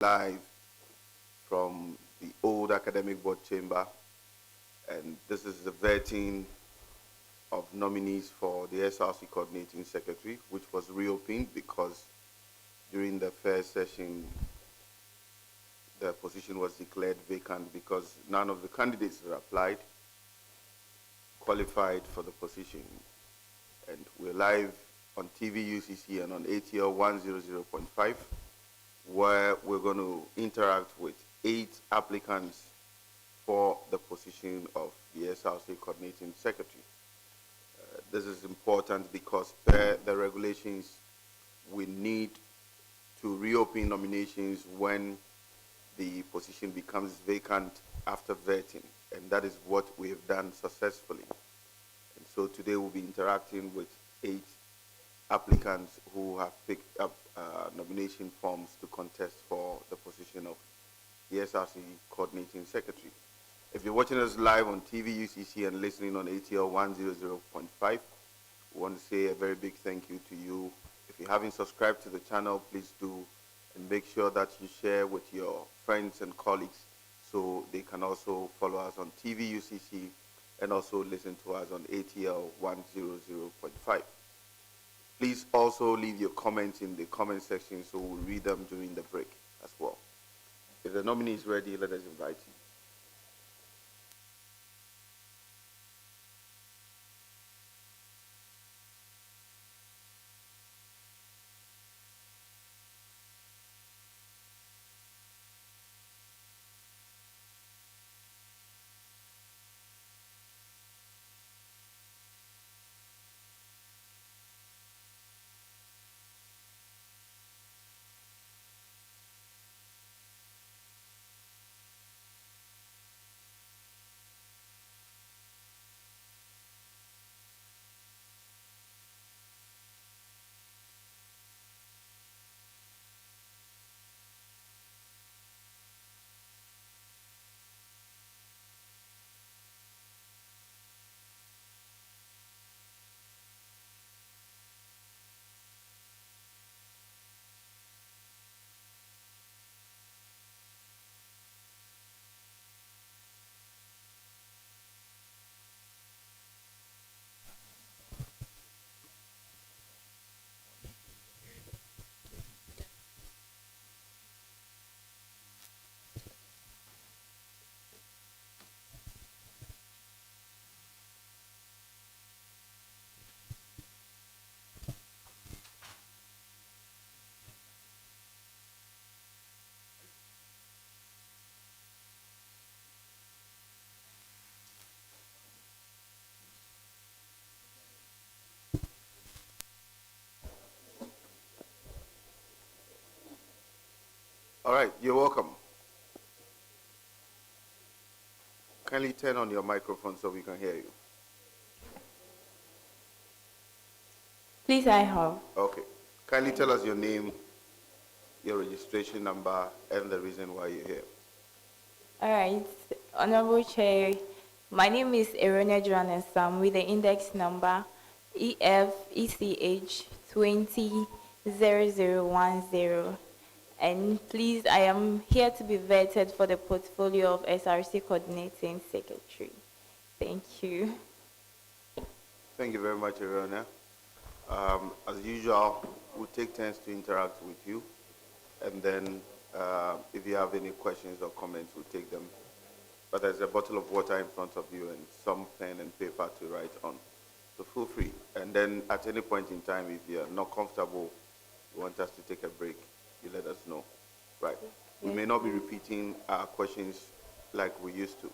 live from the old academic board chamber, and this is the vetting of nominees for the SRC coordinating secretary, which was reopened because during the first session the position was declared vacant because none of the candidates that applied qualified for the position. And we're live on TV UCC and on ATL 100.5, where we're going to interact with 8 applicants for the position of the SRC coordinating secretary. This is important because per the regulations, we need to reopen nominations when the position becomes vacant after vetting, and that is what we have done successfully. And so today we'll be interacting with 8 applicants who have picked up nomination forms to contest for the position of the SRC coordinating secretary. If you're watching us live on TV UCC and listening on ATL 100.5, we want to say a very big thank you to you. If you haven't subscribed to the channel, please do, and make sure that you share with your friends and colleagues so they can also follow us on TV UCC and also listen to us on ATL 100.5. Please also leave your comments in the comment section so we'll read them during the break as well. If the nominee is ready, let us invite you. All right, you're welcome. Kindly turn on your microphone so we can hear you. Please, I have. Okay. Kindly tell us your name, your registration number, and the reason why you're here. All right. Honorable Chair, my name is Irania Sam with the index number EFECH 200010. And please, I am here to be vetted for the portfolio of SRC Coordinating Secretary. Thank you. Thank you very much, Irania. As usual, we'll take turns to interact with you. And then if you have any questions or comments, we'll take them. But there's a bottle of water in front of you and some pen and paper to write on. So feel free. And then at any point in time, if you're not comfortable, you want us to take a break, you let us know. Right. We may not be repeating our questions like we used to.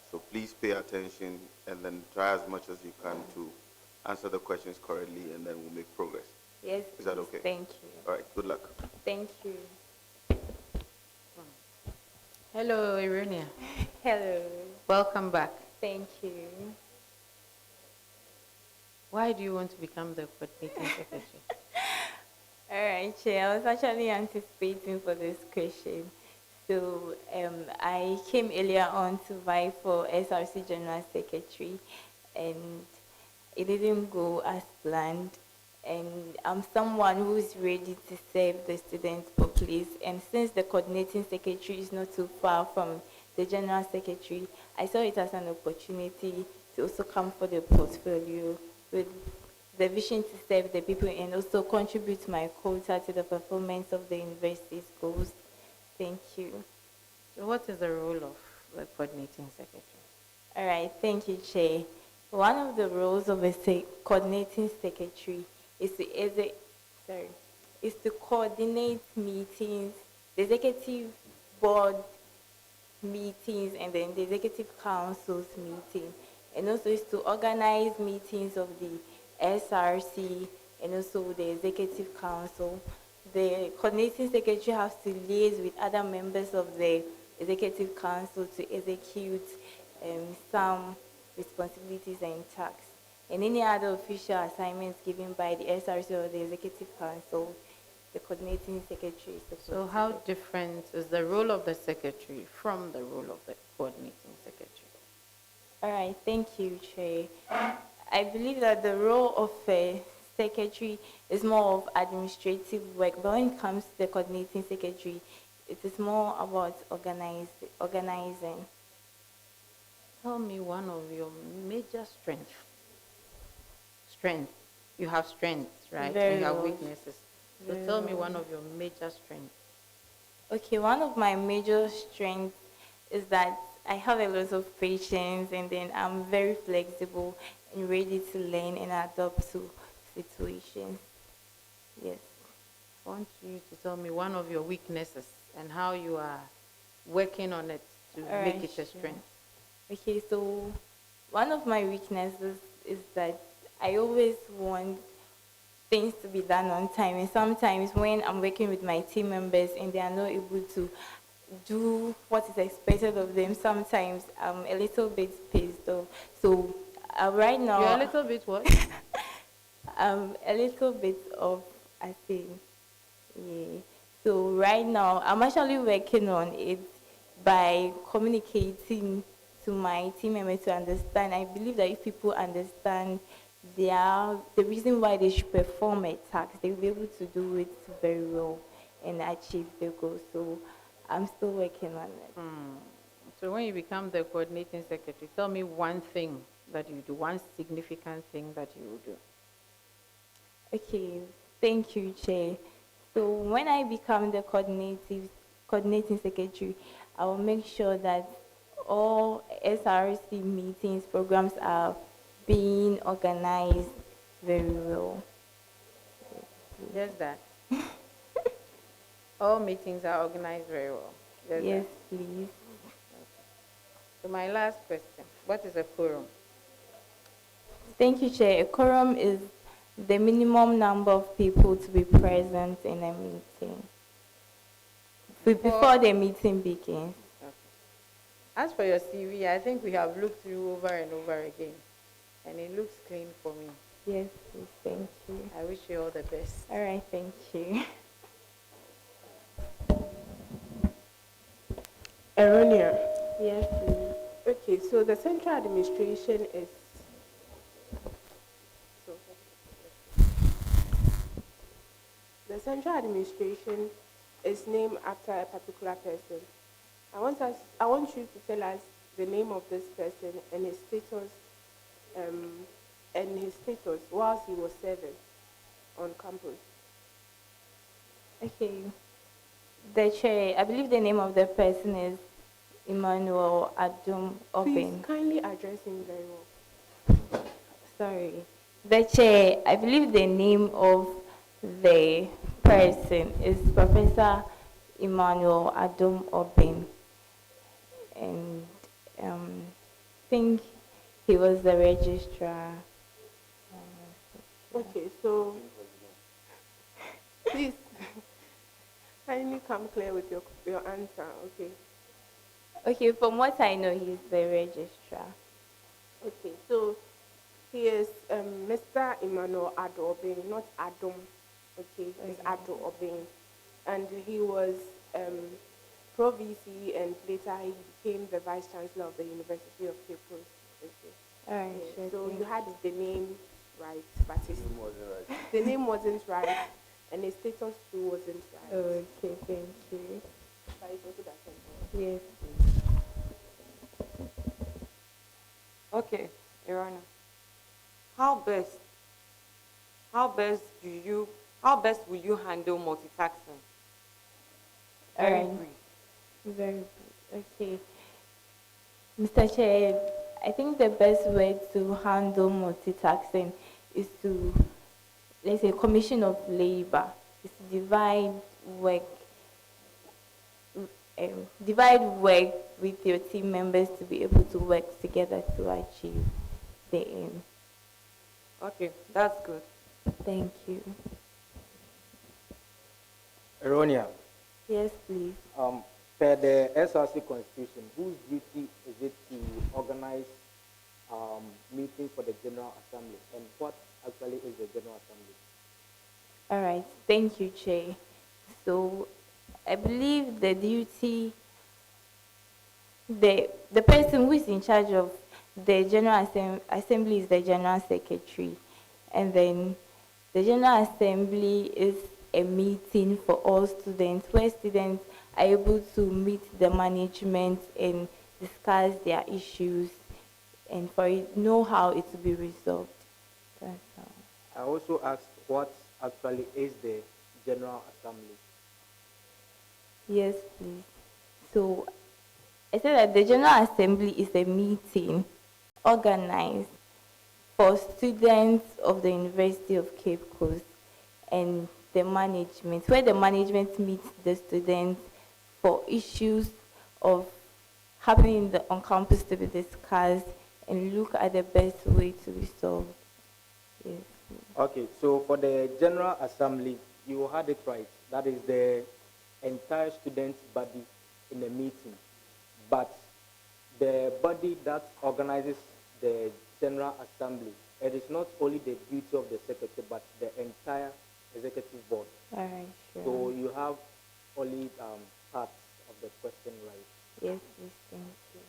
So please pay attention and then try as much as you can to answer the questions correctly, and then we'll make progress. Yes. Is that okay? Thank you. All right. Good luck. Thank you. Hello, Irania. Hello. Welcome back. Thank you. Why do you want to become the coordinating secretary? All right, Chair. I was actually anticipating for this question. So I came earlier on to vie for SRC General Secretary, and it didn't go as planned. and I'm someone who's ready to serve the student populace. And since the coordinating secretary is not too far from the general secretary, I saw it as an opportunity to also come for the portfolio with the vision to serve the people and also contribute my quota to the performance of the university's goals. Thank you. So what is the role of the coordinating secretary? All right, thank you, Chair. One of the roles of a coordinating secretary is to is to coordinate meetings, the executive board meetings, and then the executive council's meeting, and also is to organize meetings of the SRC and also the executive council. The coordinating secretary has to liaise with other members of the executive council to execute some responsibilities and tasks. And any other official assignments given by the SRC or the executive council, the coordinating secretary is supposed So how different is the role of the secretary from the role of the coordinating secretary? All right, thank you, Chair. I believe that the role of a secretary is more of administrative work, but when it comes to the coordinating secretary, it is more about organizing. Tell me one of your major strengths. Strength. You have strengths, right? Very and you have well. weaknesses. So tell me one of your major strengths. Okay, one of my major strengths is that I have a lot of patience, and then I'm very flexible and ready to learn and adapt to situations. Yes. I want you to tell me one of your weaknesses and how you are working on it to All make right, it a sure. strength. Okay, so one of my weaknesses is that I always want things to be done on time, and sometimes when I'm working with my team members and they are not able to do what is expected of them, sometimes I'm a little bit pissed off. So right now, You're a little bit what? I'm a little bit of, I think, yeah. So right now, I'm actually working on it by communicating to my team members to understand. I believe that if people understand the reason why they should perform a task, they'll be able to do it very well and achieve their goals. So I'm still working on it. So when you become the coordinating secretary, tell me one thing that you do, one significant thing that you will do. Okay, thank you, Chair. So when I become the coordinating secretary, I will make sure that all SRC meetings, programs are being organized very well. Just that. All meetings are organized very well. Just Yes, that. please. So my last question, what is a quorum? Thank you, Chair. A quorum is the minimum number of people to be present in a meeting before the meeting begins. Okay. As for your CV, I think we have looked through over and over again, and it looks clean for me. Yes, please. Thank you. I wish you all the best. All right, thank you. Irania. Yes, please. Okay, so the central administration is the central administration is named after a particular person. I want you to tell us the name of this person and his status whilst he was serving on campus. Okay. The Chair, I believe the name of the person is Emmanuel Adum Please Obin. kindly address him very well. Sorry. The Chair, I believe the name of the person is Professor Emmanuel Adum Obin. And I think he was the registrar. Okay, so please kindly come clear with your answer, okay? Okay, from what I know, he's the registrar. Okay, so he is Mr. Emmanuel Ado Obin, not Adam. Okay, he's Ado Obin. And he was pro VC, and later he became the Vice Chancellor of the University of Cape Coast. Okay. All right, sure. So you had the name right, but the name wasn't right, and his status too wasn't right. Okay, thank you. But it's a good attempt. Yes. Okay, Irania. How best how best will you handle multitasking? All Very right. brief. Very good. Okay. Mr. Chair, I think the best way to handle multitasking is to, let's say, commission of labor, is to work, divide work with your team members to be able to work together to achieve the aim. Okay, that's good. Thank you. Irania, Yes, please. per the SRC constitution, whose duty is it to organize meeting for the General Assembly, and what actually is the General Assembly? All right. Thank you, Chair. So I believe the person who is in charge of the General Assembly is the General Secretary. And then the General Assembly is a meeting for all students where students are able to meet the management and discuss their issues and know how it will be resolved. That's all. I also asked what actually is the General Assembly. Yes, please. So I said that the General Assembly is a meeting organized for students of the University of Cape Coast and the management, where the management meets the students for issues of happening on campus to be discussed and look at the best way to resolve. Yes. Okay, so for the General Assembly, you had it right. That is the entire student body in a meeting. But the body that organizes the General Assembly, it is not only the duty of the secretary, but the entire executive board. All right, sure. So you have only parts of the question right. Yes, please, thank you.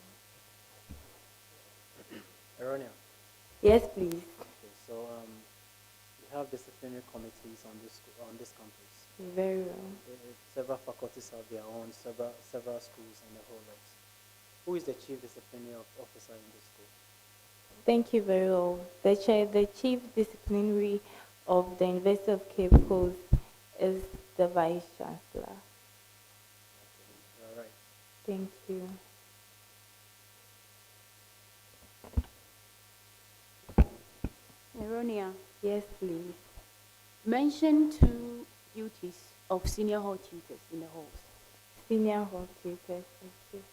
Irania. Yes, please. Okay, so we have disciplinary committees on this campus. Very well. Several faculties have their own, several schools and the whole lot. Who is the chief disciplinary officer in this school? Thank you very well. The chief disciplinary of the University of Cape Coast is the Vice Chancellor. Okay, all right. Thank you. Irania, Yes, please. mention two duties of senior hall tutors in the halls. Senior hall tutors. Okay.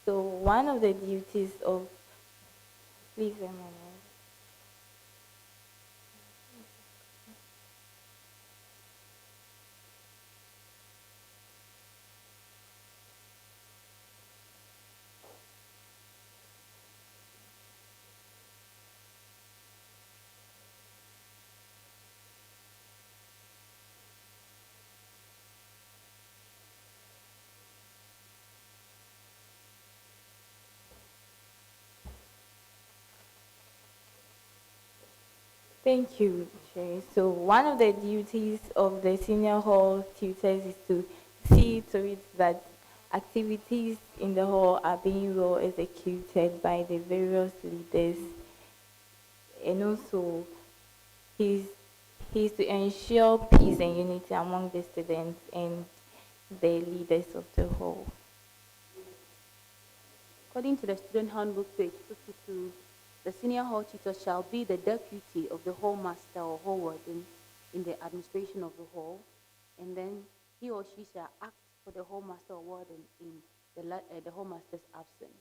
So one of the duties of, please, Emmanuel. Thank you, Sherry. So one of the duties of the senior hall tutors is to see to it that activities in the hall are being well executed by the various leaders. And also, he's to ensure peace and unity among the students and the leaders of the hall. According to the student handbook page 52, the senior hall tutor shall be the deputy of the hall master or hall warden in the administration of the hall, and then he or she shall act for the hall master or warden in the hall master's absence.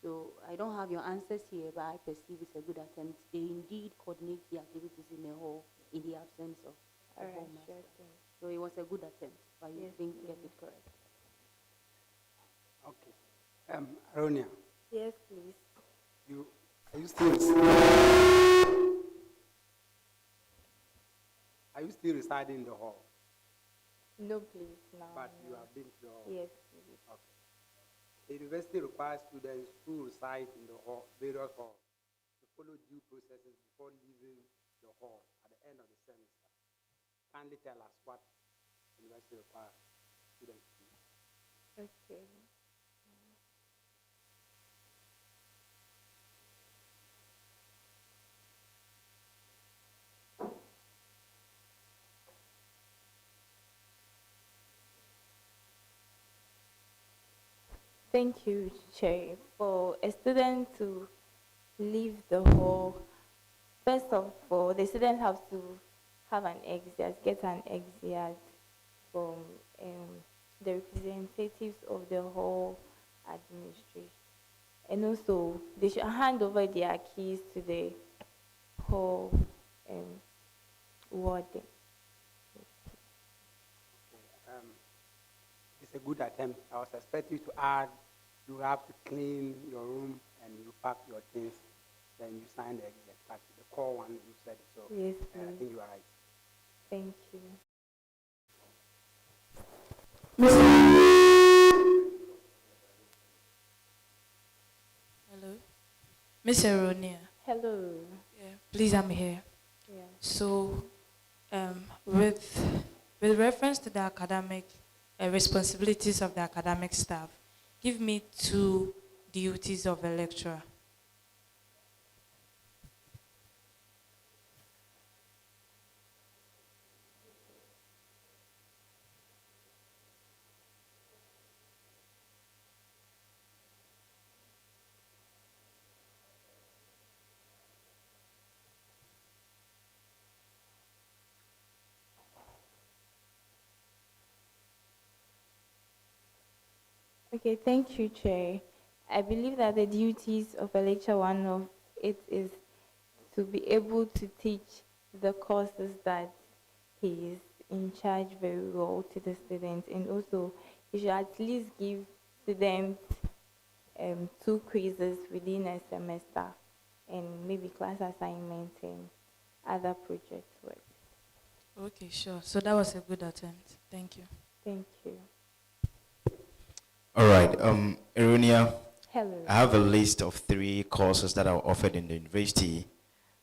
So I don't have your answers here, but I perceive it's a good attempt. They indeed coordinate the activities in the hall in the absence of the hall master. Sure. So it was a good attempt, but you Yes, didn't get it correct. Okay. Irania, Yes, please. are you still residing in the hall? No, please, no. But no. you have been to the hall? Yes, please. Okay. The university requires students who reside in the hall, various halls, to follow due processes before leaving the hall at the end of the semester. Kindly tell us what university requires students to do. Okay. Thank you, Chair. For a student to leave the hall, first of all, the student has to have an exit, get an exit from the representatives of the whole administration. And also, they should hand over their keys to the whole warden. It's a good attempt. I was expecting you to add, you have to clean your room and you pack your things, then you sign the exit. But the core one, you said it. So Yes, I think you are right. Thank you. Hello. Miss Irania. Hello. Yeah, please, I'm here. Yeah. So, with reference to the academic responsibilities of the academic staff, give me 2 duties of a lecturer. Okay, thank you, Chair. I believe that the duties of a lecturer, one of it is to be able to teach the courses that he is in charge very well to the students, and also he should at least give students 2 quizzes within a semester, and maybe class assignments and other project work. Okay, sure. So that was a good attempt. Thank you. Thank you. All right, Irania, Hello. I have a list of 3 courses that are offered in the university.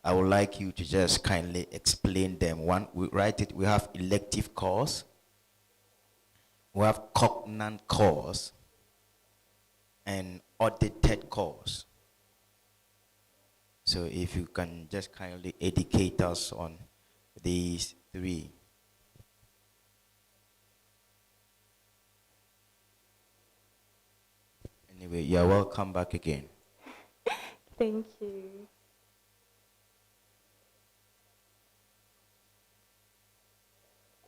I would like you to just kindly explain them. One, we write it, we have elective course, we have cognate course, and audited course. So if you can just kindly educate us on these 3. Anyway, you're welcome back again. Thank you.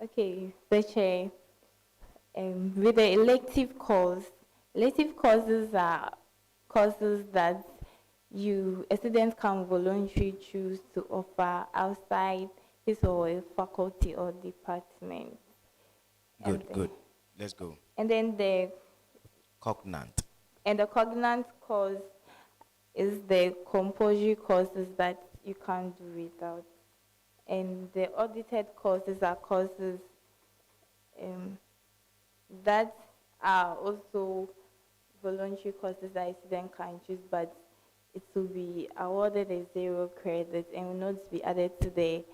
Okay, the Chair. With the elective courses are courses that a student can voluntarily choose to offer outside his or her faculty or department. Good. Let's go. And then the Cognate. cognate course is the compulsory courses that you can't do without. And the audited courses are courses that are also voluntary courses that a student can choose, but it will be awarded as 0 credit and will not be added to the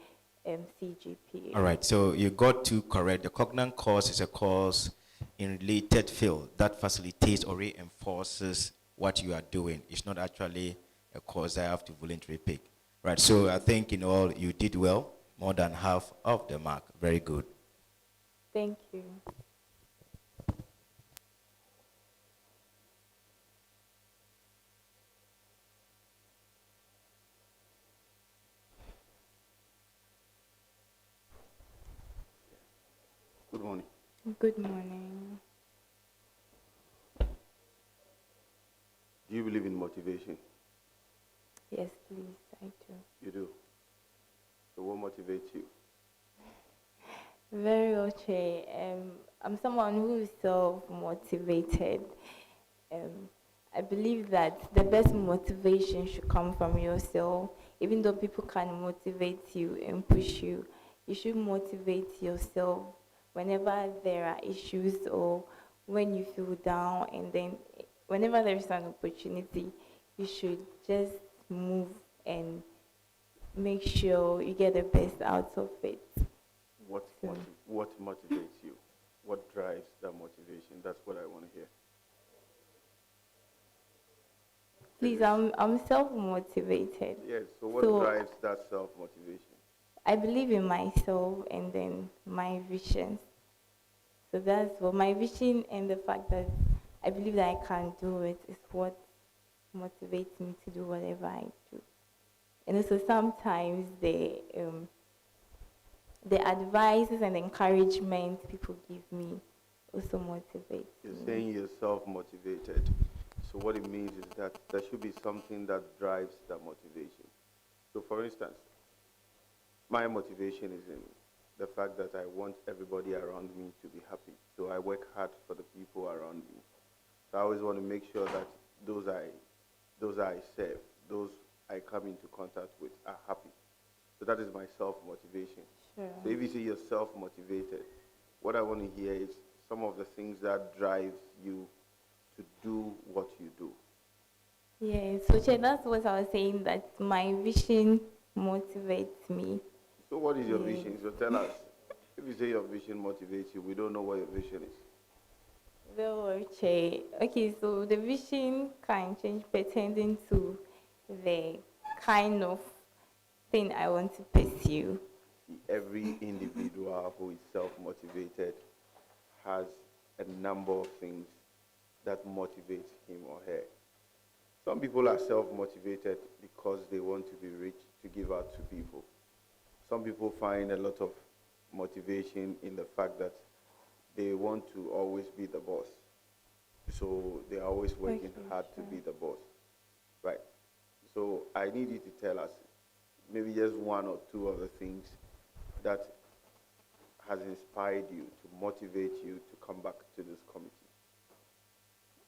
CGPA. All right, so you got 2 correct. The cognate course is a course in related field that facilitates or reinforces what you are doing. It's not actually a course I have to voluntarily pick. Right, so I think in all you did well, more than half of the mark. Very good. Thank you. Good morning. Good morning. Do you believe in motivation? Yes, please, I do. You do. So what motivates you? Very well, Chair. I'm someone who is self-motivated. I believe that the best motivation should come from yourself. Even though people can motivate you and push you, you should motivate yourself whenever there are issues or when you feel down, and then whenever there is an opportunity, you should just move and make sure you get the best out of it. What, So- what motivates you? What drives that motivation? That's what I want to hear. Please, I'm self-motivated. Yes, so what So- drives that self-motivation? I believe in myself and then my visions. So that's what my vision, and the fact that I believe that I can do it is what motivates me to do whatever I do. And also sometimes the advices and encouragement people give me also motivates You're me. saying you're self-motivated. So what it means is that there should be something that drives that motivation. So for instance, my motivation is in the fact that I want everybody around me to be happy. So I work hard for the people around me. So I always want to make sure that those I serve, those I come into contact with are happy. So that is my self-motivation. Sure. So if you say you're self-motivated, what I want to hear is some of the things that drives you to do what you do. Yeah, so Che, that's what I was saying, that my vision motivates me. So what is your Yeah. vision? So tell us. If you say your vision motivates you, we don't know what your vision is. Well, Che, okay, so the vision can change pertaining to the kind of thing I want to pursue. See, every individual who is self-motivated has a number of things that motivates him or her. Some people are self-motivated because they want to be rich to give out to people. Some people find a lot of motivation in the fact that they want to always be the boss. So they're always working Okay, hard to sure. be the boss. Right. So I need you to tell us maybe just one or two of the things that has inspired you, to motivate you to come back to this committee.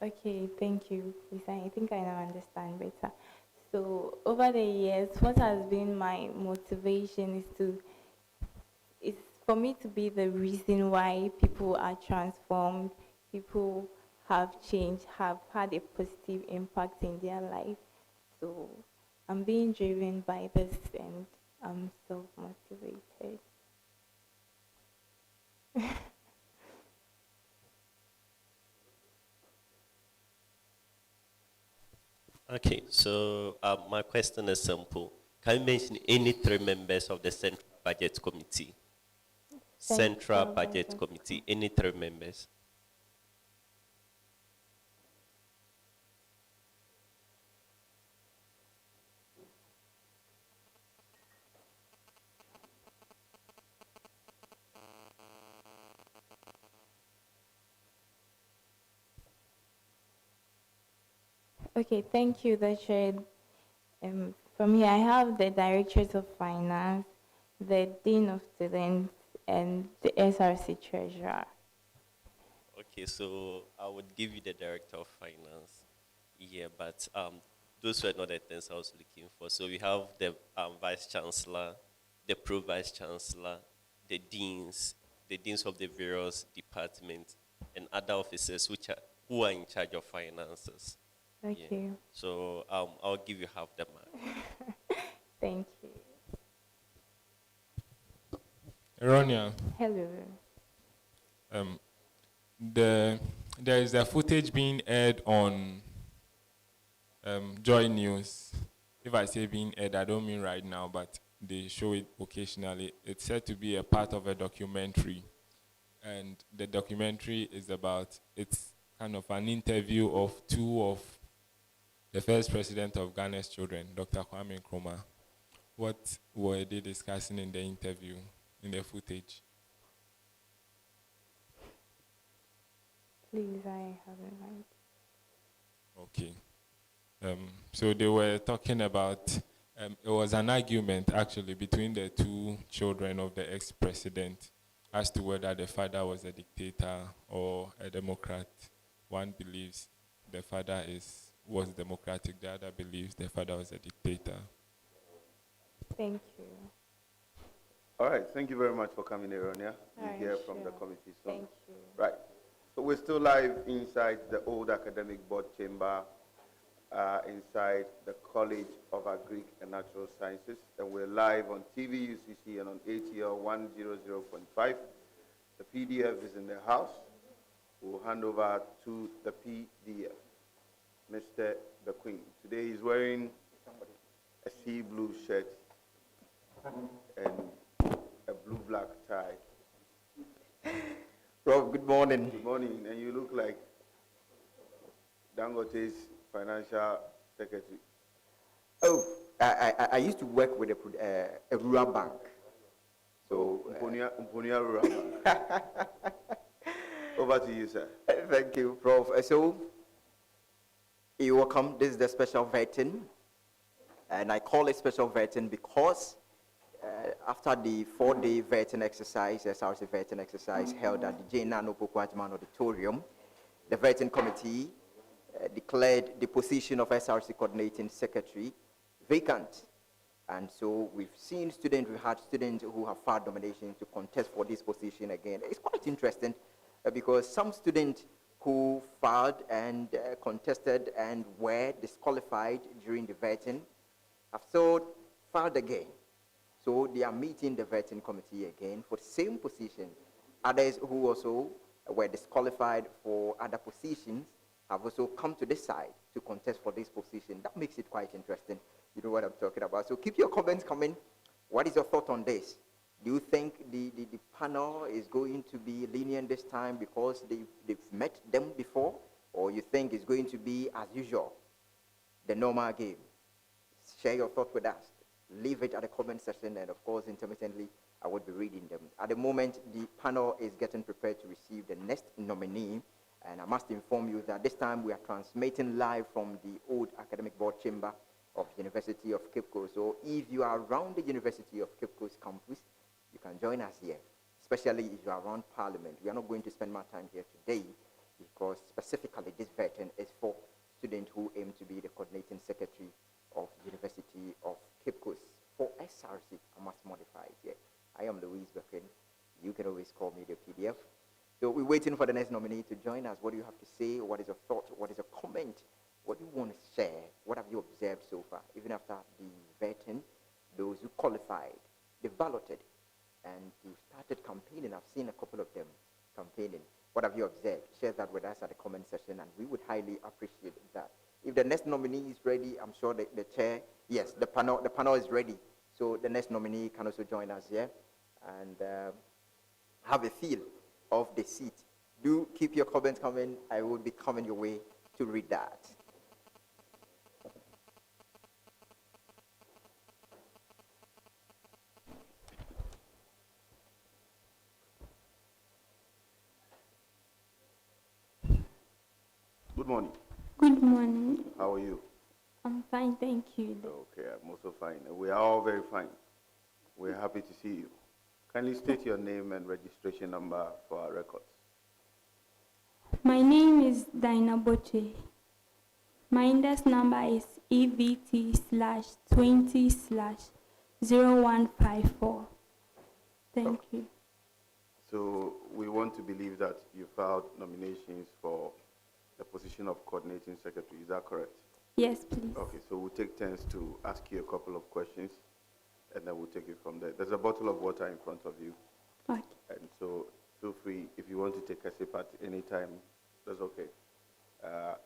Okay, thank you, please. I think I now understand better. So over the years, what has been my motivation is for me to be the reason why people are transformed, people have changed, have had a positive impact in their life. So I'm being driven by this, and I'm self-motivated. Okay, so my question is simple. Can you mention any three members of the Central Budget Committee? Central Budget Committee, any three members? Okay, thank you, the chair. From here, I have the Directors of Finance, the Dean of Students, and the SRC Treasurer. Okay, so I would give you the Director of Finance. Yeah, but those were not the things I was looking for. So we have the Vice Chancellor, the Pro Vice Chancellor, the deans of the various departments, and other officers who are in charge of finances. Okay. Yeah. So I'll give you half the mark. Thank you. Irania, Hello. there is a footage being aired on Joy News. If I say being aired, I don't mean right now, but they show it occasionally. It's said to be a part of a documentary. And the documentary is about, it's kind of an interview of two of the first president of Ghana's children, Dr. Kwame Nkrumah. What were they discussing in the interview, in the footage? Please, I haven't heard. Okay. So they were talking about, it was an argument actually between the two children of the ex-president as to whether the father was a dictator or a democrat. One believes the father was democratic, the other believes the father was a dictator. Thank you. All right, thank you very much for coming, Irania. All You right, hear from the sure. committee soon. Thank you. Right. So we're still live inside the old academic board chamber inside the College of Agric and Natural Sciences, and we're live on TV, UCC, and on ATL 100.5. The PDF is in the house. We'll hand over to the PDF, Mr. The Queen. Today he's wearing a sea blue shirt and a blue-black tie. Rob, good morning. Good morning, and you look like Dangote's financial secretary. Oh, I used to work with a rural bank. So, Mponia Rural Bank. Over to you, sir. Thank you, Prof. So, you're welcome. This is the special vetting. And I call it special vetting because after the 4-day vetting exercise, SRC vetting exercise held at the Dinah Auditorium, the vetting committee declared the position of SRC coordinating secretary vacant. And so we've had students who have filed nominations to contest for this position again. It's quite interesting because some students who filed and contested and were disqualified during the vetting have so filed again. So they are meeting the vetting committee again for the same position. Others who also were disqualified for other positions have also come to this side to contest for this position. That makes it quite interesting. You know what I'm talking about. So keep your comments coming. What is your thought on this? Do you think the panel is going to be lenient this time because they've met them before? Or you think it's going to be, as usual, the normal game? Share your thought with us. Leave it at the comment section, and of course, intermittently, I would be reading them. At the moment, the panel is getting prepared to receive the next nominee, and I must inform you that this time we are transmitting live from the old academic board chamber of University of Cape Coast. So if you are around the University of Cape Coast campus, you can join us here, especially if you are around Parliament. We are not going to spend more time here today because specifically this vetting is for students who aim to be the coordinating secretary of University of Cape Coast for SRC. I must modify it here. I am Louise Bekin. You can always call me the PDF. So we're waiting for the next nominee to join us. What do you have to say? What is your thought? What is your comment? What do you want to share? What have you observed so far? Even after the vetting, those who qualified, they've balloted and they've started campaigning. I've seen a couple of them campaigning. What have you observed? Share that with us at the comment section, and we would highly appreciate that. If the next nominee is ready, I'm sure the chair, yes, the panel is ready. So the next nominee can also join us here and have a feel of the seat. Do keep your comments coming. I will be coming your way to read that. Good morning. Good morning. How are you? I'm fine, thank you. Okay, I'm also fine. We are all very fine. We're happy to see you. Kindly state your name and registration number for our records. My name is Dinah. My index number is EVT/20/0154. Thank you. So we want to believe that you filed nominations for the position of coordinating secretary. Is that correct? Yes, please. Okay, so we'll take turns to ask you a couple of questions, and then we'll take it from there. There's a bottle of water in front of you. Okay. And so feel free, if you want to take a sip at any time, that's okay.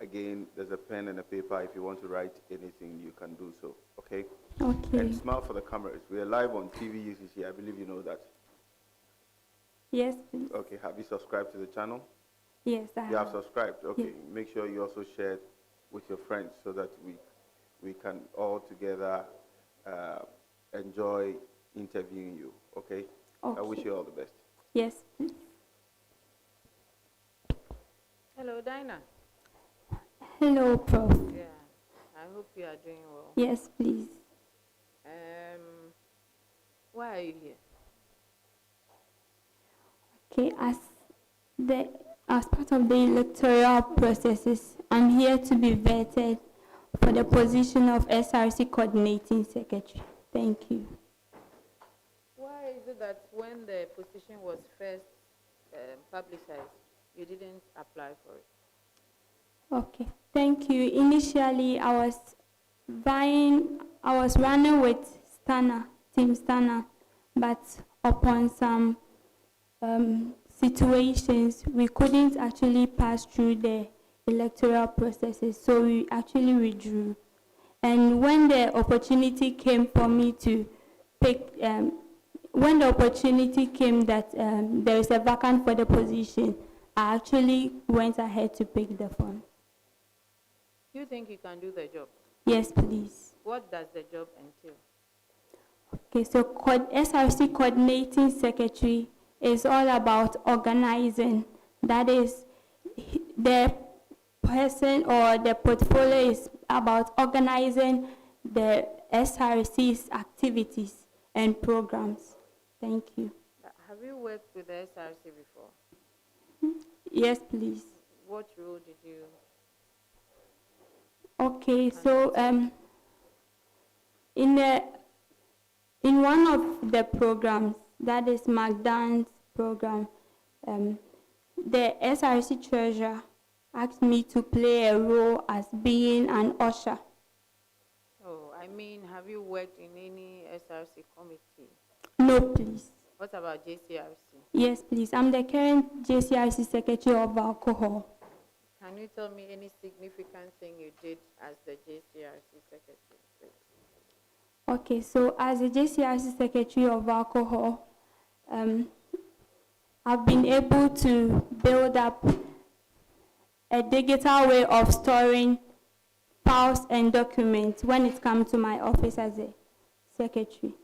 Again, there's a pen and a paper. If you want to write anything, you can do so, okay? Okay. And smile for the cameras. We are live on TV UCC. I believe you know that. Yes, please. Okay, have you subscribed to the channel? Yes, I You have subscribed? Okay. Yes. Make sure you also share it with your friends so that we can all together enjoy interviewing you, okay? Okay. I wish you all the best. Yes, please. Hello, Dinah. Hello, Prof. Yeah, I hope you are doing well. Yes, please. Why are you here? Okay, as part of the electoral processes, I'm here to be vetted for the position of SRC coordinating secretary. Thank you. Why is it that when the position was first publicized, you didn't apply for it? Okay. Thank you. Initially, I was running with Team Stana, but upon some situations, we couldn't actually pass through the electoral processes, so we actually withdrew. And when the opportunity came for me to pick, when the opportunity came that there is a vacant for the position, I actually went ahead to pick the phone. You think you can do the job? Yes, please. What does the job entail? Okay, so SRC Coordinating Secretary is all about organizing. That is, the person or the portfolio is about organizing the SRC's activities and programs. Thank you. Have you worked with the SRC before? Yes, please. What role did you? Okay, so in one of the programs, that is McDonald's program, the SRC treasurer asked me to play a role as being an usher. Oh, I mean, have you worked in any SRC committee? No, please. What about JCRC? Yes, please. I'm the current JCRC secretary of alcohol. Can you tell me any significant thing you did as the JCRC secretary, please? Okay, so as a JCRC secretary of alcohol, I've been able to build up a digital way of storing files and documents when it comes to my office as a secretary.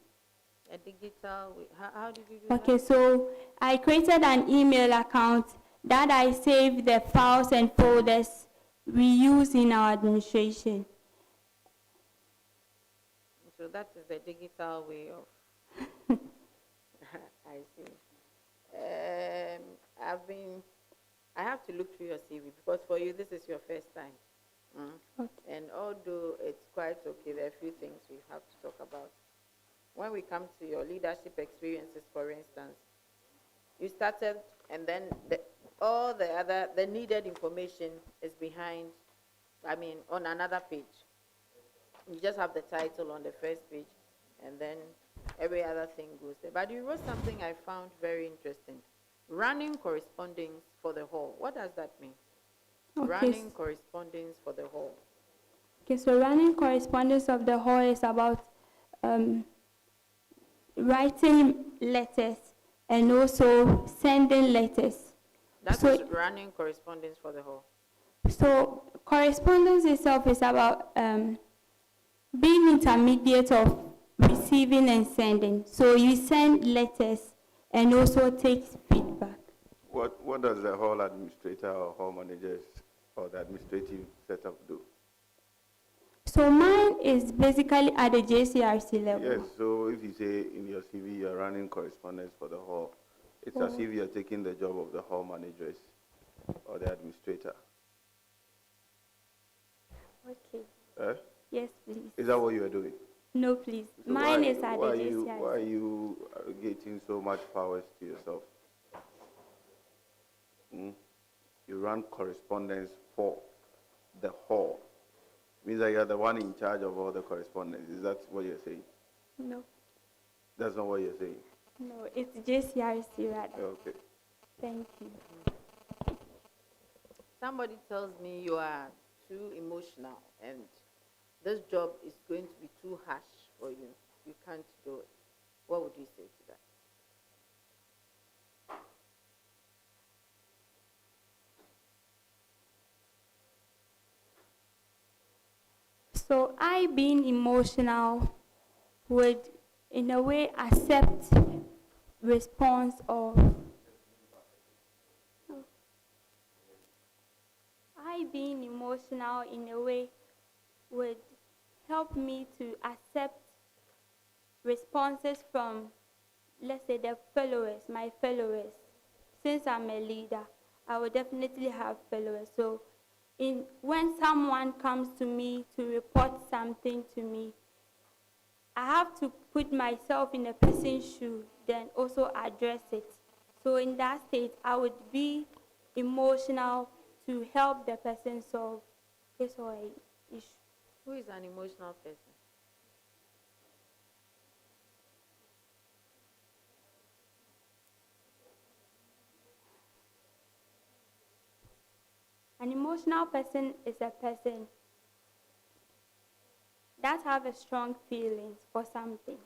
A digital way, how did you do that? Okay, so I created an email account that I save the files and folders we use in our administration. So that is the digital way of, I see. I have to look through your CV because for you, this is your first time. Okay. And although it's quite okay, there are a few things we have to talk about. When we come to your leadership experiences, for instance, you started and then all the needed information is behind, on another page. You just have the title on the first page and then every other thing goes there. But you wrote something I found very interesting. Running correspondence for the hall. What does that mean? Okay. Running correspondence for the hall. Okay, so running correspondence of the hall is about writing letters and also sending letters. That's running correspondence for the hall. So correspondence itself is about being intermediate of receiving and sending. So you send letters and also take feedback. What does the hall administrator or hall managers or the administrative setup do? So mine is basically at the JCRC level. Yes, so if you say in your CV you're running correspondence for the hall, it's as if you're taking the job of the hall managers or the administrator. Okay. Eh? Yes, please. Is that what you are doing? No, please. So mine is at the JCRC. Why are you getting so much powers to yourself? You run correspondence for the hall. Means that you're the one in charge of all the correspondence. Is that what you're saying? No. That's not what you're saying? No, it's JCRC rather. Okay. Thank you. Somebody tells me you are too emotional and this job is going to be too harsh for you. You can't do it. What would you say to that? So I, being emotional, would in a way accept response of I, being emotional in a way, would help me to accept responses from, let's say, my followers. Since I'm a leader, I would definitely have followers. So when someone comes to me to report something to me, I have to put myself in a person's shoe, then also address it. So in that state, I would be emotional to help the person solve case or a issue. Who is an emotional person? An emotional person is a person that have a strong feelings for something.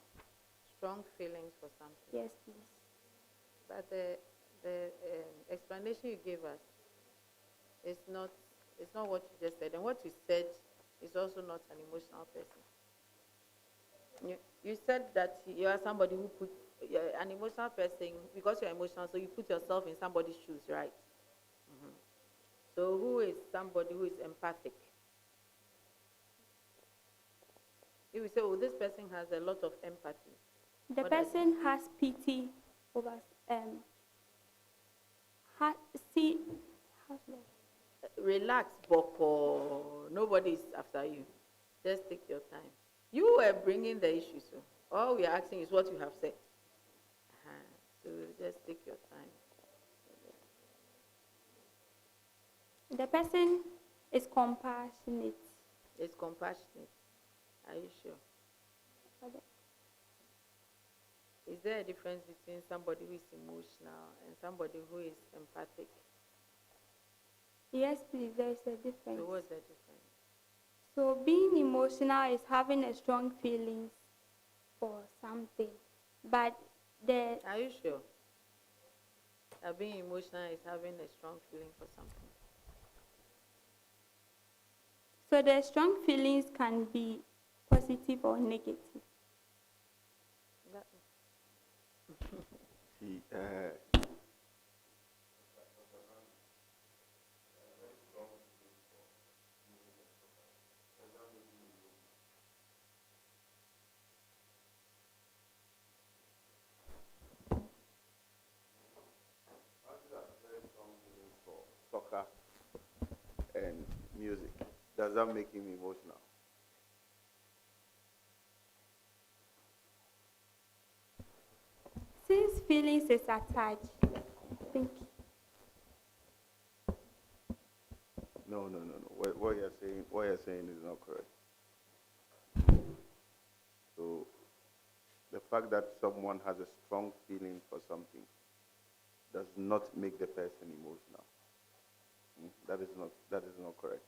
Strong feelings for something. Yes, please. But the explanation you gave us is not, it's not what you just said. And what you said is also not an emotional person. You said that you are somebody who put, an emotional person, because you're emotional, so you put yourself in somebody's shoes, right? Mm-hmm. So who is somebody who is empathic? If we say, oh, this person has a lot of empathy. The person has pity over, see, how should I? Relax, Boko. Nobody is after you. Just take your time. You were bringing the issue, so all we are asking is what you have said. So just take your time. The person is compassionate. It's compassionate. Are you sure? Okay. Is there a difference between somebody who is emotional and somebody who is empathic? Yes, please, there is a difference. So what's the difference? So being emotional is having a strong feelings for something, but the... Are you sure? That being emotional is having a strong feeling for something. So the strong feelings can be positive or negative. See, soccer and music. Does that make him emotional? Since feelings is attached, I think. No. What you're saying is not correct. So the fact that someone has a strong feeling for something does not make the person emotional. That is not correct.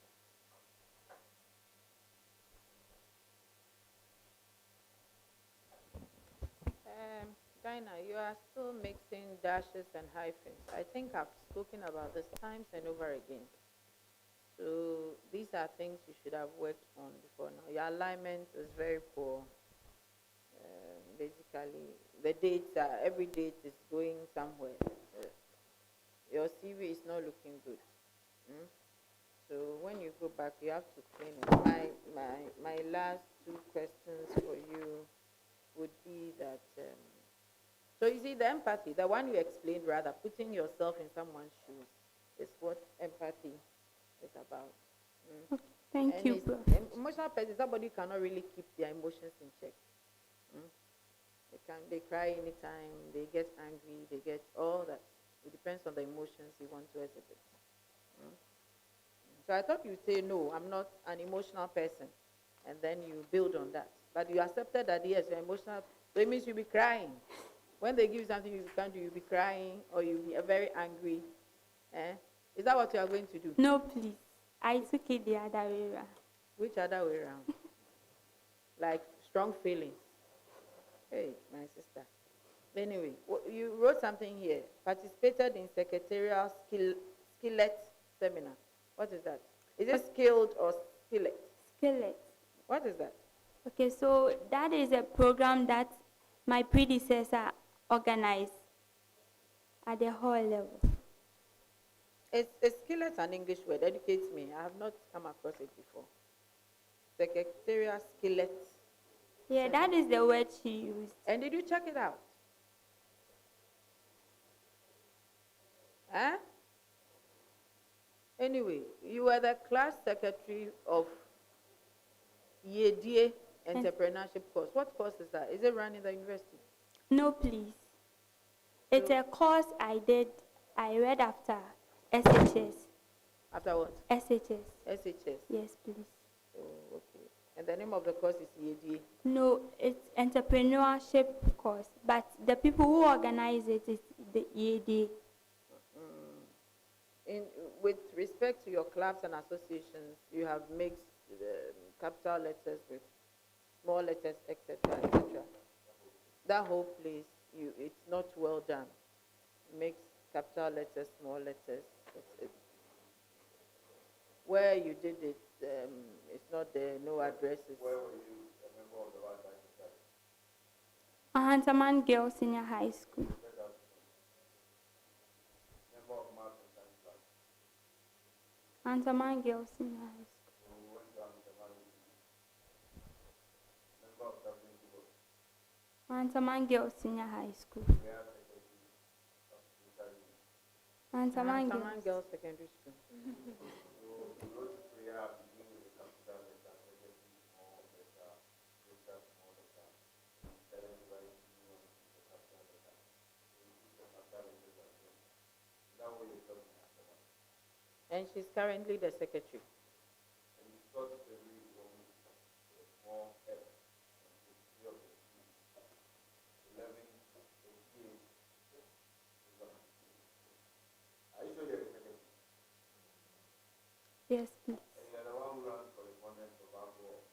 Dinah, you are still mixing dashes and hyphens. I think I've spoken about this times and over again. So these are things you should have worked on before now. Your alignment is very poor. Basically, the dates are, every date is going somewhere. Your CV is not looking good. So when you go back, you have to clean it. My last two questions for you would be that, so you see the empathy, the one you explained rather, putting yourself in someone's shoes is what empathy is about. Thank and you, bro. Emotional person, somebody who cannot really keep their emotions in check. They cry anytime, they get angry, they get all that. It depends on the emotions you want to exhibit. So I thought you'd say, no, I'm not an emotional person. And then you build on that. But you accepted that, yes, you're emotional. So it means you'll be crying. When they give you something you can't do, you'll be crying or you'll be very angry. Is that what you are going to do? No, please. I took it the other way around. Which other way around? Like strong feelings. Hey, my sister. Anyway, you wrote something here. Participated in secretarial skillet seminar. What is that? Is it skilled or skillet? Skillet. What is that? Okay, so that is a program that my predecessor organized at the hall level. Is skillet an English word? Educate me. I have not come across it before. Secretarial skillet. Yeah, that is the word she used. And did you check it out? Huh? Anyway, you were the class secretary of Yedie entrepreneurship course. What course is that? Is it run in the university? No, please. It's a course I did. I read after SHS. After what? SHS. SHS. Yes, please. Oh, okay. And the name of the course is EADA? No, it's entrepreneurship course, but the people who organize it is the EAD. With respect to your clubs and associations, you have mixed capital letters with small letters, etc., etc. That whole place, it's not well done. Mix capital letters, small letters. Where you did it, it's not there, no addresses. Where were you a member of the Wi-Fi Society? Hunterman Girls Senior High School. Member of Maths and Science Club. Hunterman Girls Senior High School. So we went to Hunterman. Member of Dublin People. Hunterman Girls Senior High School. Hunterman Girls Secondary School. And she's currently the secretary. And you start to read from the small F and the 3 of the 11, 88. Are you sure you're the secretary? Yes, please. And you're the one who runs correspondence of our work.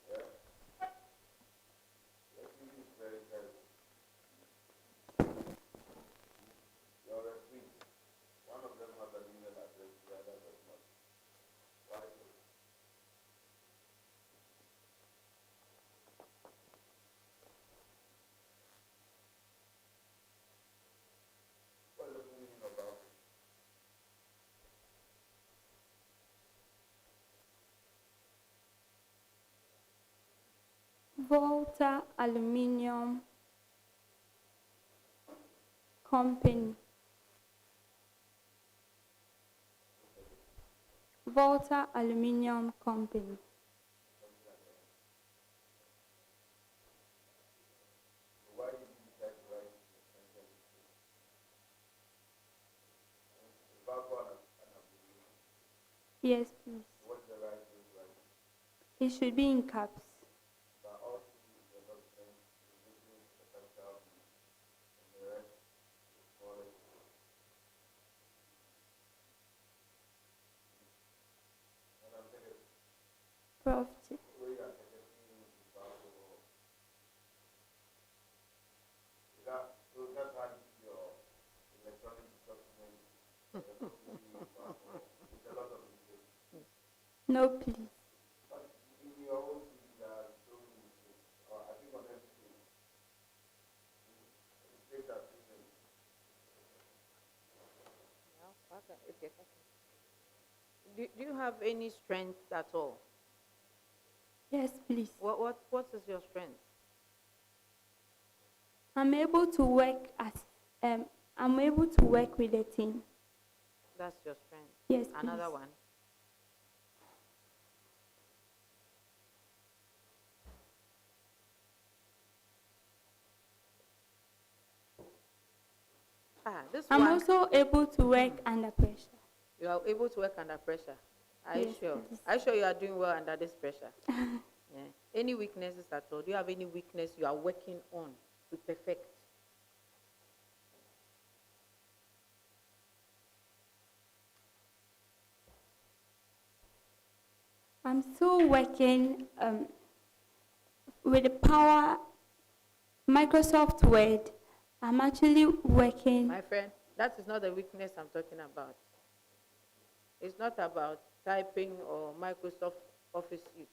Yeah? Your TV is very terrible. Your referees, one of them has an email address, the other does not. Why so? What is the meaning about it? Volta Aluminium Company. Volta Aluminium Company. Why did you decide to write the sentence? It's about an abbreviation. Yes, please. What's the right way to write it? It should be in caps. But also the document is written with the capital B and the rest is small letters. And I'm thinking, Prof. we are secretary is about to go. So that's how you keep your electronic documents. It's a lot of mistakes. No, please. But in your own CV, there are so many mistakes. I think on everything, mistakes are different. Do you have any strengths at all? Yes, please. What is your strength? I'm able to work I'm able to work with a team. That's your strength. Yes, Another please. one. This I'm one. also able to work under pressure. You are able to work under pressure. Are you Yes, sure? please. Are you sure you are doing well under this pressure? Yeah. Any weaknesses at all? Do you have any weakness you are working on to perfect? I'm still working with the power Microsoft Word. I'm actually working. My friend, that is not the weakness I'm talking about. It's not about typing or Microsoft Office suite.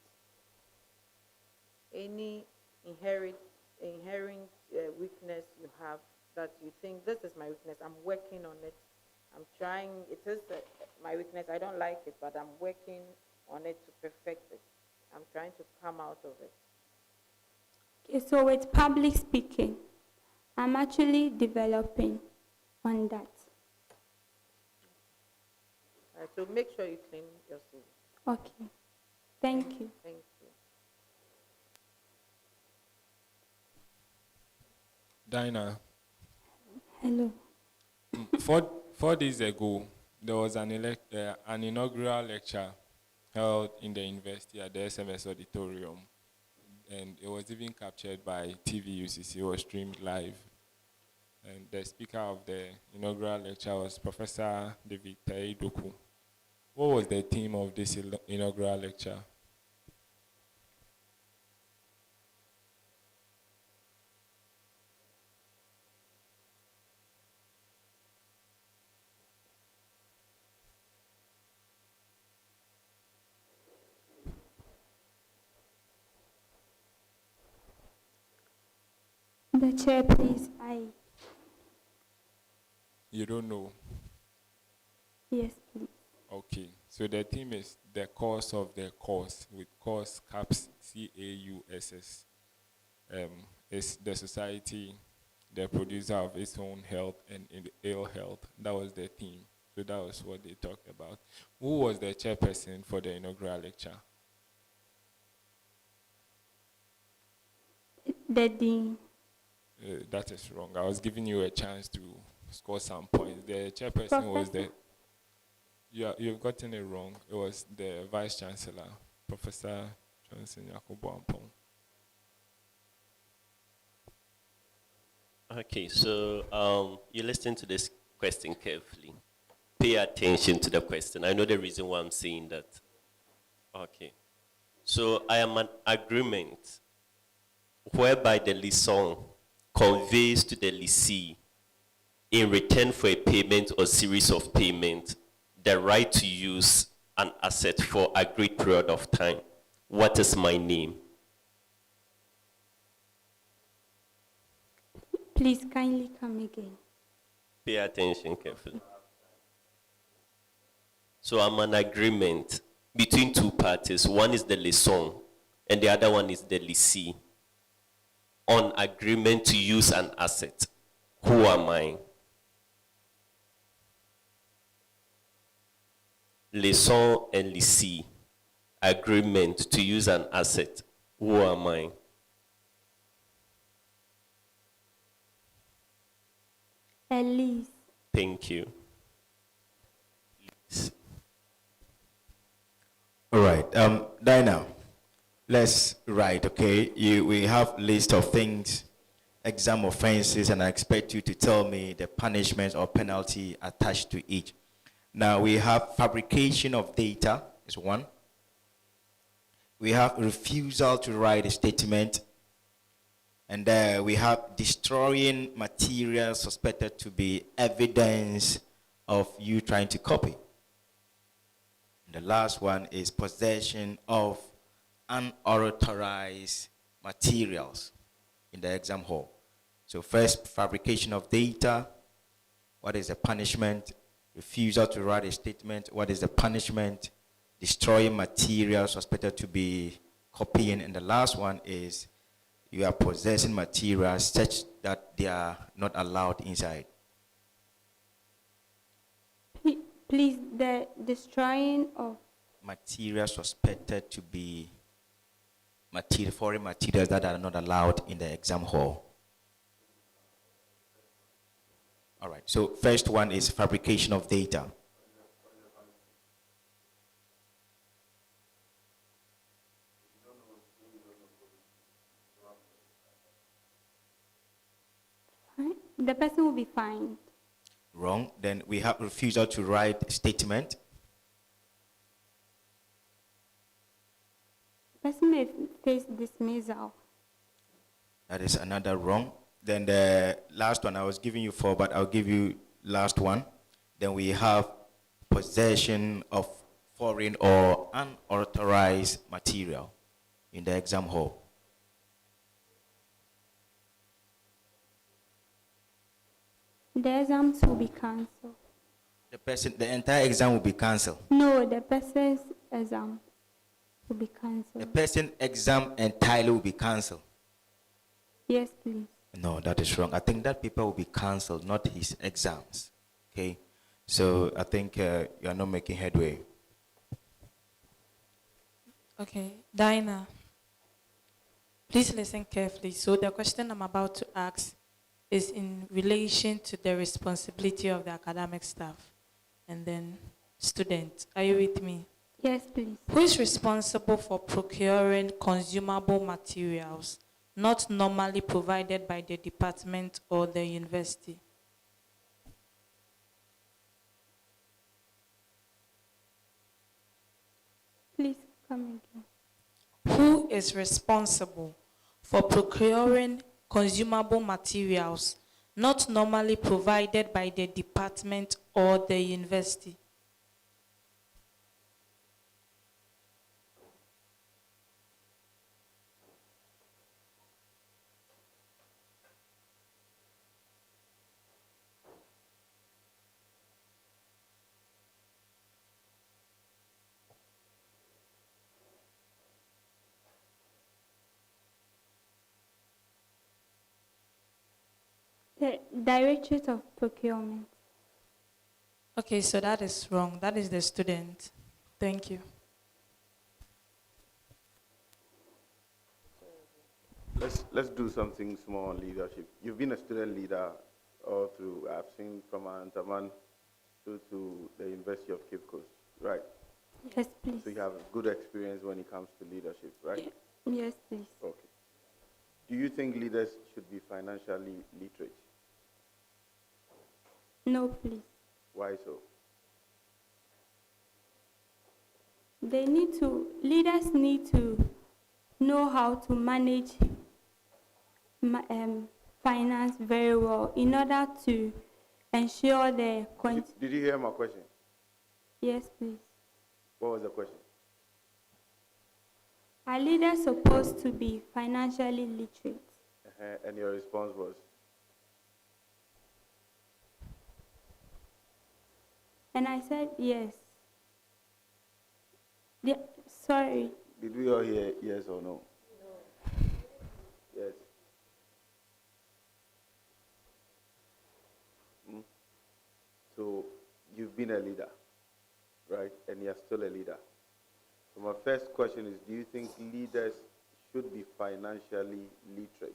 Any inherent weakness you have that you think, this is my weakness, I'm working on it. I'm trying, it is my weakness, I don't like it, but I'm working on it to perfect it. I'm trying to come out of it. Okay, so with public speaking, I'm actually developing on that. So make sure you clean your CV. Okay. Thank you. Thank you. Dinah, Hello. 4 days ago, there was an inaugural lecture held in the university at the SMS auditorium, and it was even captured by Tvucc. It was streamed live. And the speaker of the inaugural lecture was Professor David Tvucc. What was the theme of this inaugural lecture? The chair, please. You don't know? Yes, please. Okay. So the theme is the cause of the cause, with cause caps CAUSS. Is the society the producer of its own health and ill health? That was the theme. So that was what they talked about. Who was the chairperson for the inaugural lecture? The dean. That is wrong. I was giving you a chance to score some points. The chairperson was the... You've gotten it wrong. It was the Vice Chancellor, Professor Johnson Yakubu Ampong. Okay, so you listen to this question carefully. Pay attention to the question. I know the reason why I'm saying that. Okay. So I am an agreement whereby the liaison conveys to the lessee in return for a payment or series of payments the right to use an asset for a agreed period of time. What is my name? Please kindly come again. Pay attention carefully. So I'm an agreement between two parties. One is the liaison and the other one is the lessee on agreement to use an asset. Who am I? Liaison and lessee, agreement to use an asset. Who am I? Elise. Thank you. All right, Dinah, let's write, okay? We have list of things, exam offenses, and I expect you to tell me the punishment or penalty attached to each. Now, we have fabrication of data is one. We have refusal to write a statement. And we have destroying material suspected to be evidence of you trying to copy. And the last one is possession of unauthorized materials in the exam hall. So first, fabrication of data. What is the punishment? Refusal to write a statement. What is the punishment? Destroying material suspected to be copying. And the last one is you are possessing materials such that they are not allowed inside. Please, the destroying of materials suspected to be foreign materials that are not allowed in the exam hall. All right, so first one is fabrication of data. the person will be fined. Wrong. Then we have refusal to write statement. The person may face dismissal. That is another wrong. Then the last one, I was giving you 4, but I'll give you last one. Then we have possession of foreign or unauthorized material in the exam hall. The exams will be cancelled. The entire exam will be cancelled. No, the person's exam will be cancelled. The person's exam entirely will be cancelled. Yes, please. No, that is wrong. I think that paper will be cancelled, not his exams. Okay? So I think you are not making headway. Okay, Dinah, please listen carefully. So the question I'm about to ask is in relation to the responsibility of the academic staff. And then student, are you with me? Yes, please. Who is responsible for procuring consumable materials not normally provided by the department or the university? Please come again. Who is responsible for procuring consumable materials not normally provided by the department or the university? The Directorate of Procurement. Okay, so that is wrong. That is the student. Thank you. Let's do something small on leadership. You've been a student leader all through. I've seen from Antaman through to the University of Cape Coast, right? Yes, please. So you have good experience when it comes to leadership, right? Yes, please. Okay. Do you think leaders should be financially literate? No, please. Why so? Leaders need to know how to manage finance very well in order to ensure the... Did you hear my question? Yes, please. What was the question? Are leaders supposed to be financially literate? And your response was? And I said yes. Sorry. Did we all hear yes or no? No. Yes. So you've been a leader, right? And you're still a leader. So my first question is, do you think leaders should be financially literate?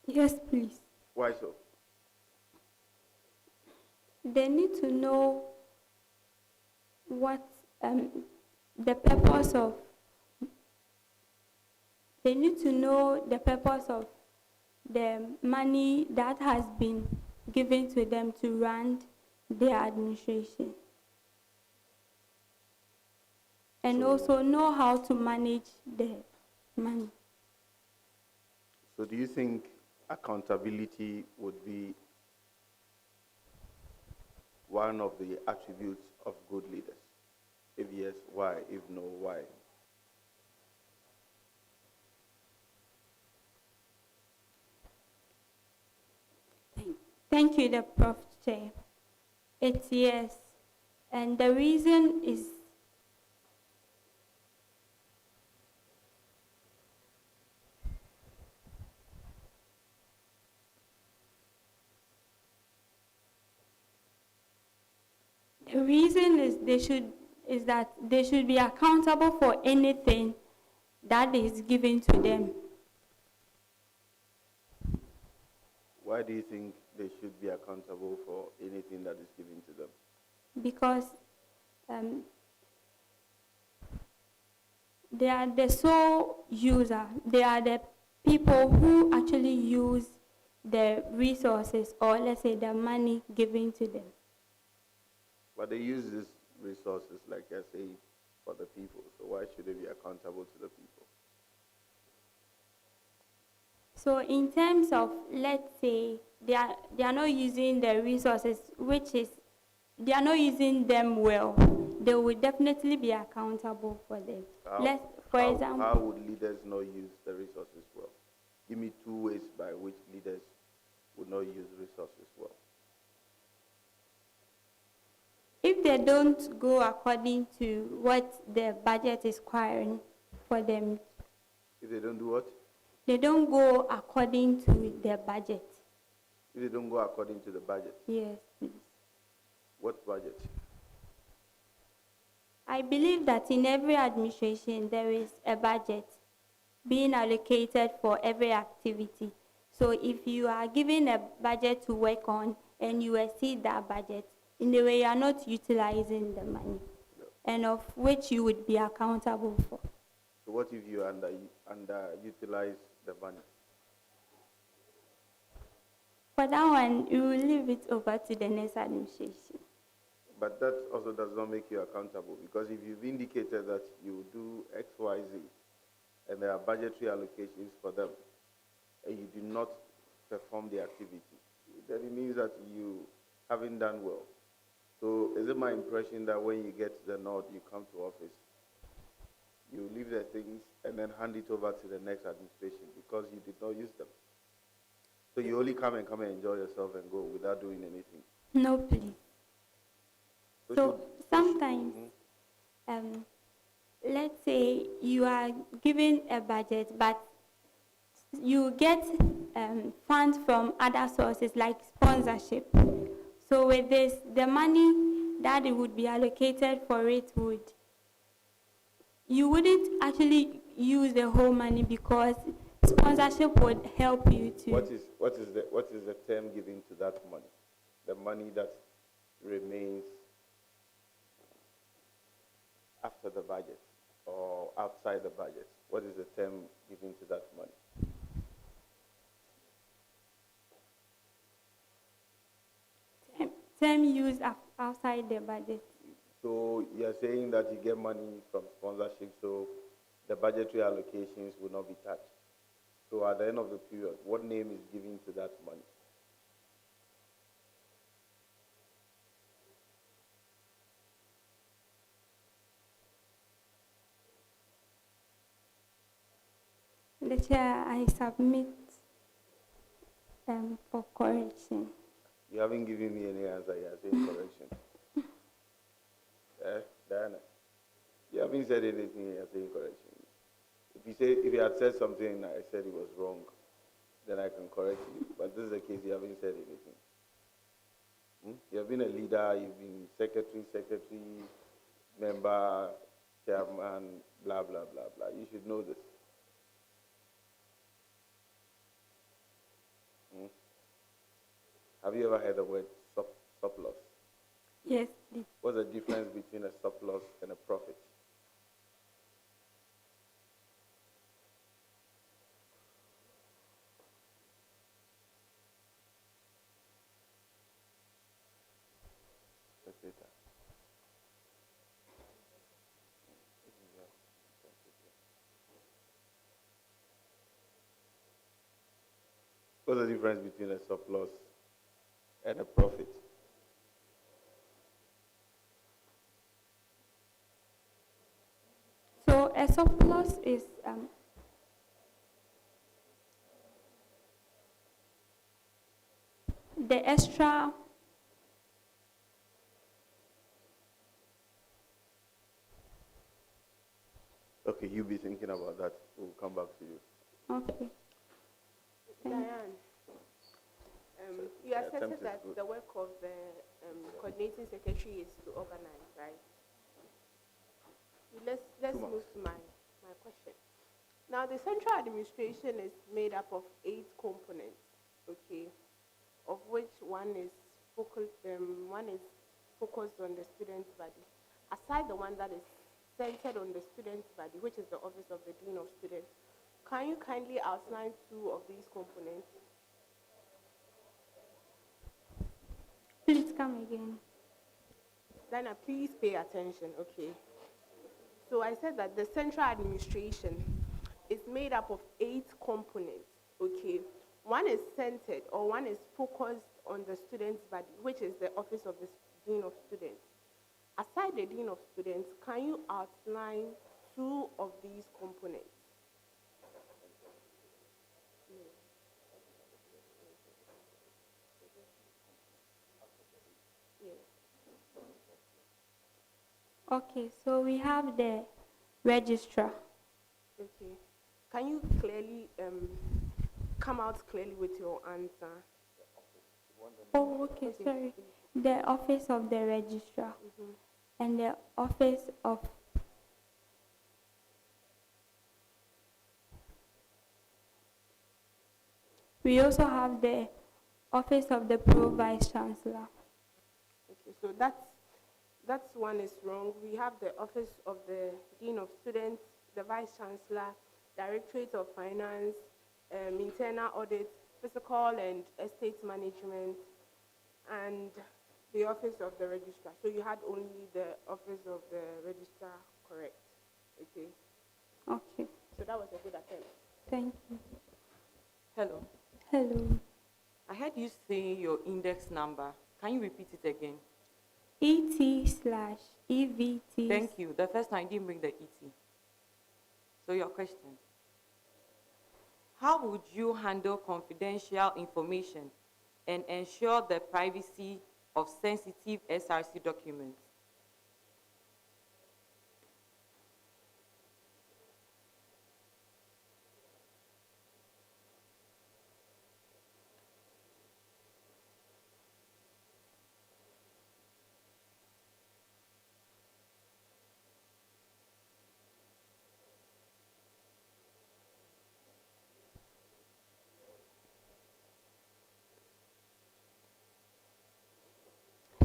Yes, please. Why so? They need to know what the purpose of. They need to know the purpose of the money that has been given to them to run their administration. And also know how to manage the money. So do you think accountability would be one of the attributes of good leaders? If yes, why? If no, why? Thank you, the Prof. Chair. It's yes. And the reason is that they should be accountable for anything that is given to them. Why do you think they should be accountable for anything that is given to them? Because they are the sole user. They are the people who actually use the resources, or let's say the money given to them. But they use these resources, like I say, for the people. So why should they be accountable to the people? So in terms of, let's say, they are not using the resources, they are not using them well, they will definitely be accountable for them. For example, how would leaders not use the resources well? Give me 2 ways by which leaders would not use resources well. If they don't go according to what the budget is requiring for them, If they don't do what? they don't go according to their budget. If they don't go according to the budget. Yes, please. What budget? I believe that in every administration there is a budget being allocated for every activity. So if you are given a budget to work on and you exceed that budget, in a way you are not utilizing the money, and of which you would be accountable for. So what if you underutilize the money? For that one, we will leave it over to the next administration. But that also does not make you accountable, because if you've indicated that you do X, Y, Z, and there are budgetary allocations for them, and you do not perform the activity, then it means that you haven't done well. So is it my impression that when you get the nod, you come to office, you leave the things and then hand it over to the next administration because you did not use them? So you only come and enjoy yourself and go without doing anything? No, please. So sometimes, let's say you are given a budget, but you get funds from other sources like sponsorship. So with this, the money that it would be allocated for it you wouldn't actually use the whole money because sponsorship would help you to. What is the term given to that money? The money that remains after the budget or outside the budget. What is the term given to that money? Term used outside the budget. So you're saying that you get money from sponsorship, so the budgetary allocations will not be touched. So at the end of the period, what name is given to that money? The chair, I submit for correction. You haven't given me any answer. You are saying correction. Dinah, you haven't said anything. You are saying correction. If you had said something and I said it was wrong, then I can correct you. But this is the case. You haven't said anything. You have been a leader. You've been secretary, member, chairman, blah blah blah blah. You should know this. Have you ever heard the word surplus? Yes, please. What's the difference between a surplus and a profit? What's the difference between a surplus and a profit? So a surplus is the extra Okay, you be thinking about that. We'll come back to you. Okay. Diane, you asserted that the work of the coordinating secretary is to organize, right? Let's move to my question. Now, the central administration is made up of 8 components, okay, of which one is focused on the student's body. Aside the one that is centered on the student's body, which is the office of the dean of students, can you kindly outline 2 of these components? Please come again. Dinah, please pay attention, okay? So I said that the central administration is made up of 8 components, okay? One is centered or one is focused on the student's body, which is the office of the dean of students. Aside the dean of students, can you outline 2 of these components? Okay, so we have the registrar. Okay. Can you clearly come out clearly with your answer? Oh, okay, sorry. The office of the registrar and the office of we also have the office of the pro vice chancellor. Okay, so that's one is wrong. We have the office of the dean of students, the vice chancellor, directorate of finance, internal audit, physical and estate management, and the office of the registrar. So you had only the office of the registrar correct. Okay. Okay. So that was a good attempt. Thank you. Hello. Hello. I heard you say your index number. Can you repeat it again? ET/EVT. Thank you. The first time you didn't bring the ET. So your question. How would you handle confidential information and ensure the privacy of sensitive SRC documents?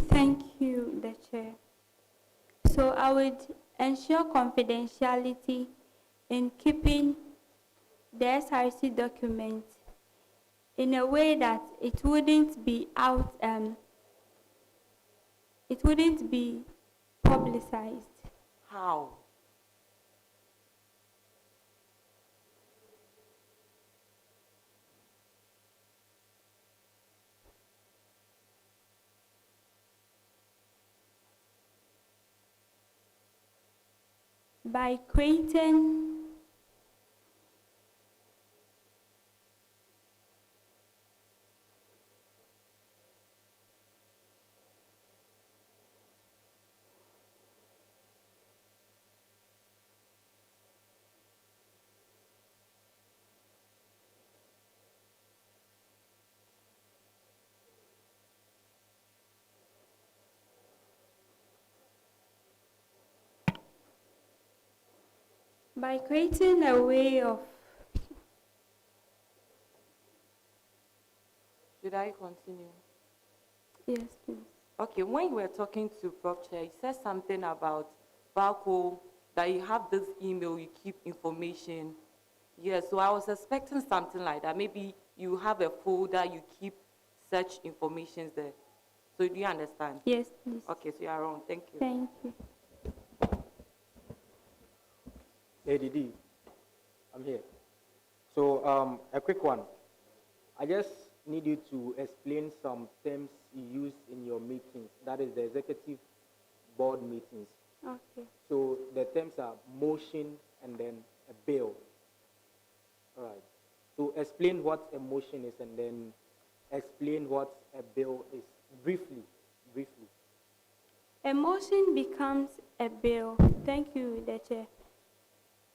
Thank you, the chair. So I would ensure confidentiality in keeping the SRC document in a way that it wouldn't be it wouldn't be publicized. How? By creating a way of Should I continue? yes, please. Okay, when you were talking to Prof. Chair, you said something about Valco, that you have this email, you keep information. Yeah, so I was expecting something like that. Maybe you have a folder, you keep such information there. So do you understand? Yes, please. Okay, so you are wrong. Thank you. Thank you. ADD, I'm here. So a quick one. I just need you to explain some terms you use in your meetings. That is the executive board meetings. Okay. So the terms are motion and then a bill. All right. So explain what a motion is and then explain what a bill is. Briefly. A motion becomes a bill. Thank you, the chair.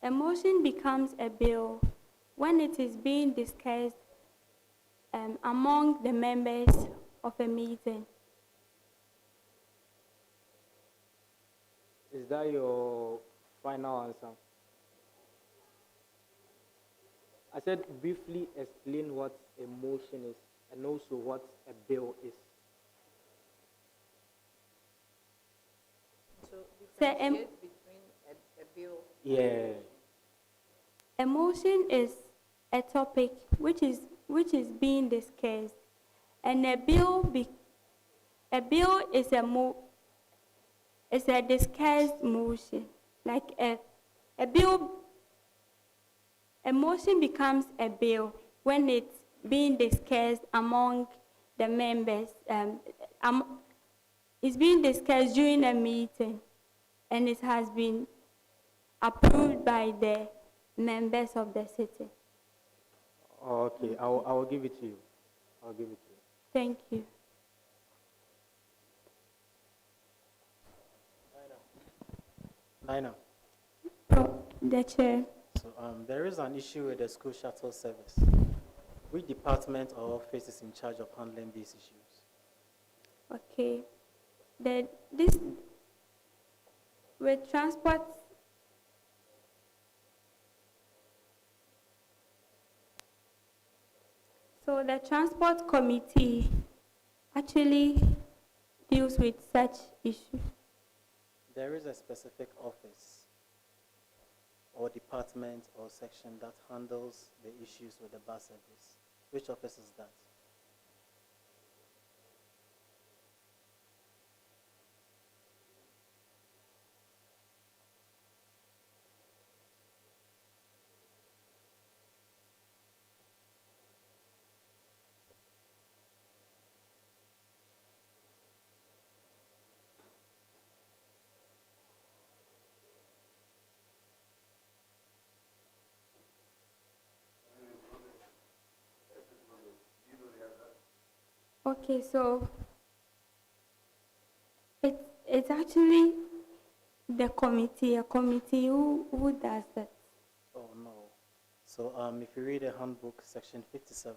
A motion becomes a bill when it is being discussed among the members of a meeting. Is that your final answer? I said briefly explain what a motion is and also what a bill is. So differentiate between a bill. Yeah. A motion is a topic which is being discussed, and a bill is a discussed motion. Like a motion becomes a bill when it's being discussed among the members. It's being discussed during a meeting, and it has been approved by the members of the city. Okay, I will give it to you. Thank you. Dinah. The chair. So there is an issue with the school shuttle service. Which department or office is in charge of handling these issues? Okay. This with transport. So the transport committee actually deals with such issues. There is a specific office or department or section that handles the issues with the bus service. Which office is that? Okay, so it's actually the committee, a committee who does that. Oh, no. So if you read the handbook, section 57,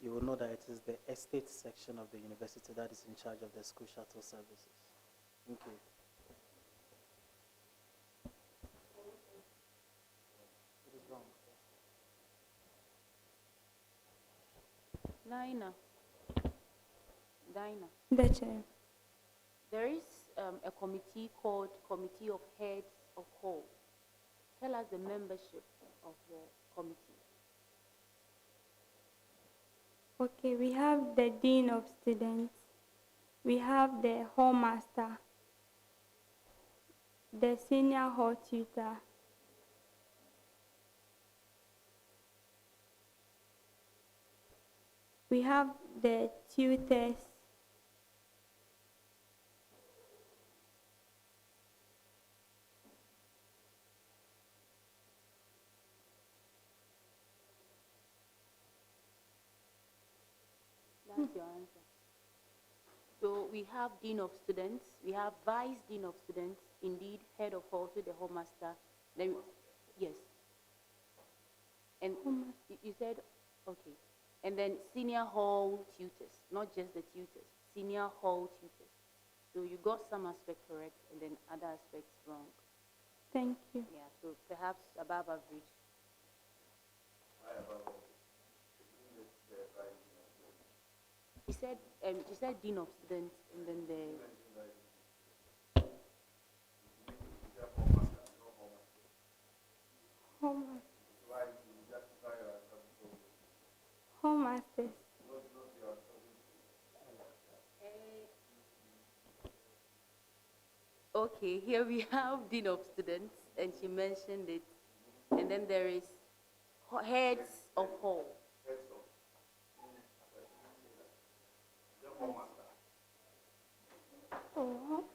you will know that it is the estate section of the university that is in charge of the school shuttle services. Thank you. It is wrong. Dinah. The chair. There is a committee called Committee of Heads of Hall. Tell us the membership of the committee. Okay, we have the dean of students, we have the hall master, the senior hall tutor, we have the tutors, That's your answer. So we have Dean of Students, we have Vice Dean of Students, indeed, Head of Hall to the Hall Master. Then, yes. And you said, okay. And then Senior Hall Tutors, not just the tutors, Senior Hall Tutors. So you got some aspect correct and then other aspects wrong. Thank you. Yeah, so perhaps above average. She said Dean of Students, and then the hall masters. Okay, here we have Dean of Students, and she mentioned it. And then there is Heads of Hall. Oh,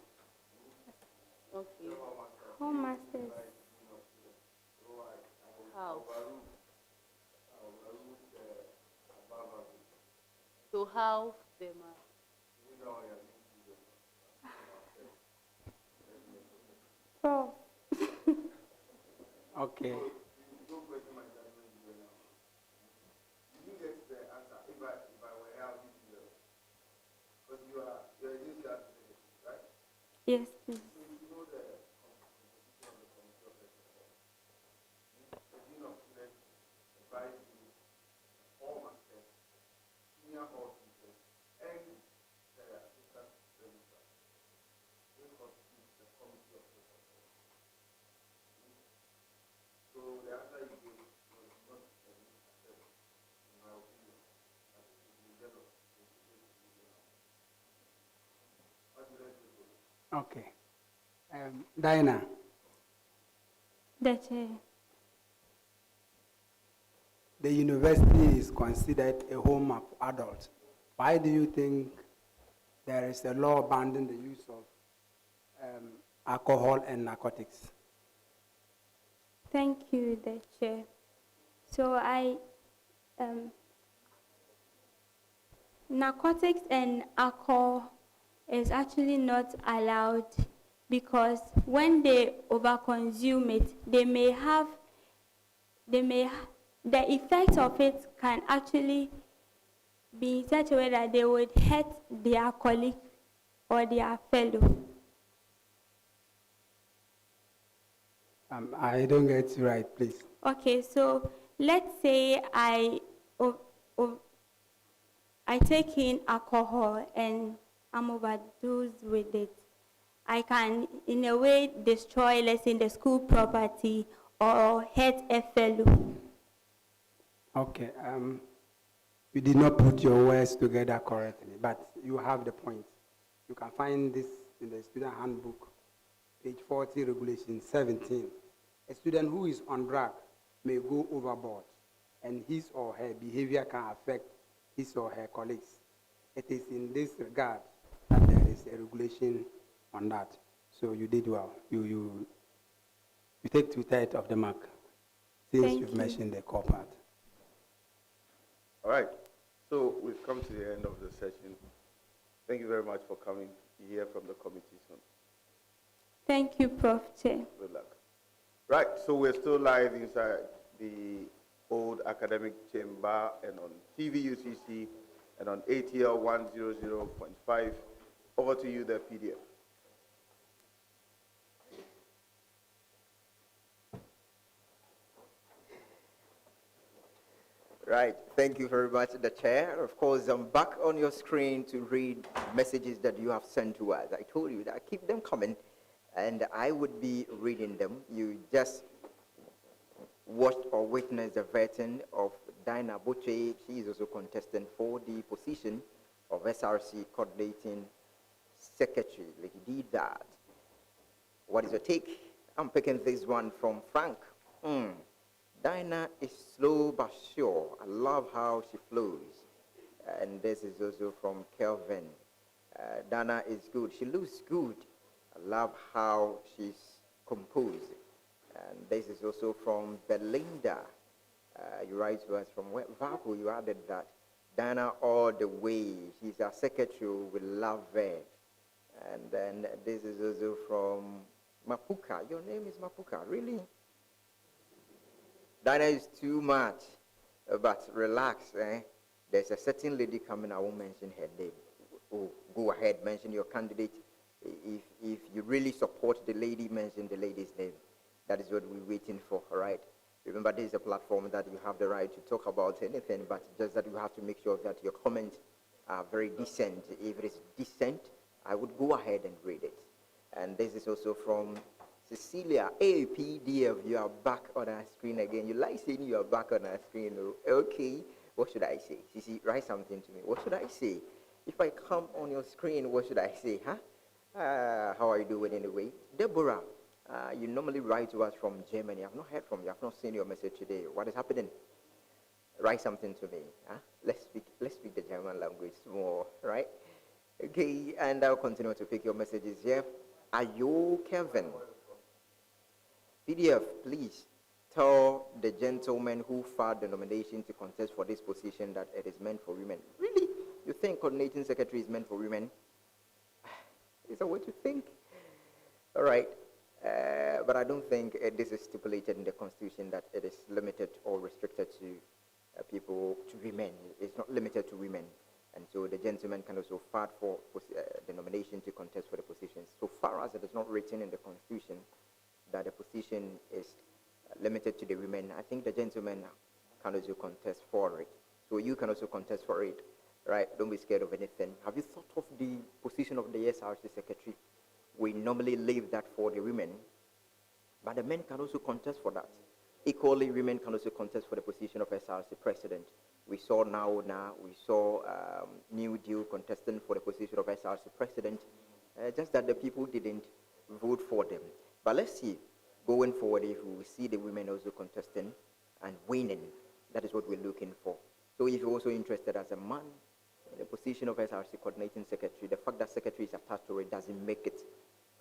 okay. hall masters. How? So how them are? Oh. Okay. Yes, please. Okay. Dinah, The chair. the university is considered a home of adults. Why do you think there is a law banning the use of alcohol and narcotics? Thank you, the chair. So narcotics and alcohol is actually not allowed because when they overconsume it, the effect of it can actually be in such a way that they would hurt their colleague or their fellow. I don't get you right, please. Okay, so let's say I take in alcohol and I'm overdosed with it. I can, in a way, destroy, let's say, the school property or hurt a fellow. Okay, you did not put your words together correctly, but you have the point. You can find this in the student handbook, page 40, regulation 17. A student who is on drug may go overboard, and his or her behavior can affect his or her colleagues. It is in this regard that there is a regulation on that. So you did well. You take 2/3 of the mark, since you've mentioned the core part. All right. So we've come to the end of the session. Thank you very much for coming. You hear from the committee soon. Thank you, Prof. Chair. Good luck. Right, so we're still live inside the old academic chamber and on Tvucc and on ATL 100.5. Over to you, the PDF. Right, thank you very much, the chair. Of course, I'm back on your screen to read messages that you have sent to us. I told you that I keep them coming, and I would be reading them. You just watched or witnessed the vetting of Dinah. She is also contesting for the position of SRC coordinating secretary. Like he did that. What is your take? I'm picking this one from Frank. Dinah is slow but sure. I love how she flows. And this is also from Kelvin. Dinah is good. She looks good. I love how she's composed. And this is also from Belinda. You write to us from Vaco. You added that. Dinah all the way. She's our secretary. We love her. And then this is also from Mapuka. Your name is Mapuka, really? Dinah is too much, but relax. There's a certain lady coming. I won't mention her name. Oh, go ahead, mention your candidate. If you really support the lady, mention the lady's name. That is what we're waiting for, all right? Remember, this is a platform that you have the right to talk about anything, but just that you have to make sure that your comments are very decent. If it is decent, I would go ahead and read it. And this is also from Cecilia. Hey, PDF, you are back on our screen again. You like saying you are back on our screen. Okay, what should I say? Cici, write something to me. What should I say? If I come on your screen, what should I say, huh? How are you doing anyway? Deborah, you normally write to us from Germany. I've not heard from you. I've not seen your message today. What is happening? Write something to me, huh? Let's speak the German language more, right? Okay, and I'll continue to pick your messages here. Ayo Kevin. PDF, please tell the gentleman who filed the nomination to contest for this position that it is meant for women. Really? You think coordinating secretary is meant for women? Is that what you think? All right. But I don't think this is stipulated in the Constitution that it is limited or restricted to people, to women. It's not limited to women. And so the gentleman can also file for the nomination to contest for the position. So far as it is not written in the Constitution that the position is limited to the women, I think the gentleman can also contest for it. So you can also contest for it, right? Don't be scared of anything. Have you thought of the position of the SRC secretary? We normally leave that for the women, but the men can also contest for that. Equally, women can also contest for the position of SRC president. We saw we saw New Deal contesting for the position of SRC president, just that the people didn't vote for them. But let's see, going forward, if we see the women also contesting and winning, that is what we're looking for. So if you're also interested as a man in the position of SRC coordinating secretary, the fact that secretary is attached to it doesn't make it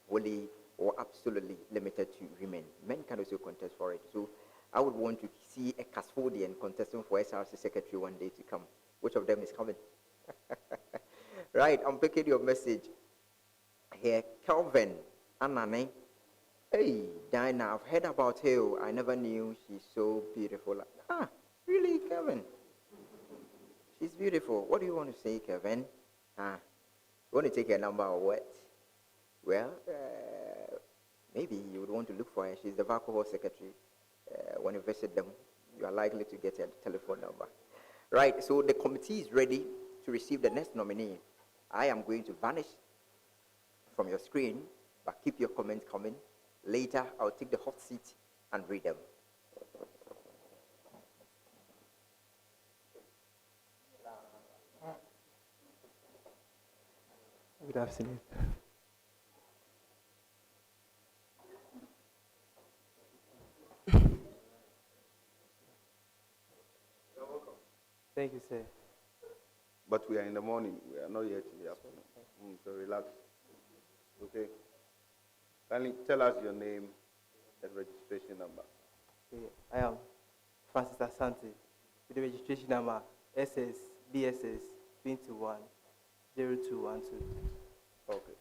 wholly or absolutely limited to women. Men can also contest for it. So I would want to see a custodian contesting for SRC secretary one day to come. Which of them is coming? Right, I'm picking your message here. Calvin, Anane. Hey, Dinah, I've heard about her. I never knew she's so beautiful. Ah, really, Kevin? She's beautiful. What do you want to say, Kevin? Ah, you want to take her number or what? Well, maybe you would want to look for her. She's the Tvucc Hall secretary. When you visit them, you are likely to get her telephone number. Right, so the committee is ready to receive the next nominee. I am going to vanish from your screen, but keep your comments coming. Later, I'll take the hot seat and read them. Good afternoon. Thank you, sir. But we are in the morning. We are not yet in the afternoon. So relax. Okay. Kindly tell us your name and registration number. Okay. I am Francis Asante with the registration number SSBSS 21 0212. Okay.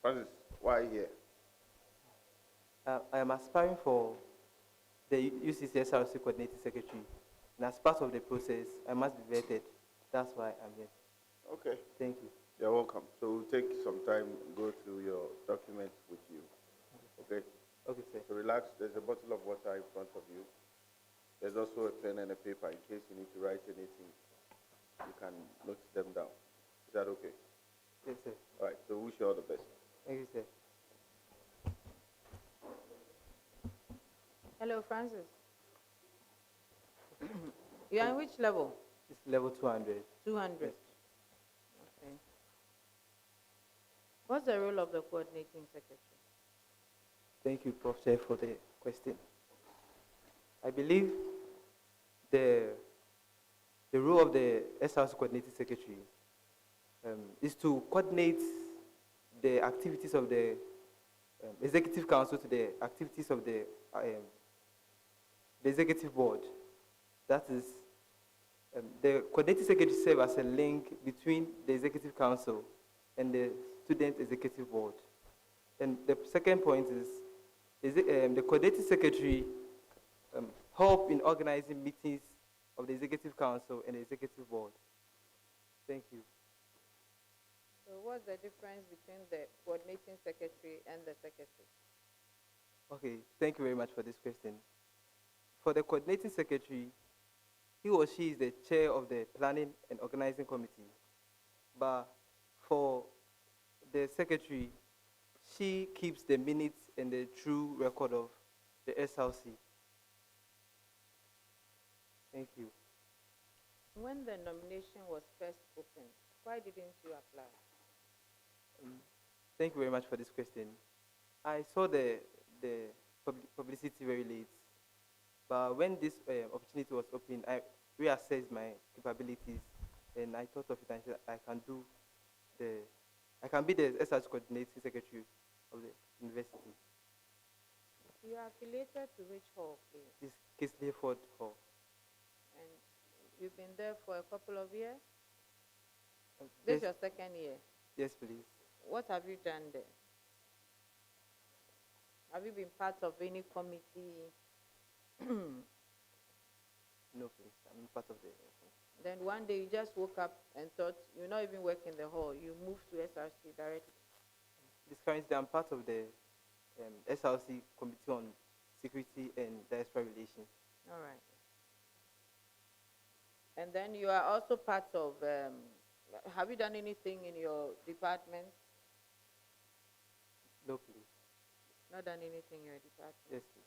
Francis, why are you here? I am aspiring for the UCC Src Coordinating Secretary, and as part of the process, I must be vetted. That's why I'm here. Okay. Thank you. You're welcome. So we'll take some time and go through your documents with you. Okay? Okay, sir. So relax. There's a bottle of water in front of you. There's also a pen and a paper in case you need to write anything. You can note them down. Is that okay? Yes, sir. All right. So wish you all the best. Thank you, sir. Hello, Francis. You are in which level? It's level 200. 200. Yes. Okay. What's the role of the coordinating secretary? Thank you, Prof. Chair, for the question. I believe the role of the SRC Coordinating Secretary is to coordinate the activities of the Executive Council to the activities of the Executive Board. That is, the Coordinating Secretary serves as a link between the Executive Council and the Student Executive Board. And the second point is the Coordinating Secretary help in organizing meetings of the Executive Council and the Executive Board. Thank you. So what's the difference between the coordinating secretary and the secretary? Okay, thank you very much for this question. For the Coordinating Secretary, he or she is the chair of the Planning and Organizing Committee. But for the Secretary, she keeps the minutes and the true record of the SRC. Thank you. When the nomination was first opened, why didn't you apply? Thank you very much for this question. I saw the publicity very late, but when this opportunity was open, I reassessed my capabilities, and I thought of it and said I can be the SRC coordinating secretary of the university. You are affiliated to which hall, please? This Kisley Ford Hall. And you've been there for a couple of years? This is your second year? Yes, please. What have you done there? Have you been part of any committee? No, please. I'm part of the... Then one day you just woke up and thought you're not even working in the hall. You moved to SRC directly. This currently, I'm part of the SRC Committee on Security and Diaspora Relations. All right. And then you are also part of, have you done anything in your department? No, please. Not done anything in your department? Yes, please.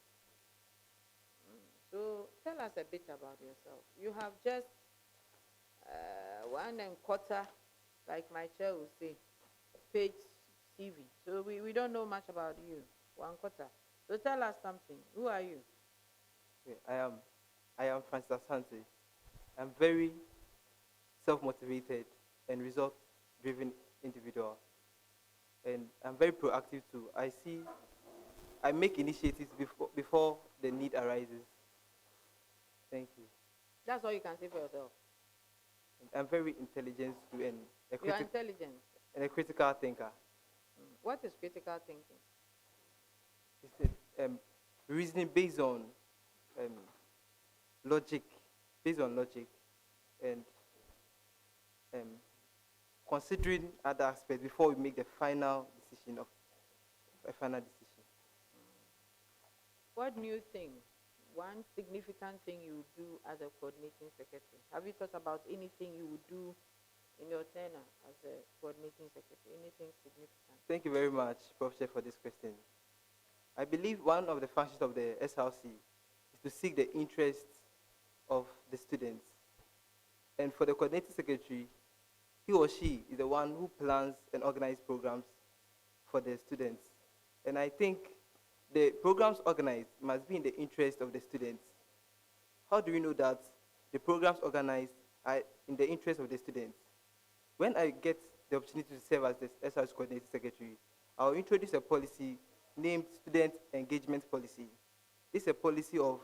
So tell us a bit about yourself. You have just 1 1/4, like my chair will say, page CV. So we don't know much about you, 1/4. So tell us something. Who are you? Okay, I am Francis Asante. I'm very self-motivated and result-driven individual. And I'm very proactive too. I make initiatives before the need arises. Thank you. That's all you can say for yourself. I'm very intelligent too, and you are intelligent. And a critical thinker. What is critical thinking? it's reasoning um, logic, based on logic, and um, considering other aspects before we make the final decision of a final decision. What new thing, one significant thing you would do as a coordinating secretary? Have you thought about anything you would do in your tenure as a coordinating secretary? Anything significant? Thank you very much, Prof. Chair, for this question. I believe one of the functions of the SRC is to seek the interests of the students. And for the coordinating secretary, he or she is the one who plans and organizes programs for the students. And I think the programs organized must be in the interest of the students. How do we know that the programs organized are in the interest of the students? When I get the opportunity to serve as the SRC coordinating secretary, I'll introduce a policy named Student Engagement Policy. This is a policy of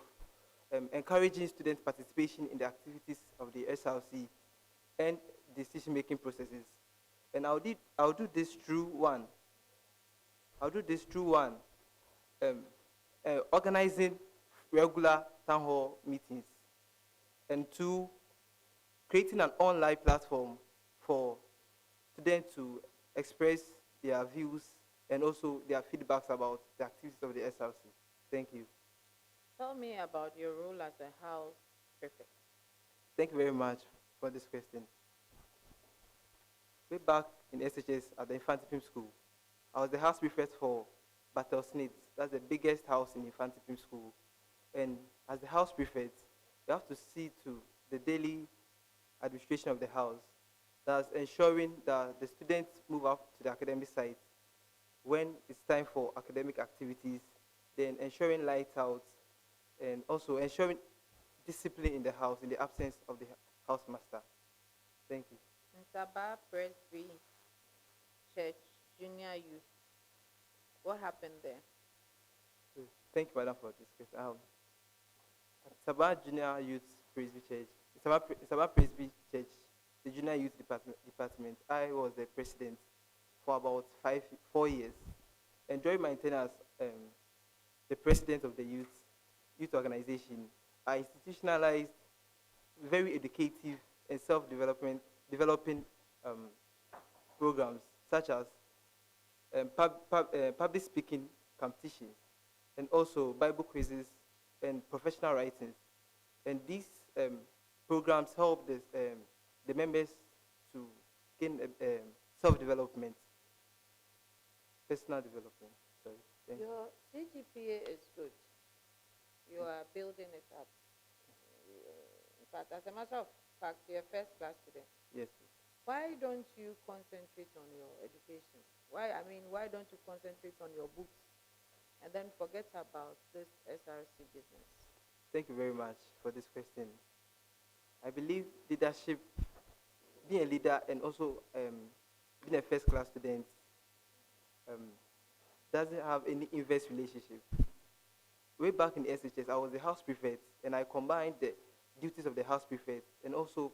encouraging student participation in the activities of the SRC and decision-making processes. And I'll do this through organizing regular town hall meetings, and two, creating an online platform for students to express their views and also their feedbacks about the activities of the SRC. Thank you. Tell me about your role as a house prefect. Thank you very much for this question. Way back in SHS at the Infantipim School, I was the house prefect for Battle Snitz. That's the biggest house in Infantipim School. And as the house prefect, you have to see to the daily administration of the house. That's ensuring that the students move up to the academic site when it's time for academic activities, then ensuring light out, and also ensuring discipline in the house in the absence of the house master. Thank you. In Sabah Presby Church Junior Youth, what happened there? Thank you, Madam, for this question. At Sabah Junior Youth Presby Church, Sabah Presby Church, the Junior Youth Department, I was the president for about 4 years. And during my tenure as the president of the youth organization, I institutionalized very educative and developing programs such as public speaking competitions, and also Bible quizzes and professional writings. And these programs help the members to gain self-development, personal development. Sorry. Thank you. Your CGPA is good. You are building it up. In fact, as a matter of fact, you're a first-class student. Yes. Why don't you concentrate on your education? Why don't you concentrate on your books and then forget about this SRC business? Thank you very much for this question. I believe leadership, being a leader and also being a first-class student, doesn't have any inverse relationship. Way back in the SHS, I was the house prefect, and I combined the duties of the house prefect and also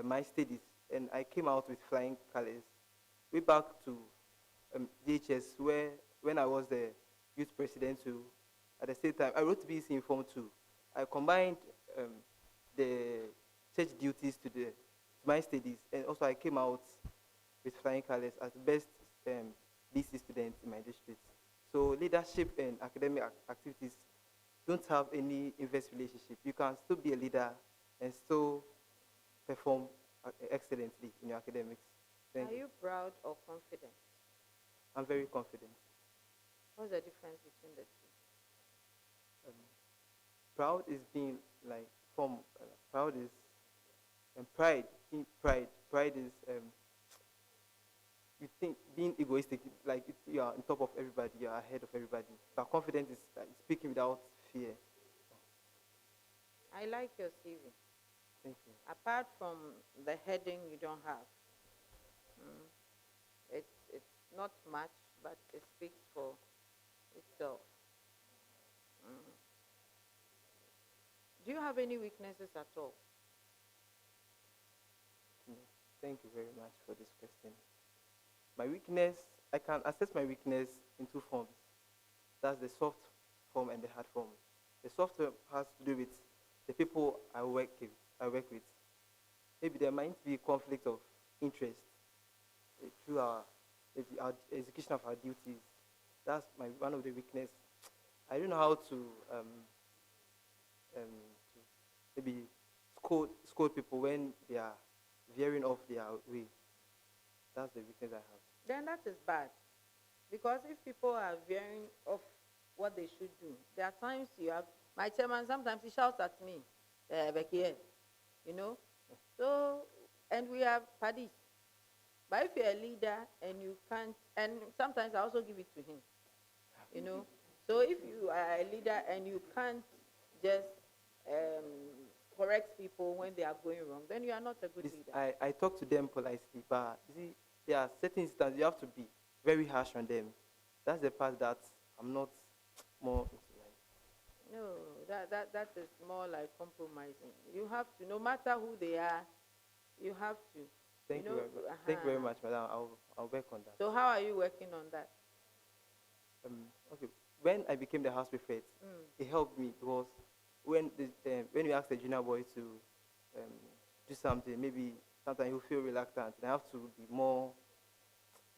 my studies, and I came out with flying colors. Way back to DHS, when I was the youth president too, at the same time, I wrote BC Inform too. I combined the church duties to my studies, and also I came out with flying colors as the best BC student in my district. So leadership and academic activities don't have any inverse relationship. You can still be a leader and still perform excellently in your academics. Are you proud or confident? I'm very confident. What's the difference between the two? Proud is being proud is pride. Pride is you think being egoistic, like you are on top of everybody, you are ahead of everybody. But confidence is speaking without fear. I like your CV. Thank you. Apart from the heading you don't have, it's not much, but it speaks for itself. Do you have any weaknesses at all? No. Thank you very much for this question. My weakness, I can assess my weakness in two forms. That's the soft form and the hard form. The soft form has to do with the people I work with. Maybe there might be conflict of interest through maybe our execution of our duties. That's one of the weakness. I don't know how to maybe scold people when they are veering off their way. That's the weakness I have. Then that is bad. Because if people are veering off what they should do, there are times you have, my chairman, sometimes he shouts at me, Becky, you know? So, and we have paddies. But if you're a leader and you can't, and sometimes I also give it to him, you know? So if you are a leader and you can't just correct people when they are going wrong, then you are not a good leader. I talk to them politely, but you see, there are certain instances you have to be very harsh on them. That's the part that I'm not more into. No, that is more like compromising. You have to, no matter who they are, you have to. Thank you very much, madam. I'll work on that. So how are you working on that? Okay. When I became the house prefect, it helped me because when you ask a junior boy to do something, maybe sometimes he'll feel reluctant, and I have to be more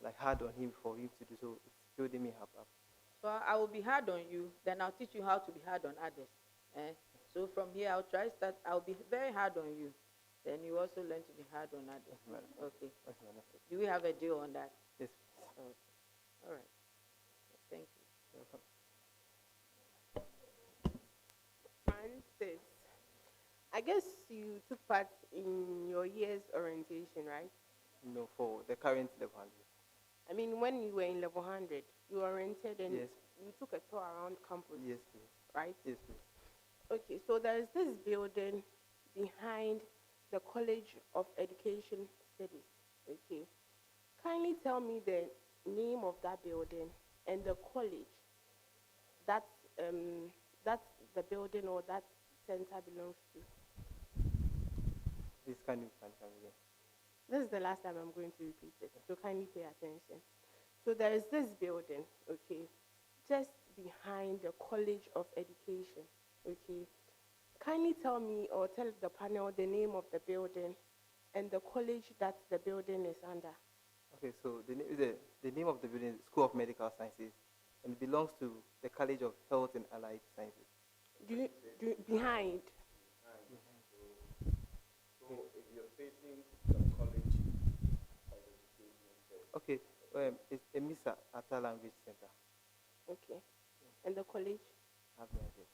like hard on him for him to do so. It's building me up. So I will be hard on you, then I'll teach you how to be hard on others. So from here, I'll be very hard on you. Then you also learn to be hard on others. Okay. Do we have a deal on that? Yes. Okay. All right. Thank you. Welcome. Francis, I guess you took part in your year's orientation, right? No, for the current level 100. I mean, when you were in level 100, you oriented and yes, you took a tour around campus. Yes, please. Right? Yes, please. Okay, so there is this building behind the College of Education Studies. Okay. Kindly tell me the name of that building and the college that the building or that center belongs to. Please, can you come again? This is the last time I'm going to repeat it, so kindly pay attention. So there is this building, okay, just behind the College of Education, okay. Kindly tell me or tell the panel the name of the building and the college that the building is under. Okay, so the name of the building is School of Medical Sciences, and it belongs to the College of Health and Allied Sciences. Behind? So if you're facing the College of Education, okay, it's Emisa Ata Language Center. Okay, and the college? I have no idea.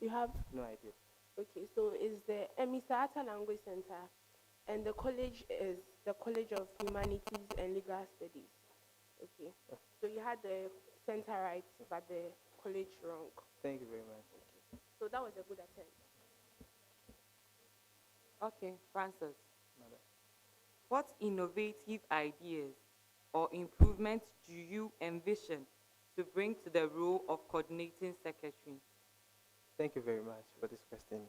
You have? No idea. Okay, so is the Emisata Language Center, and the college is the College of Humanities and Legal Studies. Okay, so you had the center right, but the college wrong. Thank you very much. Okay. So that was a good attempt. Okay, Francis. What innovative ideas or improvements do you envision to bring to the role of coordinating secretary? Thank you very much for this question.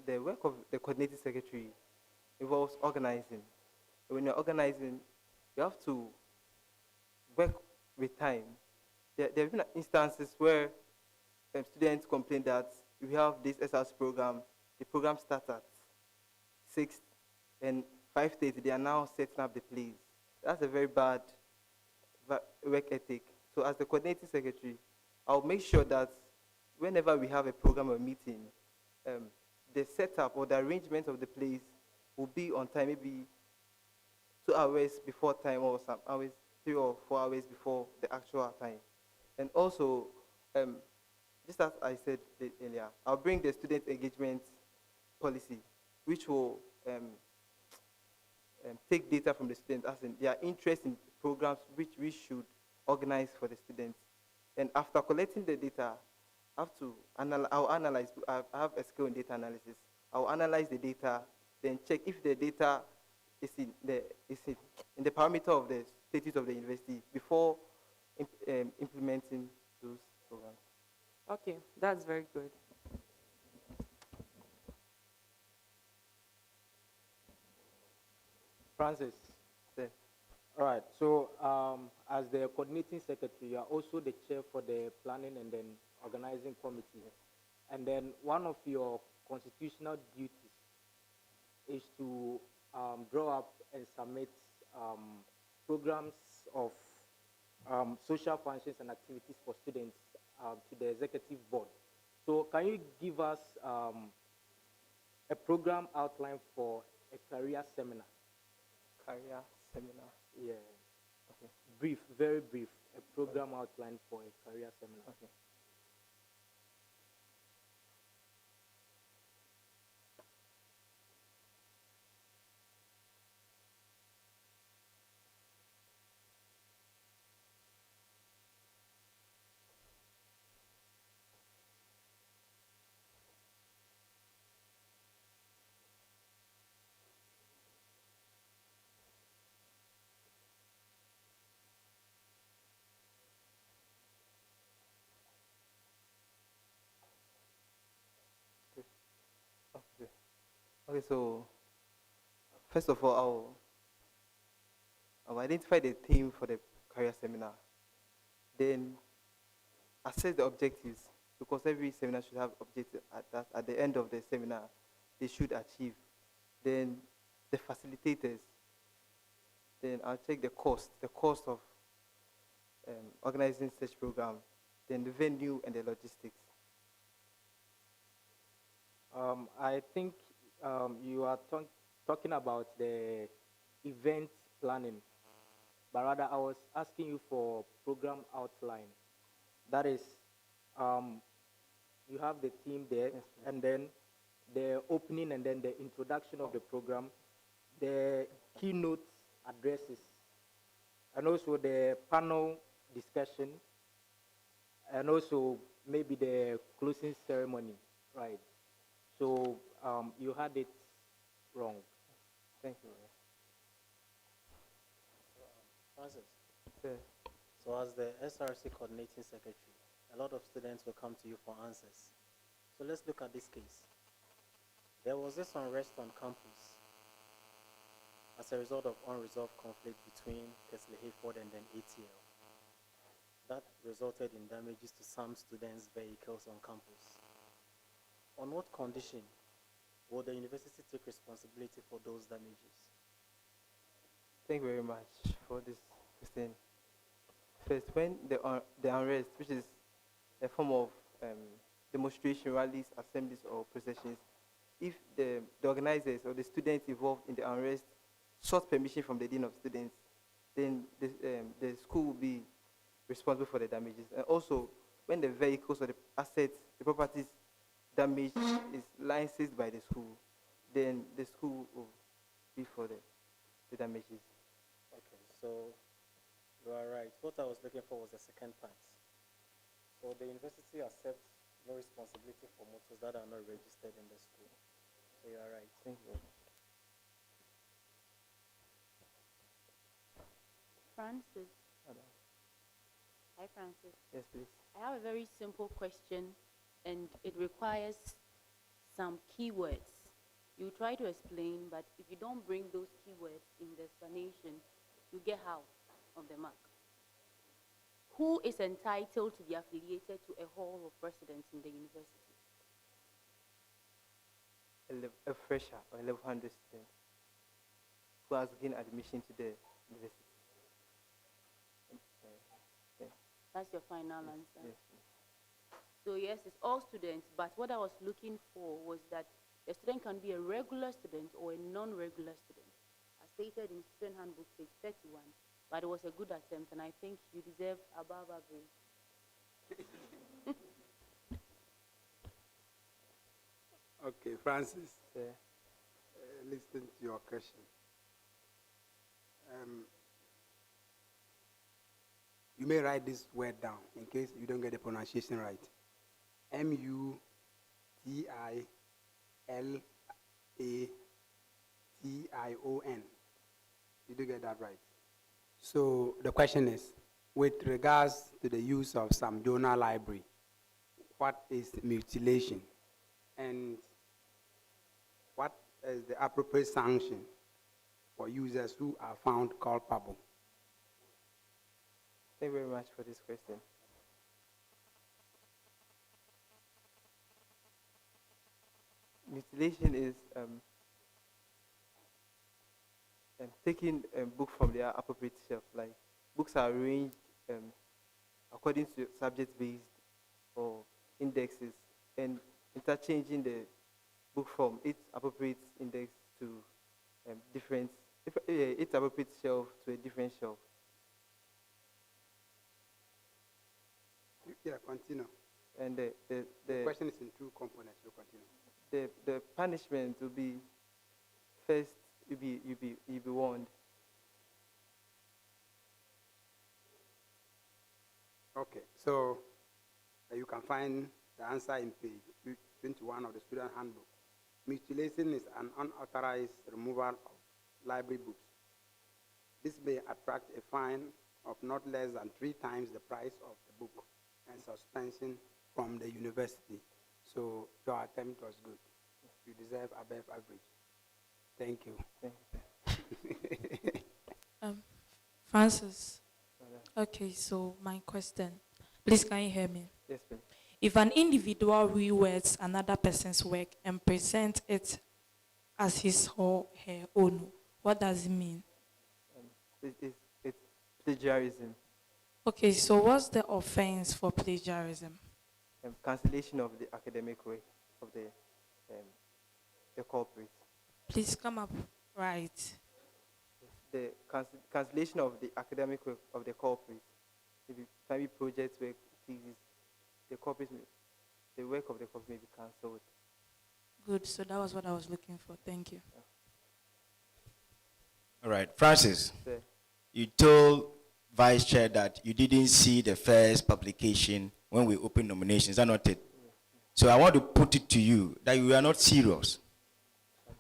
The work of the coordinating secretary involves organizing. When you're organizing, you have to work with time. There have been instances where students complain that we have this SRC program, the program starts at 6 and 5:30, they are now setting up the place. That's a very bad work ethic. So as the coordinating secretary, I'll make sure that whenever we have a program or meeting, the setup or the arrangement of the place will be on time, maybe 2 hours before time or some hours, 3 or 4 hours before the actual time. And also, just as I said earlier, I'll bring the student engagement policy, which will take data from the students, as in their interest in programs which we should organize for the students. And after collecting the data, I'll analyze. I have a skill in data analysis. I'll analyze the data, then check if the data is in the parameter of the status of the university before implementing those programs. Okay, that's very good. Francis, sir, All right. So, as the coordinating secretary, you are also the chair for the planning and then organizing committee. And then one of your constitutional duties is to draw up and submit programs of social functions and activities for students to the executive board. So, can you give us a program outline for a career seminar? Career seminar. Yeah. Okay. Brief, very brief. A program outline for a career seminar. Okay. Okay. Okay, so first of all, I'll identify the theme for the career seminar. Then assess the objectives, because every seminar should have objectives at the end of the seminar they should achieve. Then the facilitators. Then I'll check the cost of organizing such program. Then the venue and the logistics. I think you are talking about the event planning, but rather I was asking you for program outline. That is, you have the theme there, yes, and then the opening and then the introduction of the program, the keynote addresses, and also the panel discussion, and also maybe the closing ceremony, right? So you had it wrong. Thank you. Francis. Sir. So as the SRC coordinating secretary, a lot of students will come to you for answers. So let's look at this case. There was this unrest on campus as a result of unresolved conflict between Kesley Hayford and then ATL. That resulted in damages to some students' vehicles on campus. On what condition will the university take responsibility for those damages? Thank you very much for this question. First, when the unrest, which is a form of demonstration, rallies, assemblies, or processions, if the organizers or the students involved in the unrest sought permission from the dean of students, then the school will be responsible for the damages. And also, when the vehicles or the assets, the properties damage is licensed by the school, then the school will be for the damages. Okay, so you are right. What I was looking for was the second part. So the university accepts no responsibility for motors that are not registered in the school. So you are right. Thank you. Francis. Hello. Hi, Francis. Yes, please. I have a very simple question, and it requires some keywords. You try to explain, but if you don't bring those keywords in the explanation, you get out of the mark. Who is entitled to be affiliated to a hall of residence in the university? A fresher or a level 100 student who has gained admission to the university. That's your final answer? Yes. So yes, it's all students, but what I was looking for was that a student can be a regular student or a non-regular student. As stated in Student Handbook page 31, but it was a good attempt, and I think you deserve above average. Okay, Francis, yeah. Listen to your question. You may write this word down in case you don't get the pronunciation right. Mutilation. Did you get that right? So the question is, with regards to the use of some donor library, what is mutilation? And what is the appropriate sanction for users who are found culpable Thank you very much for this question. Mutilation is taking a book from their appropriate shelf. Like books are arranged according to subject-based or indexes, and interchanging the book from its appropriate index to its appropriate shelf to a different shelf. Yeah, continue. And the question is in two components. So continue. The punishment will be first. You'll be warned. Okay, so you can find the answer in page 21 of the student handbook. Mutilation is an unauthorized removal of library books. This may attract a fine of not less than 3 times the price of the book and suspension from the university. So your attempt was good. You deserve above average. Thank you. Francis. Okay, so my question. Please, can you hear me? Yes, please. If an individual rewords another person's work and presents it as his or her own, what does it mean? It's plagiarism. Okay, so what's the offense for plagiarism? Cancellation of the academic work of the culprit. Please come up right. The cancellation of the academic work of the culprit. Maybe family project work, thesis, the work of the culprit may be cancelled. Good, so that was what I was looking for. Thank you. All right, Francis, Sir. you told Vice Chair that you didn't see the first publication when we opened nominations. Is that not it? So I want to put it to you that you are not serious.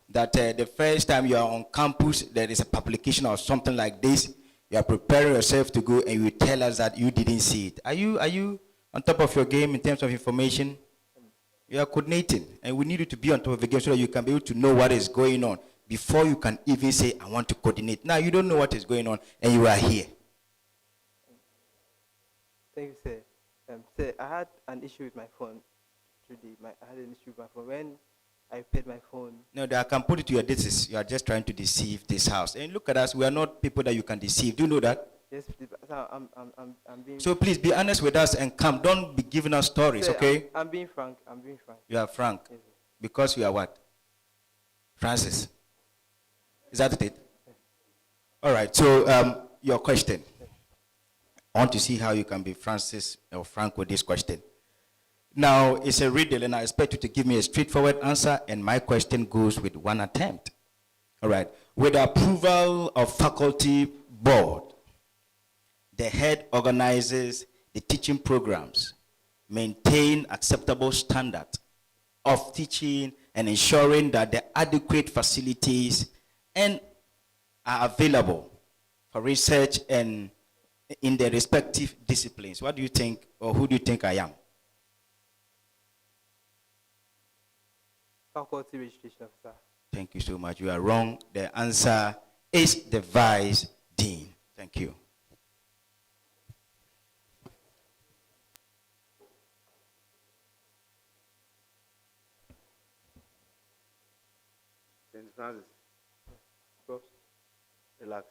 That the first time you are on campus, there is a publication or something like this, you are preparing yourself to go and you tell us that you didn't see it. Are you on top of your game in terms of information? You are coordinating, and we need you to be on top of the game so that you can be able to know what is going on before you can even say, I want to coordinate. Now you don't know what is going on, and you are here. Thank you, sir. Sir, I had an issue with my phone today. I had an issue with my phone. When I paid my phone. No, I can put it to your this. You are just trying to deceive this house. And look at us, we are not people that you can deceive. Do you know that? Yes, please. I'm being. So please be honest with us and come. Don't be giving us stories, Sir, okay? I'm being frank. I'm being frank. You are frank. Yes, Because you are what? Francis. Is that it? All right. So your question. I want to see how you can be Francis or Frank with this question. Now, it's a riddle, and I expect you to give me a straightforward answer, and my question goes with one attempt. All right. With the approval of faculty board, the head organizes the teaching programs, maintain acceptable standard of teaching, and ensuring that the adequate facilities and are available for research and in the respective disciplines. What do you think, or who do you think I am? Faculty registration officer. Thank you so much. You are wrong. The answer is the vice dean. Thank you. St. Francis, relax.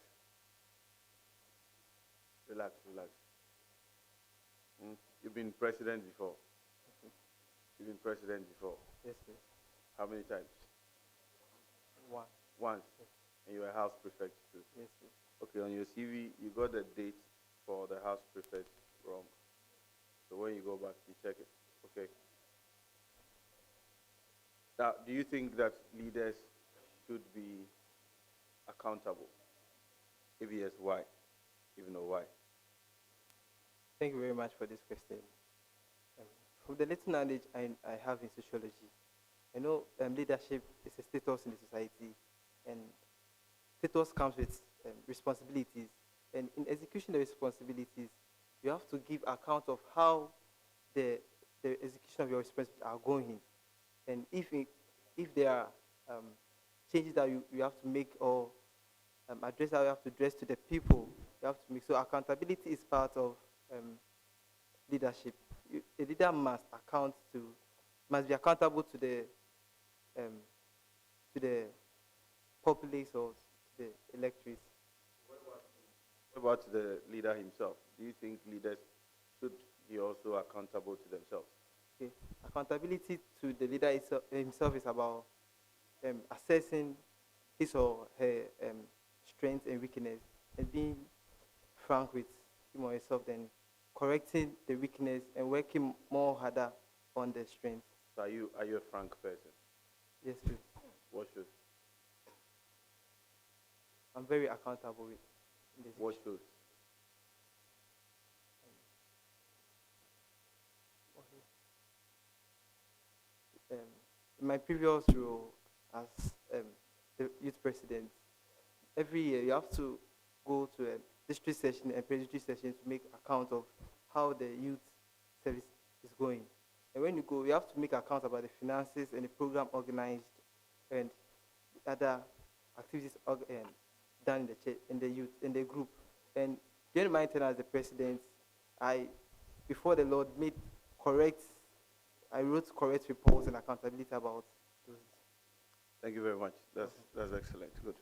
Relax. You've been president before. You've been president before. Yes, please. How many times? Once. Yes. And you were house prefect too. Yes, please. Okay, on your CV, you got the date for the house prefect wrong. So when you go back, you check it. Okay. Now, do you think that leaders should be accountable? If yes, why? If no, why? Thank you very much for this question. From the little knowledge I have in sociology, I know leadership is a status in the society, and status comes with responsibilities. And in execution of responsibilities, you have to give account of how the execution of your responsibilities are going. And if there are changes that you have to make, or address that you have to address to the people, you have to make. So accountability is part of leadership. A leader must be accountable to the populace or to the electorate. What about the leader himself? Do you think leaders should be also accountable to themselves? Okay. Accountability to the leader himself is about assessing his or her strengths and weakness and being frank with him or herself, then correcting the weakness and working more harder on the strengths. So are you a frank person? Yes, please. What shows? I'm very accountable with this. What shows? In my previous role as the youth president, every year you have to go to a district session and pre-district session to make account of how the youth service is going. And when you go, you have to make account about the finances and the program organized and other activities done in the youth, in the group. And during my tenure as the president, before the Lord, I wrote correct reports and accountability about those. Thank you very much. That's excellent. Good.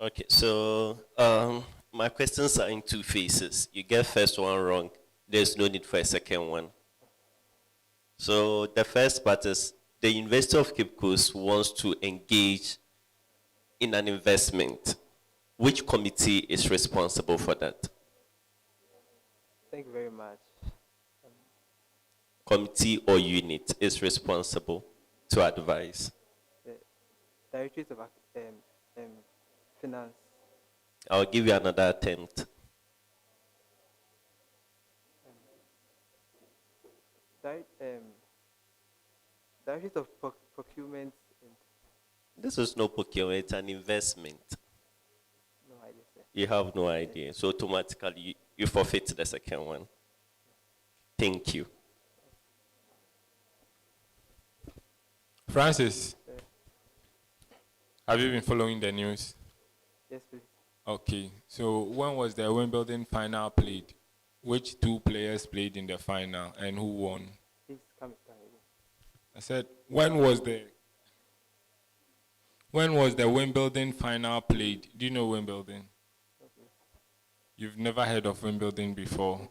Okay, so my questions are in two phases. You get first one wrong, there's no need for a second one. So the first part is the University of Cape Coast wants to engage in an investment. Which committee is responsible for that? Thank you very much. Committee or unit is responsible to advise? The Directorate of Finance. I'll give you another attempt. Directorate of Procurement. This is no procurement, it's an investment. No idea, sir. You have no idea. So automatically you forfeit the second one. Thank you. Francis, have you been following the news? Yes, please. Okay, so when was the Wimbledon final played? Which two players played in the final and who won? Please come again. I said, when was the Wimbledon final played? Do you know Wimbledon? Okay. You've never heard of Wimbledon before.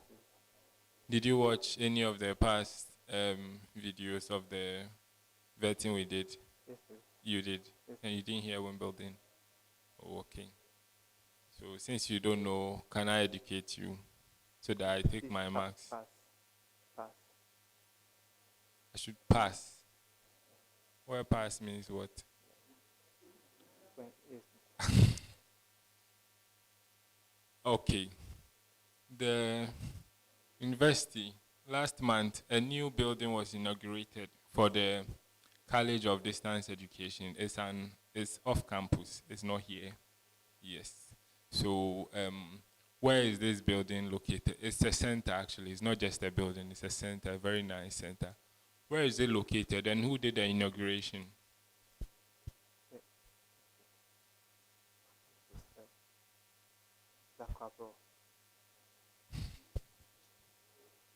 Did you watch any of the past videos of the vetting we did? Yes, sir. You did? Yes. And you didn't hear Wimbledon? Oh, okay. So since you don't know, can I educate you so that I take my marks? Pass. I should pass. Well, pass means what? Yes. Okay. The university, last month, a new building was inaugurated for the College of Distance Education. It's off campus. It's not here. Yes. So where is this building located? It's a center, actually. It's not just a building. It's a center, a very nice center. Where is it located, and who did the inauguration?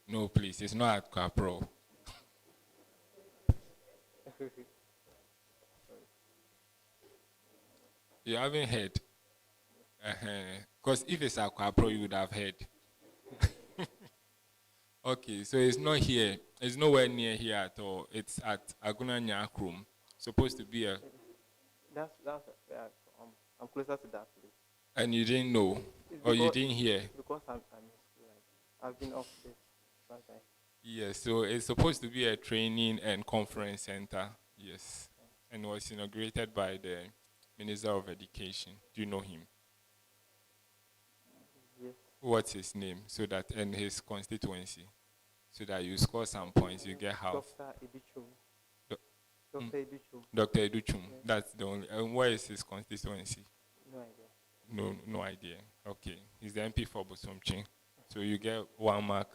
No, please. It's not at Quapro. You haven't heard? Because if it's at Quapro, you would have heard. Okay, so it's not here. It's nowhere near here at all. It's at Aguna Nyakrum. Supposed to be a... I'm closer to that place. And you didn't know? Or you didn't hear? Because I'm in school. I've been off this one time. Yes, so it's supposed to be a training and conference center. Yes. And was inaugurated by the Minister of Education. Do you know him? Yes. What's his name? So that, and his constituency. So that you score some points, you get half. Dr. Educhum. Dr. Educhum. Dr. Educhum. Yeah. That's the only. And where is his constituency? No idea. No idea. Okay. He's the MP for Bosomchi. So you get 1 mark.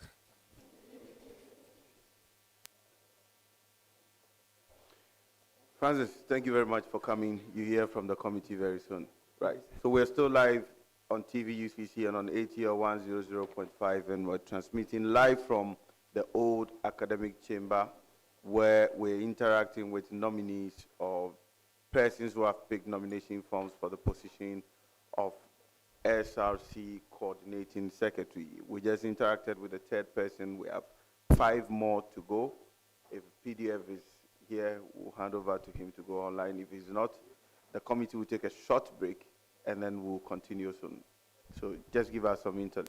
Francis, thank you very much for coming. You hear from the committee very soon. Right. So we're still live on TV UCC and on ATL 100.5, and we're transmitting live from the old academic chamber, where we're interacting with nominees of persons who have picked nomination forms for the position of SRC coordinating secretary. We just interacted with the third person. We have 5 more to go. If PDF is here, we'll hand over to him to go online. If he's not, the committee will take a short break and then we'll continue soon. So just give us some intel.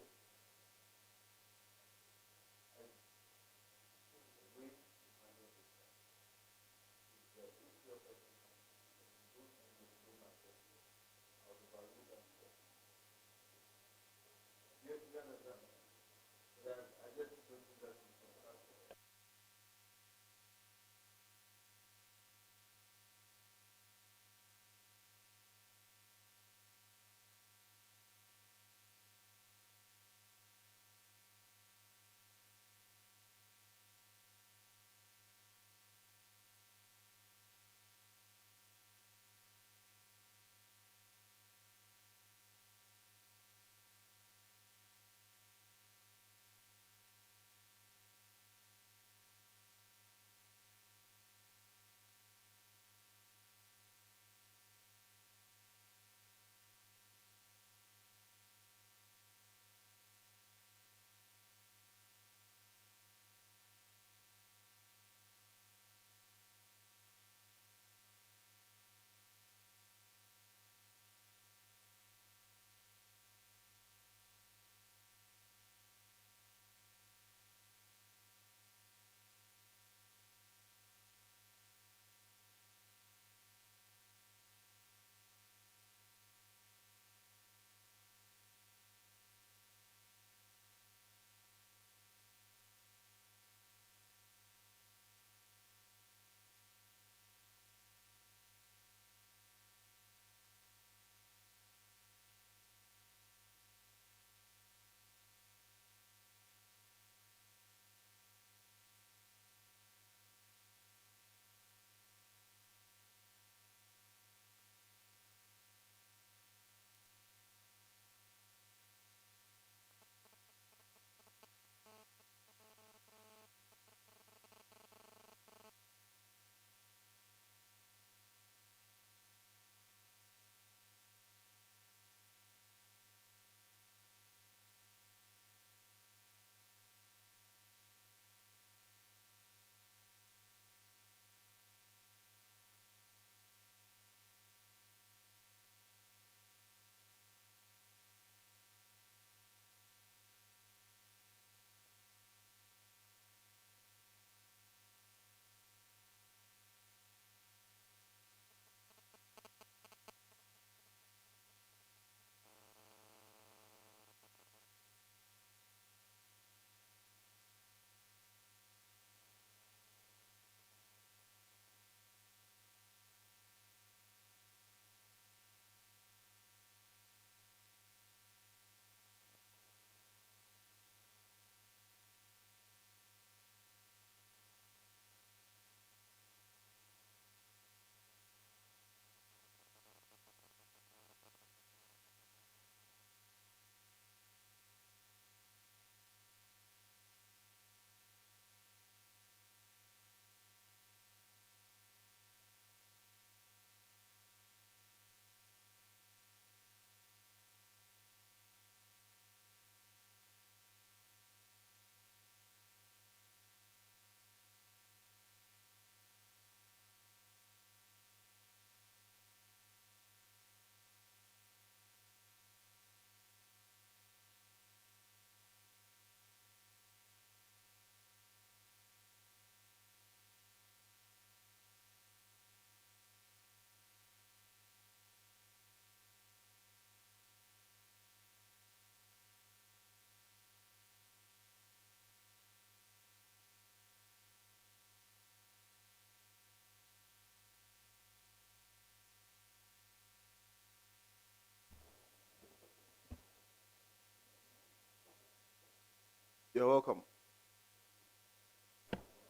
You're welcome.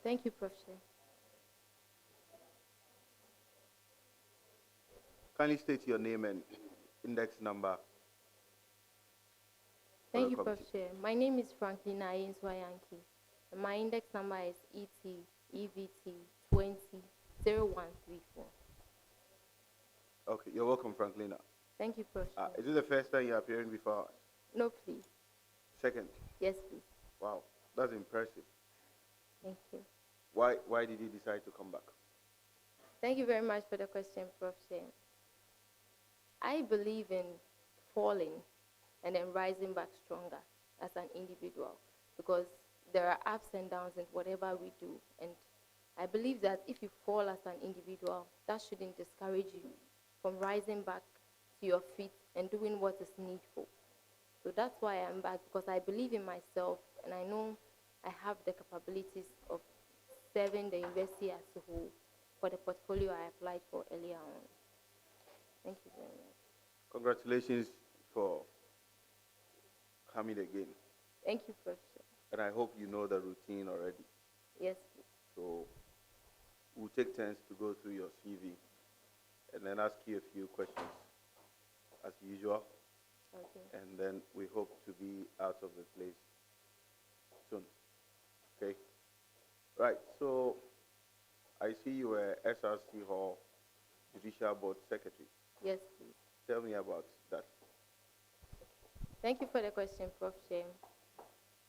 Thank you, Prof. Chair. Kindly state your name and index number Thank you, Welcome Prof. Chair. My name is Franklina Yankee. My index number is ET 200134. Okay, you're welcome, Franklina. Thank you, Prof. Chair. Is it the first time you're appearing before us? No, please. Second? Yes, please. Wow, that's impressive. Thank you. Why did you decide to come back? Thank you very much for the question, Prof. Chair. I believe in falling and then rising back stronger as an individual, because there are ups and downs in whatever we do. And I believe that if you fall as an individual, that shouldn't discourage you from rising back to your feet and doing what is needful. So that's why I'm back, because I believe in myself and I know I have the capabilities of serving the university as a whole for the portfolio I applied for earlier on. Thank you very much. Congratulations for coming again. Thank you, Professor. And I hope you know the routine already. Yes, please. So we'll take turns to go through your CV and then ask you a few questions as usual. Okay. And then we hope to be out of the place soon. Okay? Right, so I see you were SRC Hall Judicial Board Secretary. Yes, please. Tell me about that. Thank you for the question, Prof. Chair.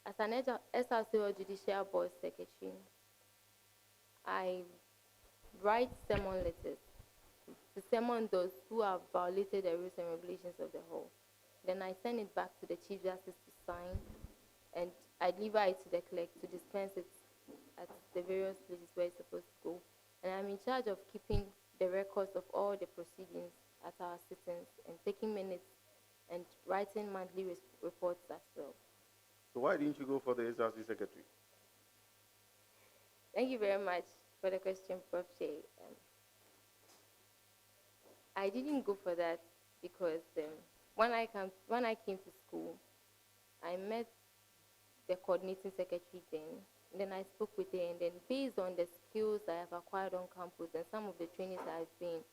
As an SRC or Judicial Board Secretary, I write sermon letters to summon those who have violated the rules and regulations of the hall. Then I send it back to the Chief Justice to sign, and I deliver it to the clerk to dispense it at the various places where it's supposed to go. And I'm in charge of keeping the records of all the proceedings at our sittings and taking minutes and writing monthly reports as well. So why didn't you go for the SRC Secretary? Thank you very much for the question, Prof. Chair. I didn't go for that because when I came to school, I met the coordinating secretary then I spoke with her, and then based on the skills I have acquired on campus and some of the trainings I've been,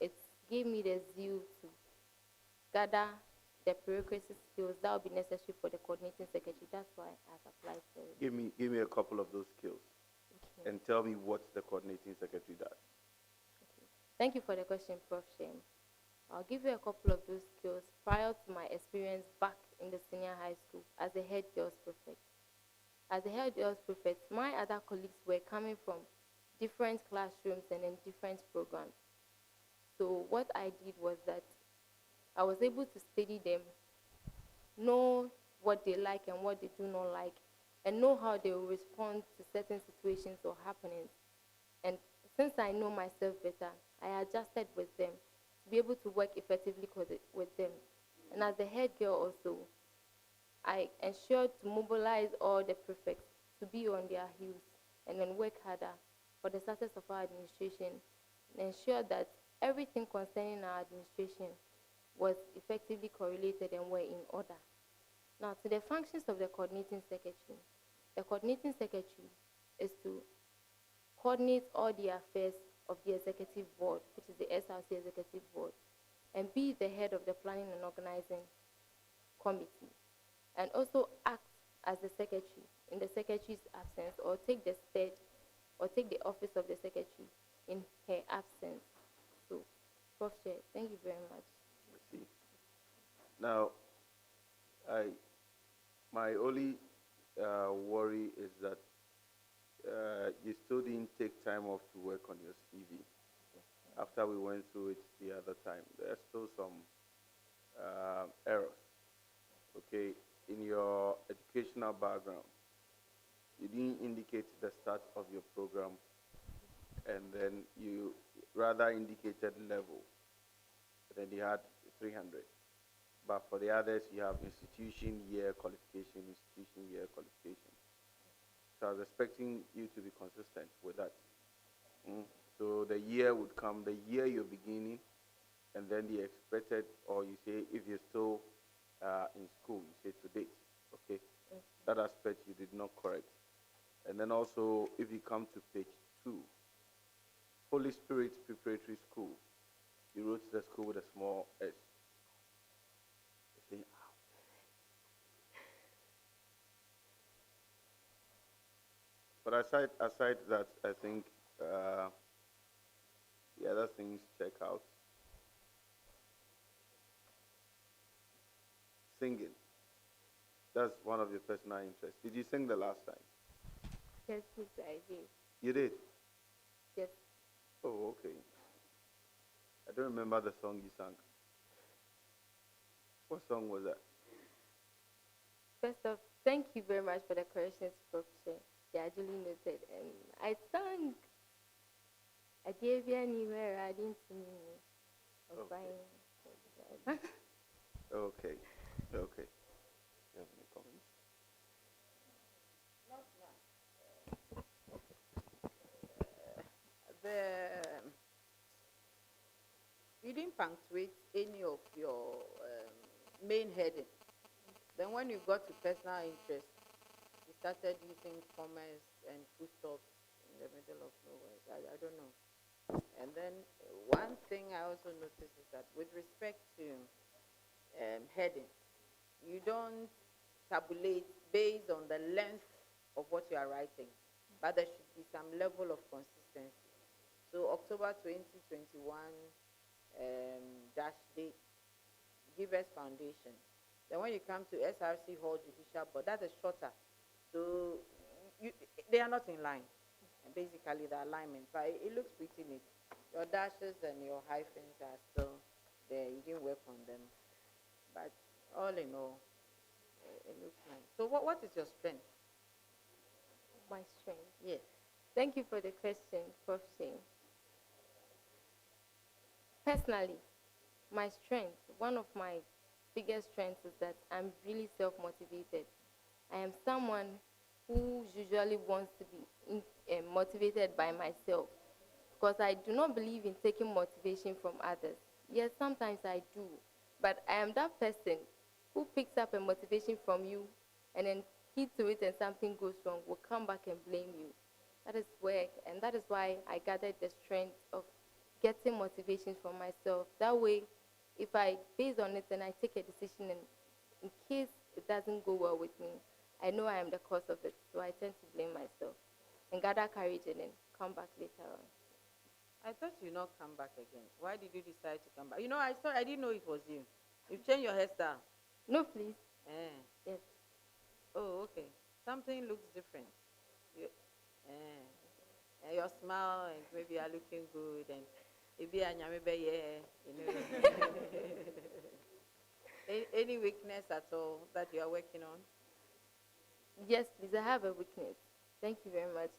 it gave me the zeal to gather the prerequisite skills that will be necessary for the coordinating secretary. That's why I've applied for it. Give me a couple of those skills. Okay. And tell me what the coordinating secretary does. Okay. Thank you for the question, Prof. Shem. I'll give you a couple of those skills prior to my experience back in the senior high school as a head girls prefect. As a head girls prefect, my other colleagues were coming from different classrooms and in different programs. So what I did was that I was able to study them, know what they like and what they do not like, and know how they will respond to certain situations or happenings. And since I know myself better, I adjusted with them to be able to work effectively with them. And as the head girl also, I ensured to mobilize all the prefects to be on their heels and then work harder for the success of our administration and ensure that everything concerning our administration was effectively correlated and were in order. Now, to the functions of the coordinating secretary. The coordinating secretary is to coordinate all the affairs of the executive board, which is the SRC executive board, and be the head of the planning and organizing committee, and also act as the secretary in the secretary's absence, or take the stead or take the office of the secretary in her absence. So, Prof. Chair, thank you very much. I see. Now, my only worry is that you still didn't take time off to work on your CV. After we went through it the other time, there are still some errors. Okay, in your educational background, you didn't indicate the start of your program, and then you rather indicated level. Then you had 300. But for the others, you have institution, year, qualification, institution, year, qualification. So I was expecting you to be consistent with that. So the year would come, the year you're beginning, and then the expected, or you say if you're still in school, you say to date, okay? That aspect you did not correct. And then also, if you come to page 2, Holy Spirit Preparatory School, you wrote the school with a small s. You're saying, But aside that, I think the other things check out. Singing. That's one of your personal interests. Did you sing the last time? Yes, please, I did. You did? Yes. Oh, okay. I don't remember the song you sang. What song was that? First off, thank you very much for the corrections, Professor. Yeah, duly noted. And I sang I gave you anywhere I didn't mean. Okay. Okay. Okay. You have any comments? You didn't punctuate any of your main heading. Then when you got to personal interest, you started using commas and full stops in the middle of nowhere. I don't know. And then one thing I also noticed is that with respect to heading, you don't tabulate based on the length of what you are writing, but there should be some level of consistency. So October 2021 dash date, give us foundation. Then when you come to SRC Hall Judicial Board, that is shorter. So they are not in line, basically the alignment, but it looks pretty neat. Your dashes and your hyphens are still there. You didn't work on them. But all in all, it looks nice. So what is your strength? My strength? Yes. Thank you for the question, Prof. Shane. Personally, my strength, one of my biggest strengths is that I'm really self-motivated. I am someone who usually wants to be motivated by myself, because I do not believe in taking motivation from others. Yes, sometimes I do, but I am that person who picks up a motivation from you and then heed to it and something goes wrong, will come back and blame you. That is where, and that is why I gathered the strength of getting motivation from myself. That way, if I base on it and I take a decision and in case it doesn't go well with me, I know I am the cause of it, so I tend to blame myself and gather courage and then come back later on. I thought you'd not come back again. Why did you decide to come back? You know, I didn't know it was you. You've changed your hairstyle. No, please. Yes. Oh, okay. Something looks different. Your smile, and maybe you're looking good, and maybe you know. Any weakness at all that you are working on? Yes, please. I have a weakness. Thank you very much.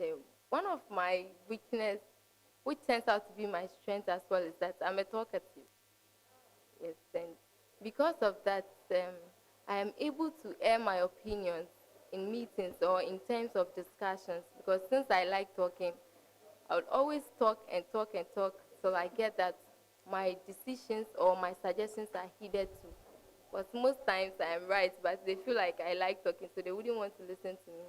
One of my weakness, which turns out to be my strength as well, is that I'm a talkative. Yes, and because of that, I am able to air my opinions in meetings or in terms of discussions, because since I like talking, I would always talk and talk and talk till I get that my decisions or my suggestions are heeded to. But most times I'm right, but they feel like I like talking, so they wouldn't want to listen to me.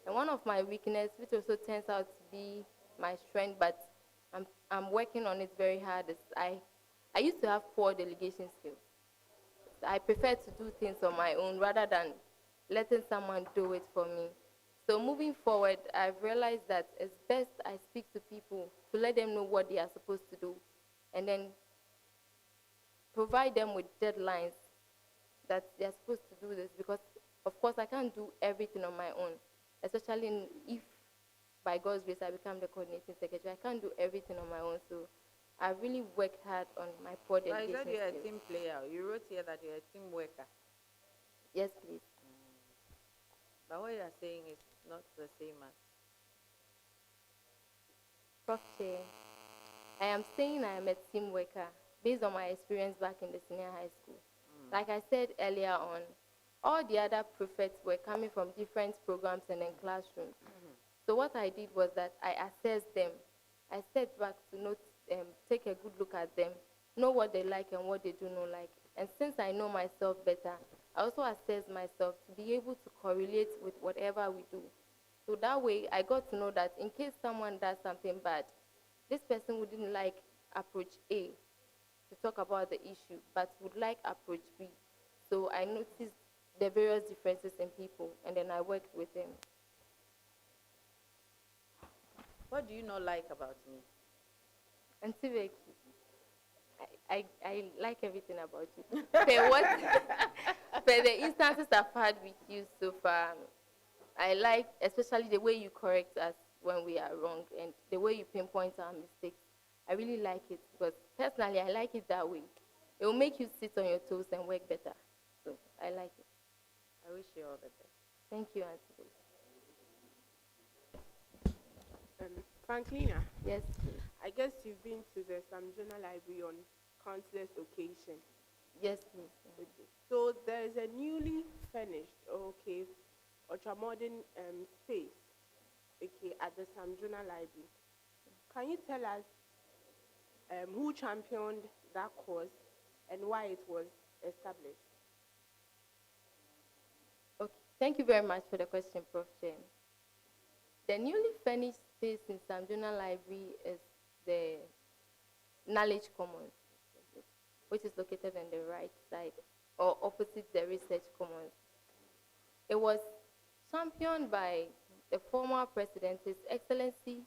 And one of my weaknesses, which also turns out to be my strength, but I'm working on it very hard, is I used to have poor delegation skills. I prefer to do things on my own rather than letting someone do it for me. So moving forward, I've realized that it's best I speak to people to let them know what they are supposed to do, and then provide them with deadlines that they're supposed to do this, because of course I can't do everything on my own, especially if by God's grace I become the coordinating secretary. I can't do everything on my own, so I really worked hard on my poor delegation I said you're a skills. team player. You wrote here that you're a team worker. Yes, please. But what you're saying is not the same as. Prof. Chair, I am saying I am a team worker based on my experience back in the senior high school. Like I said earlier on, all the other prefects were coming from different programs and in classrooms. So what I did was that I assessed them. I sat back to note, take a good look at them, know what they like and what they do not like. And since I know myself better, I also assess myself to be able to correlate with whatever we do. So that way, I got to know that in case someone does something bad, this person wouldn't like approach A to talk about the issue, but would like approach B. So I noticed the various differences in people, and then I worked with them. What do you not like about me? And Tvucc, I like everything about you. For the instances I've had with you so far, I like especially the way you correct us when we are wrong and the way you pinpoint our mistakes. I really like it because personally I like it that way. It will make you sit on your toes and work better. So I like it. I wish you all the best. Thank you, Auntie. Franklina. Yes, please. I guess you've been to the Samjona Library on countless occasions. Yes, please. Okay. So there is a newly furnished, ultra-modern space, at the Samjona Library. Can you tell us who championed that cause and why it was established? Okay, thank you very much for the question, Prof. Chen. The newly furnished space in Samjona Library is the Knowledge Commons, which is located on the right side or opposite the Research Commons. It was championed by the former President, His Excellency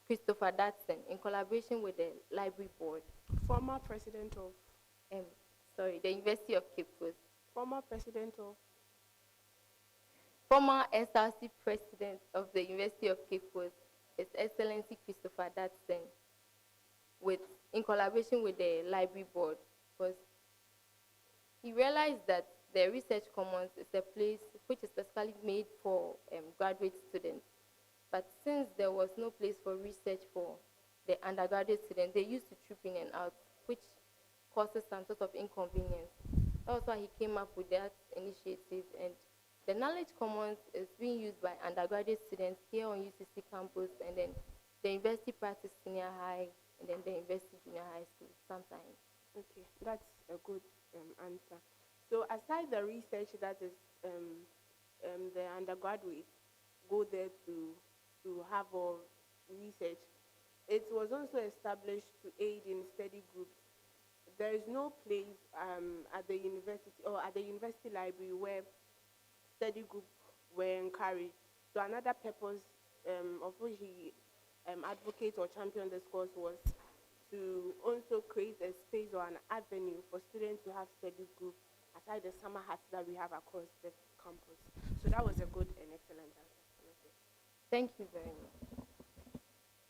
Christopher Datson, in collaboration with the Library Board. Former President of? The University of Cape Coast. Former President of? Former SRC President of the University of Cape Coast, His Excellency Christopher Datson, in collaboration with the Library Board, because he realized that the Research Commons is a place which is specifically made for graduate students. But since there was no place for research for the undergraduate students, they used to troop in and out, which causes some sort of inconvenience. That was why he came up with that initiative. And the Knowledge Commons is being used by undergraduate students here on UCC campus, and then the University Practice Senior High, and then the University Junior High School sometimes. Okay, that's a good answer. So aside the research that is the undergraduates go there to have all research, it was also established to aid in study groups. There is no place at the university or at the university library where study groups were encouraged. So another purpose of which he advocates or championed this cause was to also create a space or an avenue for students to have study groups aside the summer huts that we have across the campus. So that was a good and excellent answer. Thank you very much.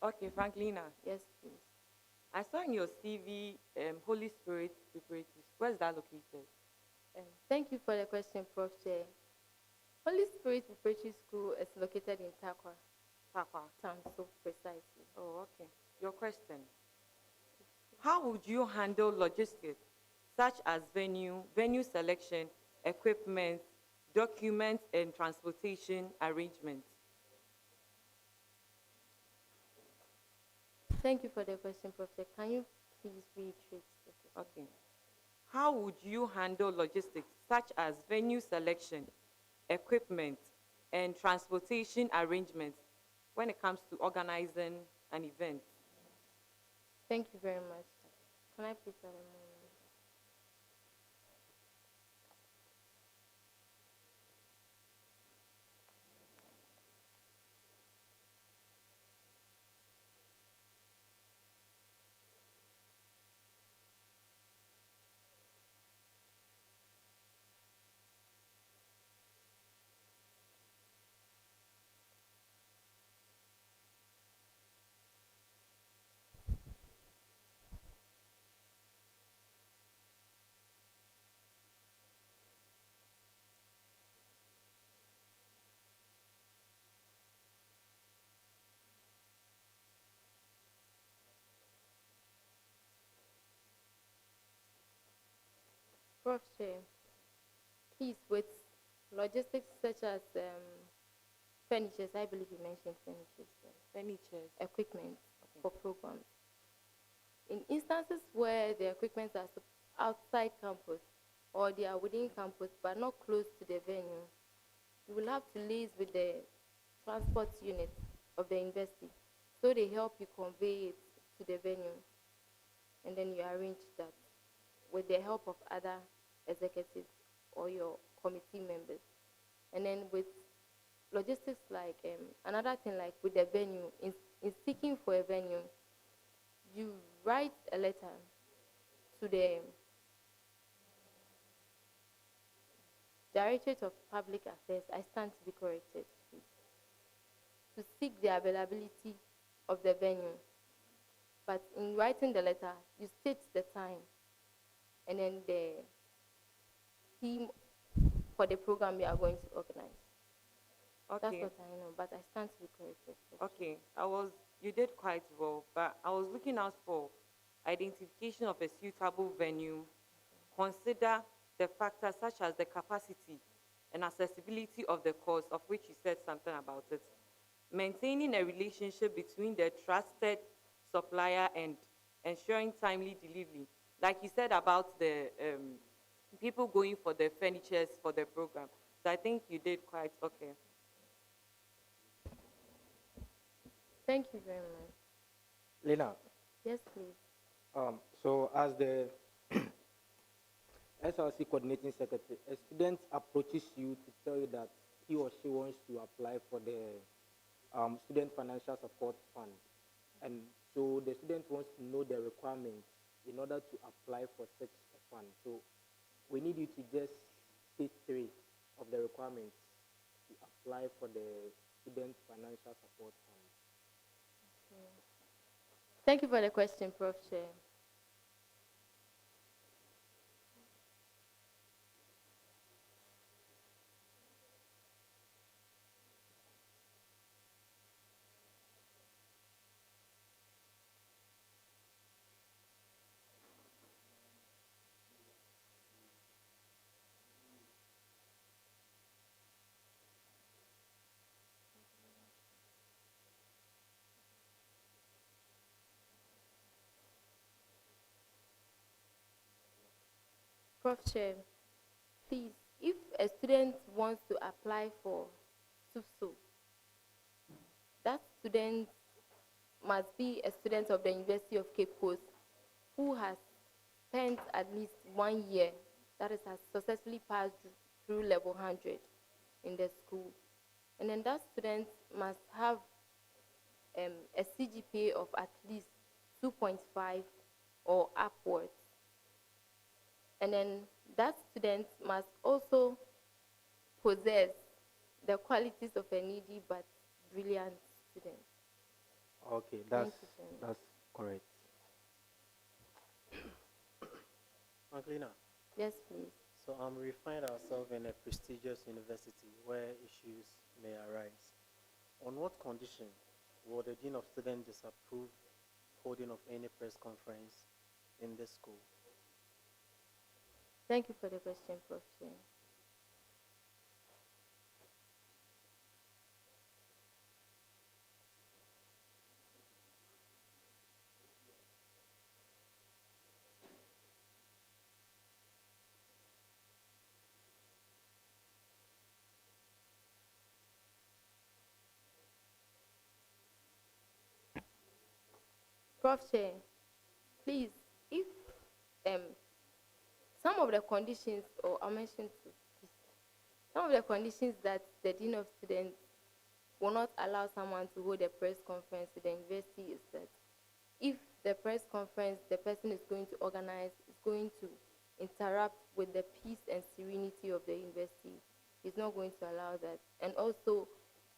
Okay, Franklina. Yes, please. I saw in your CV Holy Spirit Preparatory. Where's that located? Thank you for the question, Prof. Chair. Holy Spirit Preparatory School is located in Takwa. Takwa town, so precisely. Oh, okay. Your question. How would you handle logistics such as venue selection, equipment, documents, and transportation arrangements? Thank you for the question, Professor. Can you please reiterate the question? Okay. How would you handle logistics such as venue selection, equipment, and transportation arrangements when it comes to organizing an event? Thank you very much. Can I please have a moment? Prof. Chair, please, with logistics such as furnitures, I believe you mentioned furnitures, equipment for programs. In instances where the equipment are outside campus or they are within campus but not close to the venue, you will have to liaise with the transport unit of the university so they help you convey it to the venue, and then you arrange that with the help of other executives or your committee members. And then with logistics, like another thing, like with the venue, in seeking for a venue, you write a letter to the Directorate of Public Affairs, I stand to be corrected, please, to seek the availability of the venue. But in writing the letter, you state the time and then the theme for the program we are going to organize. Okay. That's what I know, but I stand to be corrected. Okay, you did quite well, but I was looking out for identification of a suitable venue. Consider the factors such as the capacity and accessibility of the course, of which you said something about it. Maintaining a relationship between the trusted supplier and ensuring timely delivery. Like you said about the people going for the furnitures for the program. So I think you did quite okay. Thank you very much. Lena, Yes, please. so as the SRC coordinating secretary, a student approaches you to tell you that he or she wants to apply for the student financial support fund. And so the student wants to know the requirements in order to apply for such a fund. So we need you to just state 3 of the requirements to apply for the student financial support fund. Thank you for the question, Prof. Chair. Prof. Chair, please, if a student wants to apply for Tvucc, that student must be a student of the University of Cape Coast who has spent at least 1 year, that is, has successfully passed through level 100 in the school. And then that student must have a CGPA of at least 2.5 or upwards. And then that student must also possess the qualities of a needy but brilliant student. Okay, that's correct. Franklina. Yes, please. So we find ourselves in a prestigious university where issues may arise. On what condition will the Dean of Students disapprove holding of any press conference in this school? Thank you for the question, Prof. Chair. Prof. Chair, please, if some of the conditions, or I mentioned please, some of the conditions that the Dean of Students will not allow someone to hold a press conference in the university is that if the press conference the person is going to organize is going to interrupt with the peace and serenity of the university, he's not going to allow that. And also,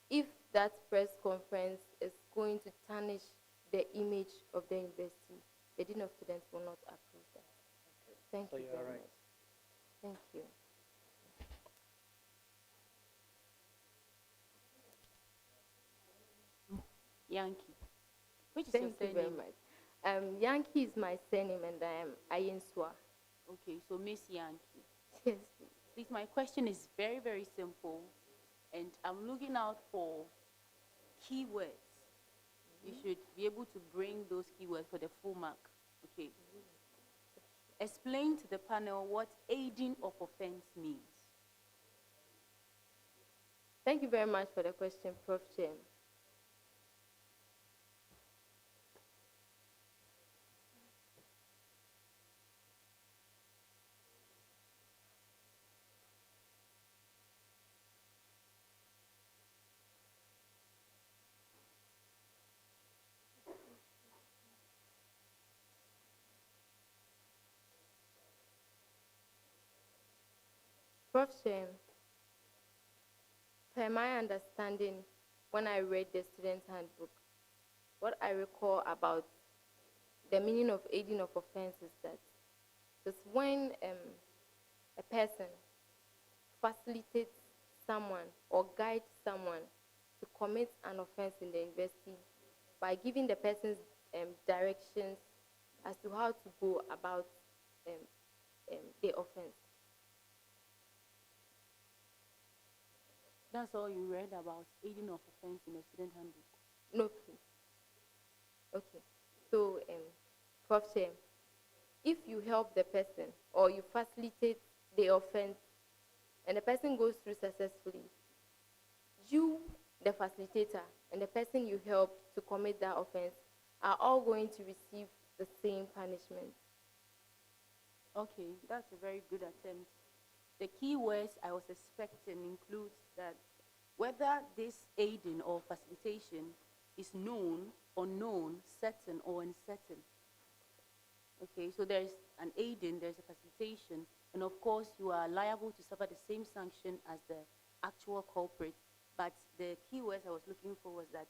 if that press conference is going to tarnish the image of the university, the Dean of Students will not approve that. Okay. Thank So you you're very right. much. Thank you. Yankee. Which is Thank your you very surname? much. Yankee is my surname, and I am Ayenswa. Okay, so Miss Yankee. Yes, please. Please, my question is very, very simple, and I'm looking out for keywords. You should be able to bring those keywords for the full mark. Okay. Explain to the panel what aiding of offense means. Thank you very much for the question, Prof. Chair. Prof. Shem, per my understanding, when I read the student's handbook, what I recall about the meaning of aiding of offense is that it's when a person facilitates someone or guides someone to commit an offense in the university by giving the person's directions as to how to go about the offense. That's all you read about aiding of offense in the student handbook? No, please. Okay. So, Prof. Shem, if you help the person or you facilitate the offense and the person goes through successfully, you, the facilitator, and the person you help to commit that offense are all going to receive the same punishment. Okay, that's a very good attempt. The key words I was expecting includes that whether this aiding or facilitation is known, unknown, certain, or uncertain. Okay, so there's an aiding, there's a facilitation, and of course you are liable to suffer the same sanction as the actual culprit. But the key words I was looking for was that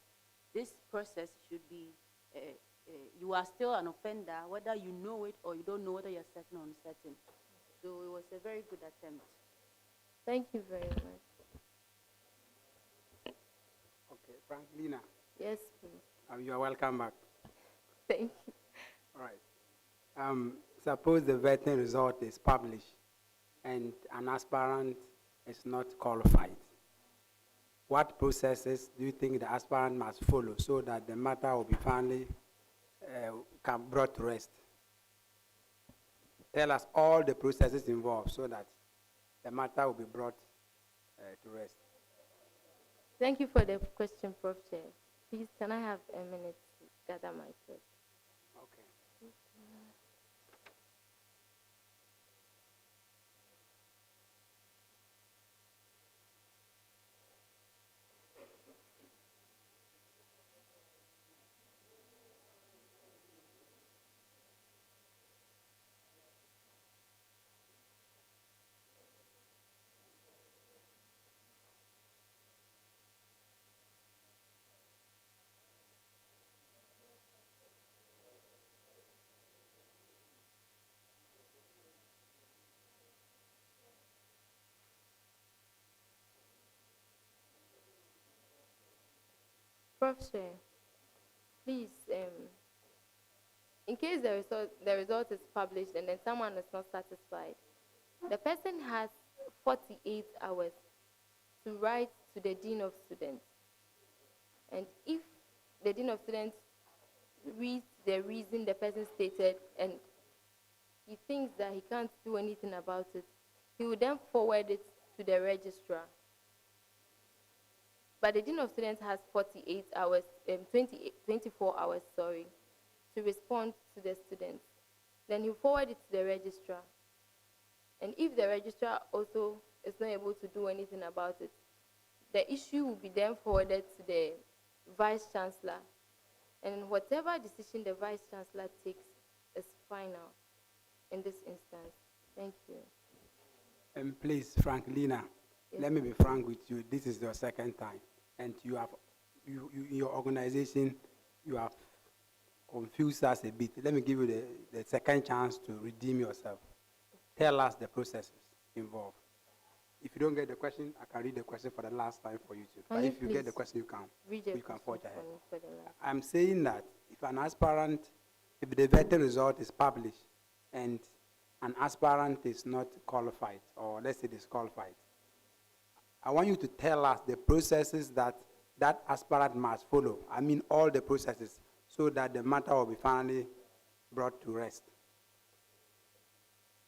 this process should be, you are still an offender, whether you know it or you don't know whether you're certain or uncertain. So it was a very good attempt. Thank you very much. Okay, Franklina. Yes, please. You are welcome back. Thank you. All right. Suppose the vetting result is published and an aspirant is not qualified. What processes do you think the aspirant must follow so that the matter will be finally brought to rest? Tell us all the processes involved so that the matter will be brought to rest. Thank you for the question, Prof. Chair. Please, can I have a minute to gather my thoughts? Okay. Prof. Chair, please, in case the result is published and then someone is not satisfied, the person has 48 hours to write to the Dean of Students. And if the Dean of Students reads the reason the person stated and he thinks that he can't do anything about it, he will then forward it to the registrar. But the Dean of Students has 48 hours, 24 hours, to respond to the students. Then he'll forward it to the registrar. And if the registrar also is not able to do anything about it, the issue will be then forwarded to the Vice Chancellor. And whatever decision the Vice Chancellor takes is final in this instance. Thank you. And please, Franklina, let me be frank with you. This is your second time. And you have, your organization, you have confused us a bit. Let me give you the second chance to redeem yourself. Tell us the processes involved. If you don't get the question, I can read the question for the last time for you too. But if you get the question, you can forge ahead. I'm saying that if an aspirant, if the vetting result is published and an aspirant is not qualified, or let's say disqualified, I want you to tell us the processes that that aspirant must follow. I mean all the processes, so that the matter will be finally brought to rest.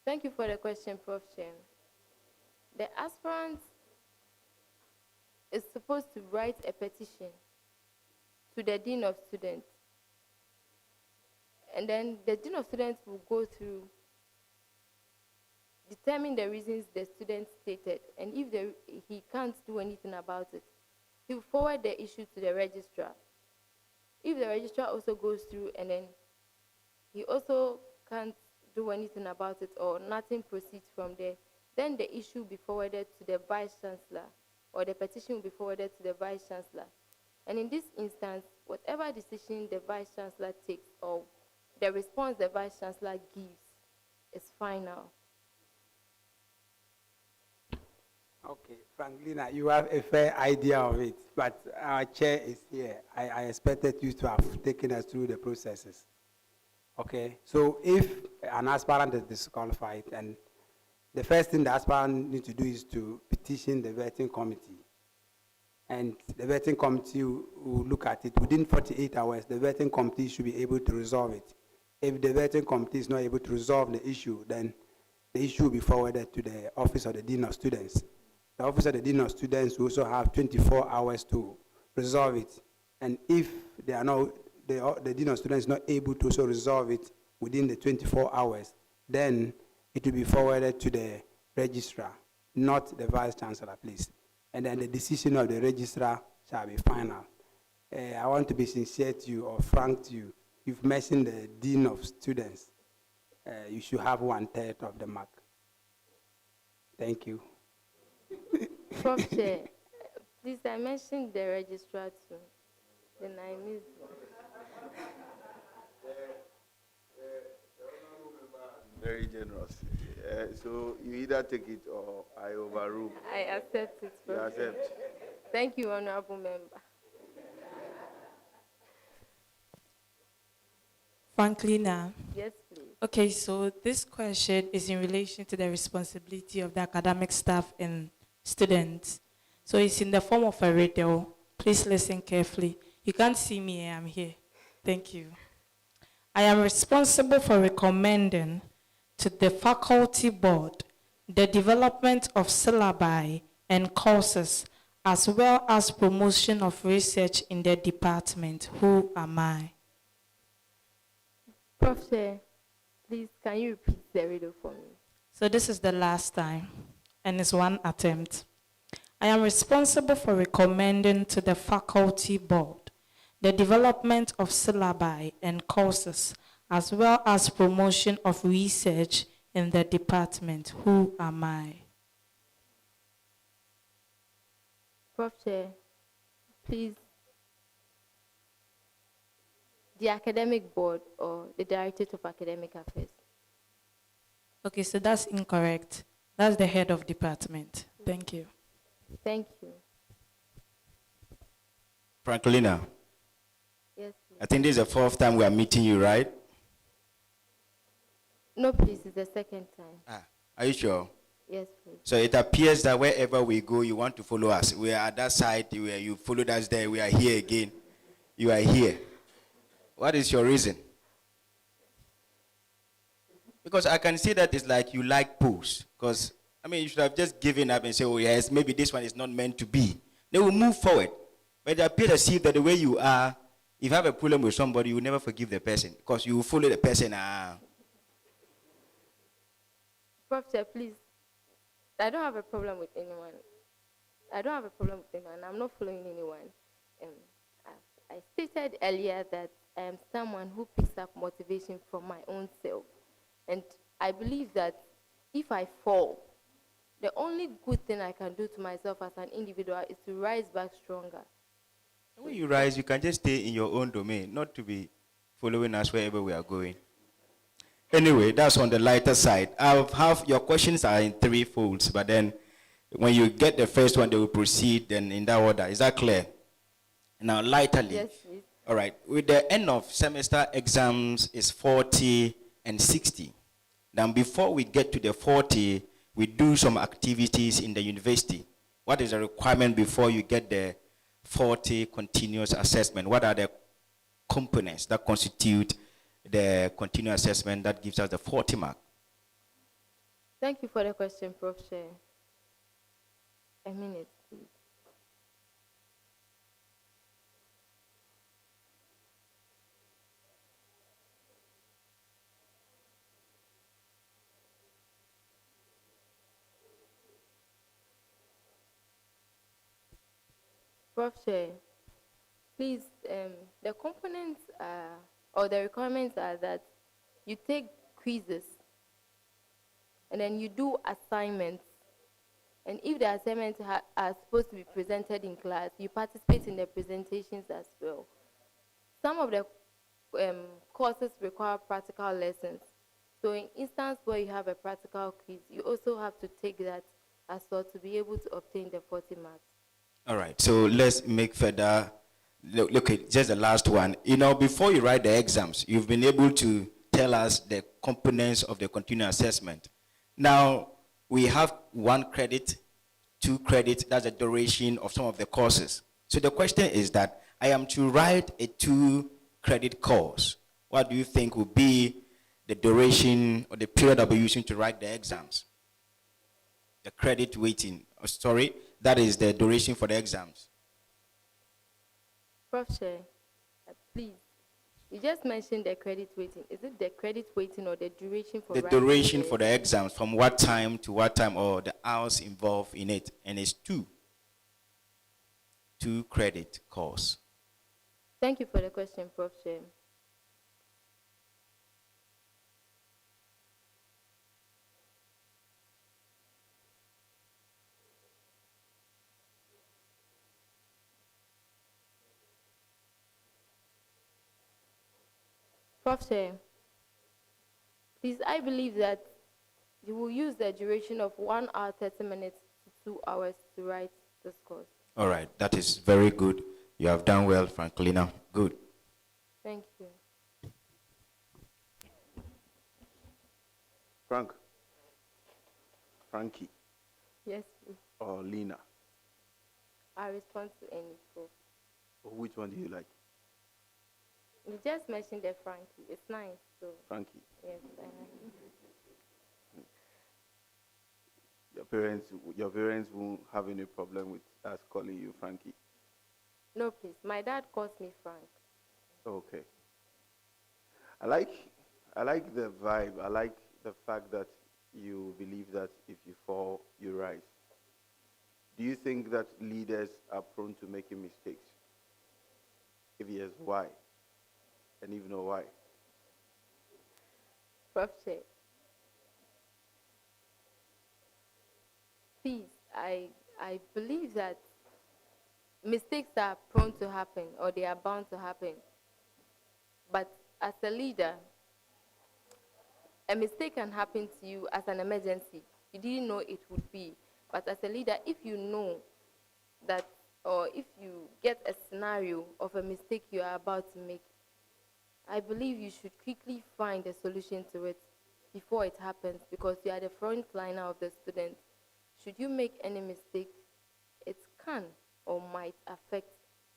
Thank you for the question, Prof. Chen. The aspirant is supposed to write a petition to the Dean of Students. And then the Dean of Students will go through, determine the reasons the student stated, and if he can't do anything about it, he will forward the issue to the registrar. If the registrar also goes through and then he also can't do anything about it or nothing proceeds from there, then the issue will be forwarded to the Vice Chancellor, or the petition will be forwarded to the Vice Chancellor. And in this instance, whatever decision the Vice Chancellor takes, or the response the Vice Chancellor gives, is final. Okay, Franklina, you have a fair idea of it, but our chair is here. I expected you to have taken us through the processes. Okay, so if an aspirant is disqualified, and the first thing the aspirant needs to do is to petition the vetting committee. And the vetting committee will look at it. Within 48 hours, the vetting committee should be able to resolve it. If the vetting committee is not able to resolve the issue, then the issue will be forwarded to the Office of the Dean of Students. The Office of the Dean of Students will also have 24 hours to resolve it. And if they are not, the Dean of Students is not able to also resolve it within the 24 hours, then it will be forwarded to the registrar, not the Vice Chancellor, please. And then the decision of the registrar shall be final. I want to be sincere to you, or frank to you. You've mentioned the Dean of Students. You should have 1/3 of the mark. Thank you. Prof. Chair, please, I mentioned the registrar too. Then I missed one. Very generous. So you either take it or I overrule. I accept it, You Prof. accept. Thank you, Honorable Member. Franklina. Yes, please. Okay, so this question is in relation to the responsibility of the academic staff and students. So it's in the form of a riddle. Please listen carefully. You can't see me, I'm here. Thank you. I am responsible for recommending to the faculty board the development of syllabi and courses, as well as promotion of research in the department. Who am I? Prof. Chair, please, can you repeat the riddle for me? So this is the last time, and it's one attempt. I am responsible for recommending to the faculty board the development of syllabi and courses, as well as promotion of research in the department. Who am I? Prof. Chair, please, the academic board or the Directorate of Academic Affairs. Okay, so that's incorrect. That's the head of department. Thank you. Thank you. Franklina, Yes, please. I think this is the fourth time we are meeting you, right? No, please, it's the second time. Are you sure? Yes, please. So it appears that wherever we go, you want to follow us. We are at that side, where you followed us there, we are here again. You are here. What is your reason? Because I can see that it's like you like pools. Because, I mean, you should have just given up and say, oh, yes, maybe this one is not meant to be. They will move forward. But it appears as if that the way you are, if you have a problem with somebody, you will never forgive the person. Because you will follow the person. Prof. Chair, please, I don't have a problem with anyone. I don't have a problem with anyone. I'm not following anyone. I stated earlier that I am someone who picks up motivation from my own self. And I believe that if I fall, the only good thing I can do to myself as an individual is to rise back stronger. When you rise, you can just stay in your own domain, not to be following us wherever we are going. Anyway, that's on the lighter side. Your questions are in three folds, but then when you get the first one, they will proceed then in that order. Is that clear? Now, lighterly. Yes, please. All right. With the end of semester exams is 40 and 60. Then before we get to the 40, we do some activities in the university. What is the requirement before you get the 40 continuous assessment? What are the components that constitute the continuous assessment that gives us the 40 mark? Thank you for the question, Prof. Chair. A minute, please. Prof. Chair, please, the components are, or the requirements are that you take quizzes and then you do assignments. And if the assignments are supposed to be presented in class, you participate in the presentations as well. Some of the courses require practical lessons. So in instance where you have a practical quiz, you also have to take that as well to be able to obtain the 40 marks. All right, so let's make further, look at just the last one. You know, before you write the exams, you've been able to tell us the components of the continuing assessment. Now, we have 1 credit, 2 credits, that's the duration of some of the courses. So the question is that I am to write a 2-credit course. What do you think will be the duration or the period I'll be using to write the exams? The credit weighting, that is the duration for the exams. Prof. Chair, please, you just mentioned the credit weighting. Is it the credit weighting or the duration for the writing duration for the exams, from what time to what time, or the hours involved in it, and it's 2-credit course. Thank you for the question, Prof. Chair. Prof. Chair, please, I believe that you will use the duration of 1 hour, 30 minutes to 2 hours to write this course. All right, that is very good. You have done well, Franklina. Good. Thank you. Frankie. Yes, please. Or Lena. I respond to any, Prof. Which one do you like? You just mentioned the Frankie. It's nice, so. Frankie. Yes, I like it. Your parents won't have any problem with us calling you Frankie. No, please. My dad calls me Frank. Okay. I like the vibe. I like the fact that you believe that if you fall, you rise. Do you think that leaders are prone to making mistakes? If yes, why? And if no, why? Prof. Chair, please, I believe that mistakes are prone to happen, or they are bound to happen. But as a leader, a mistake can happen to you as an emergency. You didn't know it would be. But as a leader, if you know that, or if you get a scenario of a mistake you are about to make, I believe you should quickly find a solution to it before it happens, because you are the front liner of the student. Should you make any mistake, it can or might affect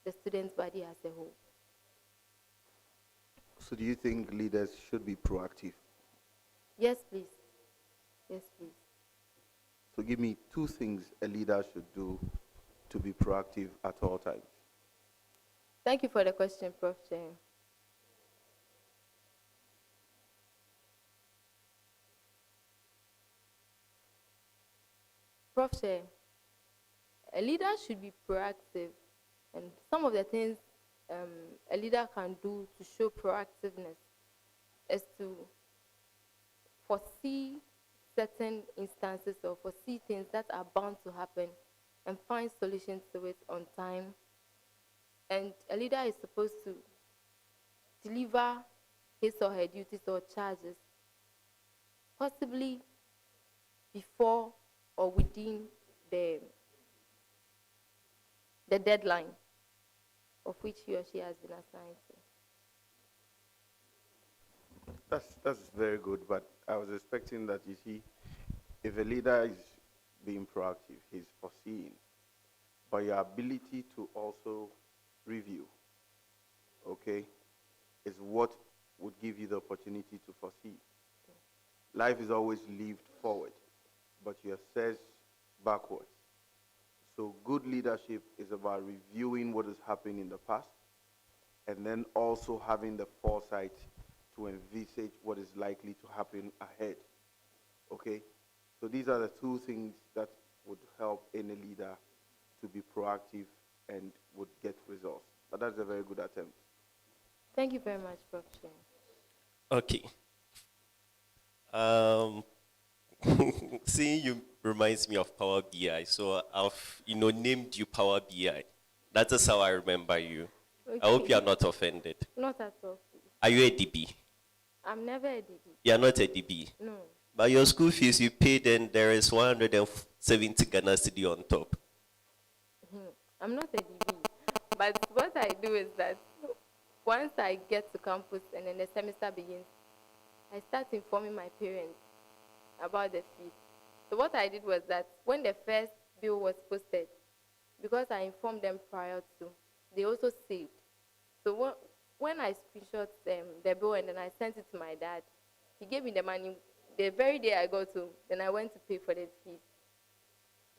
the student's body as a whole. So do you think leaders should be proactive? Yes, please. Yes, please. So give me 2 things a leader should do to be proactive at all times. Thank you for the question, Prof. Chair. Prof. Chair, a leader should be proactive, and some of the things a leader can do to show proactiveness is to foresee certain instances or foresee things that are bound to happen and find solutions to it on time. And a leader is supposed to deliver his or her duties or charges possibly before or within the deadline of which he or she has been assigned to. That's very good, but I was expecting that, you see, if a leader is being proactive, he's foreseeing, but your ability to also review, okay, is what would give you the opportunity to foresee. Life is always lived forward, but you assess backwards. So good leadership is about reviewing what has happened in the past, and then also having the foresight to envisage what is likely to happen ahead. Okay? So these are the 2 things that would help any leader to be proactive and would get results. But that's a very good attempt. Thank you very much, Prof. Chair. Okay. Seeing you reminds me of Power BI, so I've named you Power BI. That is how I remember you. Okay. I hope you are not offended. Not at all, please. Are you a DB? I'm never a DB. You are not a DB. No. But your school fees you paid, and there is 170 Ghana cedi on top. I'm not a DB. But what I do is that once I get to campus and then the semester begins, I start informing my parents about the fees. So what I did was that when the first bill was posted, because I informed them prior to, they also saved. So when I screenshot the bill and then I sent it to my dad, he gave me the money. The very day I got home, then I went to pay for the fees.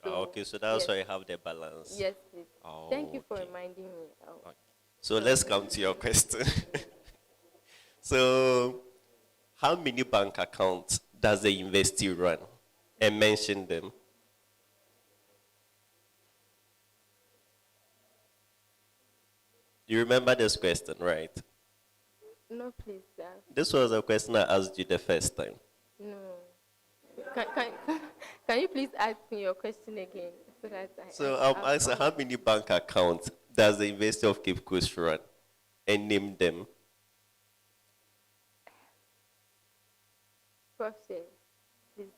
So, Okay, so that's yes. why you have the balance. Yes, please. Oh, Thank you for okay. reminding me. Okay. So let's come to your question. So, how many bank accounts does the university run? And mention them. You remember this question, right? No, please, sir. This was a question I asked you the first time. No. Can you please ask me your question again? So I'm asking, how many bank accounts does the University of Cape Coast run? And name them. Prof. Shay, please,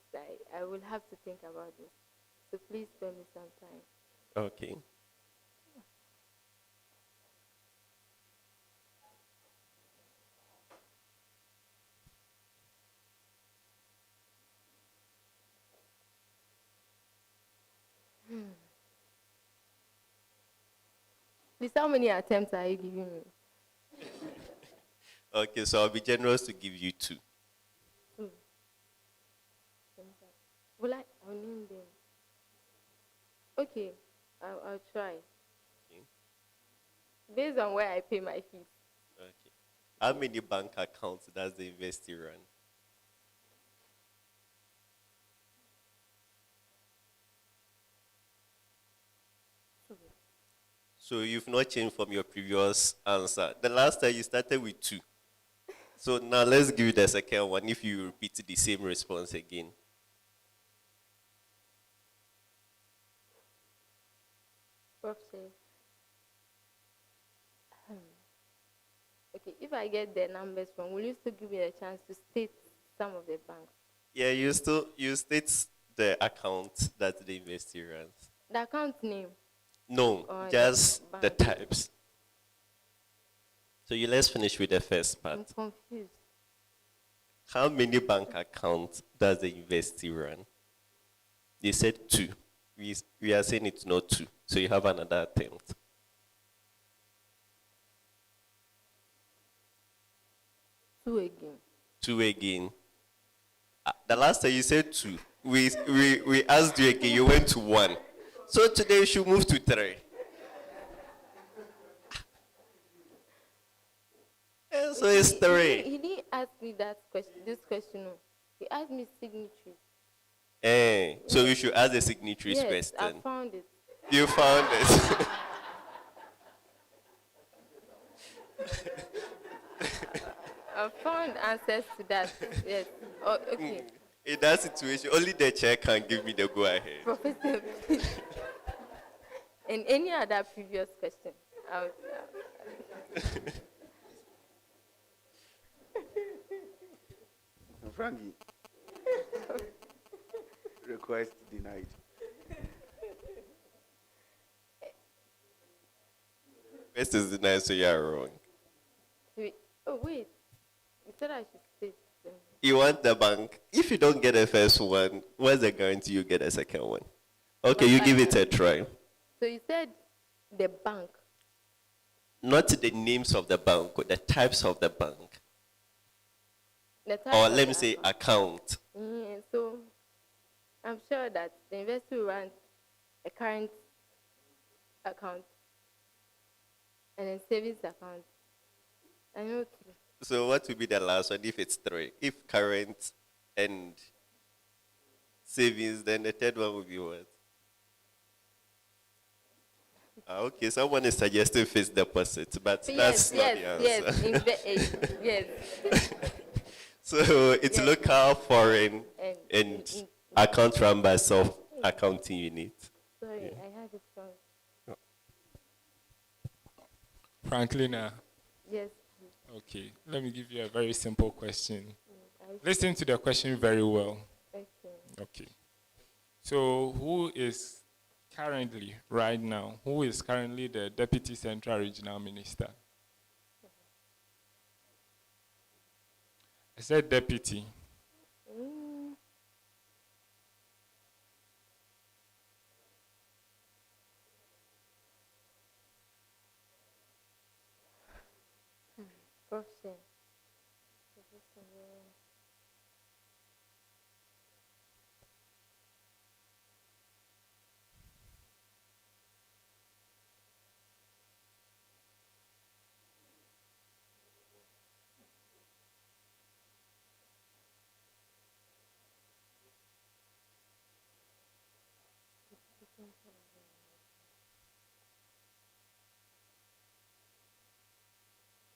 I will have to think about this. So please spare me some time. Okay. Please, how many attempts are you giving me? Okay, so I'll be generous to give you 2. 2. I'll name them. Okay, I'll try. Okay. Based on where I pay my fees. Okay. How many bank accounts does the university run? So you've not changed from your previous answer. The last time you started with 2. So now let's give you the second one if you repeat the same response again. Prof. Shay. Okay, if I get the numbers wrong, will you still give me a chance to state some of the banks? Yeah, you state the account that the university runs. The account name? No, Or just the bank? types. So let's finish with the first part. I'm confused. How many bank accounts does the university run? They said 2. We are saying it's not 2. So you have another attempt. 2 again. 2 again. The last time you said 2. We asked you again, you went to 1. So today you should move to 3. Yeah, so it's 3. He didn't ask me this question. No. He asked me signatories. So you should ask the signatories Yes, question. I found it. You found it. I found answers to that. Yes. Oh, okay. In that situation, only the chair can give me the go ahead. Professor, please. And any other previous question? Frankie. Request denied. Request is denied, so you are wrong. Oh, wait. You said I should state them. You want the bank. If you don't get the first one, what's the guarantee you get the second one? Okay, you give it a try. So you said the bank. Not the names of the bank, the types of the bank. The type Or of let me the say account. So I'm sure that the investor will run a current account and then savings account. I know. So what will be the last one if it's 3? If current and savings, then the third one will be what? Okay, someone is suggesting fixed deposit, but that's not the answer. Yes. So it's local, foreign, and Account run by self-accounting unit. Sorry, Yeah. I had it wrong. Franklina. Yes, please. Okay, let me give you a very simple question. I- Listen to the question very well. Okay. Okay. So who is currently, right now, who is currently the Deputy Central Regional Minister? I said deputy. Mm. Professor.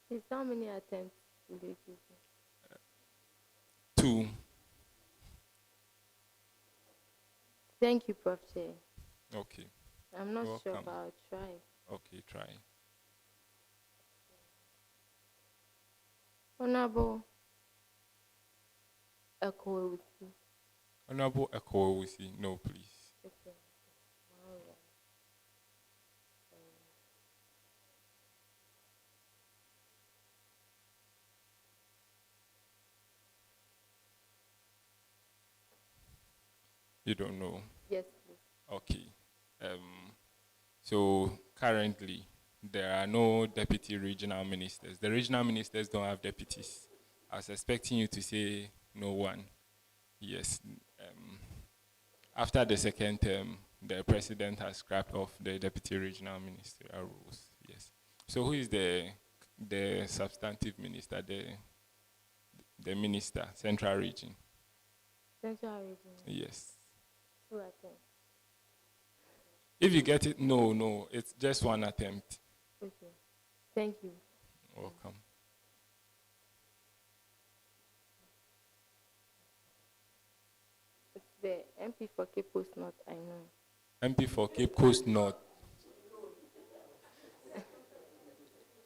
Please, how many attempts will you give me? 2. Thank you, Prof. Chair. Okay. I'm not You're sure, welcome. but I'll try. Okay, try. Honorable Equality. Honorable Equality, no, please. Okay. Wow. You don't know? Yes, please. Okay. So currently, there are no deputy regional ministers. The regional ministers don't have deputies. I was expecting you to say no one. Yes. After the second term, the president has scrapped off the deputy regional ministerial rules. Yes. So who is the substantive minister, the minister, central region? Central region. Yes. 2 attempts. If you get it, no, it's just 1 attempt. Okay. Thank you. Welcome. It's the MP for Cape Coast North, I know. MP for Cape Coast North.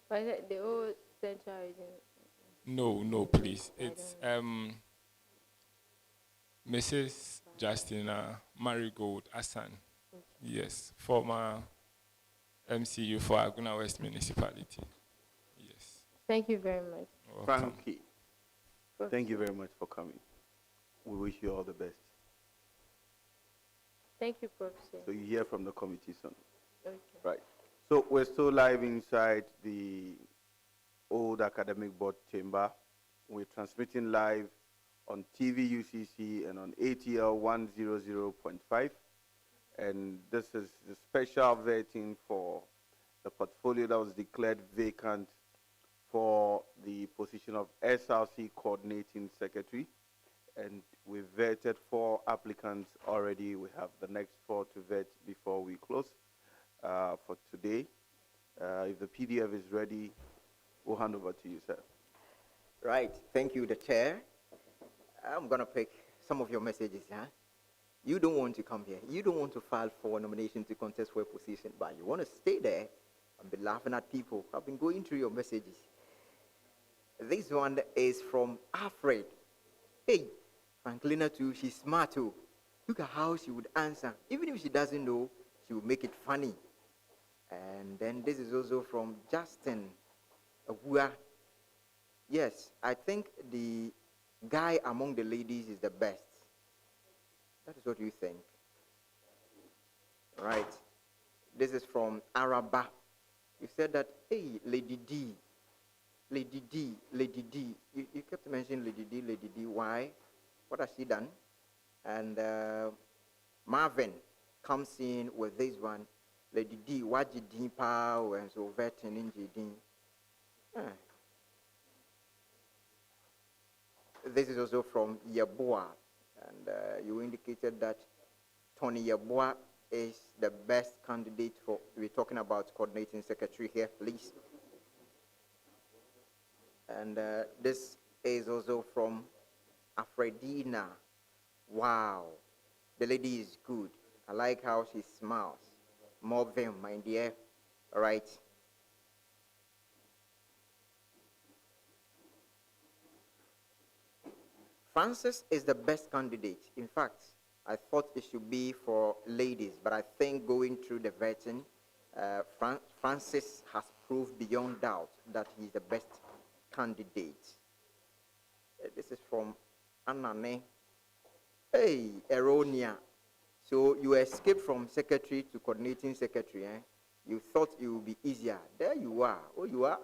But the whole central region. No, please. It's Mrs. Justina Marigold Asan. Okay. Yes, former MCU for Aguna West Municipality. Yes. Thank you very much. Welcome. Frankie, thank you very much for coming. We wish you all the best. Thank you, Professor. So you hear from the committee soon. Okay. Right. So we're still live inside the old academic board chamber. We're transmitting live on TV UCC and on ATL 100.5. And this is the special vetting for the portfolio that was declared vacant for the position of SRC Coordinating Secretary. And we've vetted 4 applicants already. We have the next 4 to vet before we close for today. If the PDF is ready, we'll hand over to you, sir. Right. Thank you, the chair. I'm going to pick some of your messages. Huh? You don't want to come here. You don't want to file for a nomination to contest for a position, but you want to stay there and be laughing at people. I've been going through your messages. This one is from Alfred. Hey, Franklina too, she's smart too. Look at how she would answer. Even if she doesn't know, she will make it funny. And then this is also from Justin Agua. Yes, I think the guy among the ladies is the best. That is what you think. Right. This is from Araba. You said that, hey, Lady D. Lady D, Lady D. You kept mentioning Lady D, Lady D. Why? What has she done? And Marvin comes in with this one. Lady D, what you did, power, and so vetting in GD. This is also from Yabua. And you indicated that Tony Yabua is the best candidate for, we're talking about coordinating secretary here, please. And this is also from Afredina. Wow. The lady is good. I like how she smiles. More vim, my dear. All right. Francis is the best candidate. In fact, I thought it should be for ladies, but I think going through the vetting, Francis has proved beyond doubt that he's the best candidate. This is from Anane. Hey, Irania. So you escaped from secretary to coordinating secretary. Eh? You thought it would be easier. There you are. Oh, you are.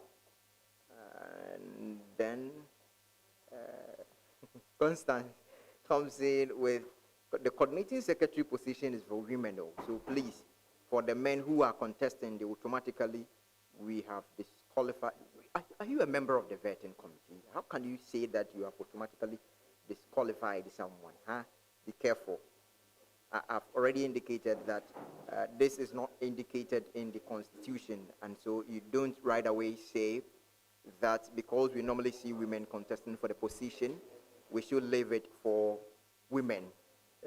And then Constance comes in with the coordinating secretary position is for women. So please, for the men who are contesting, they automatically, we have disqualified. Are you a member of the vetting committee? How can you say that you have automatically disqualified someone? Huh? Be careful. I've already indicated that this is not indicated in the Constitution, and so you don't right away say that because we normally see women contesting for the position, we should leave it for women.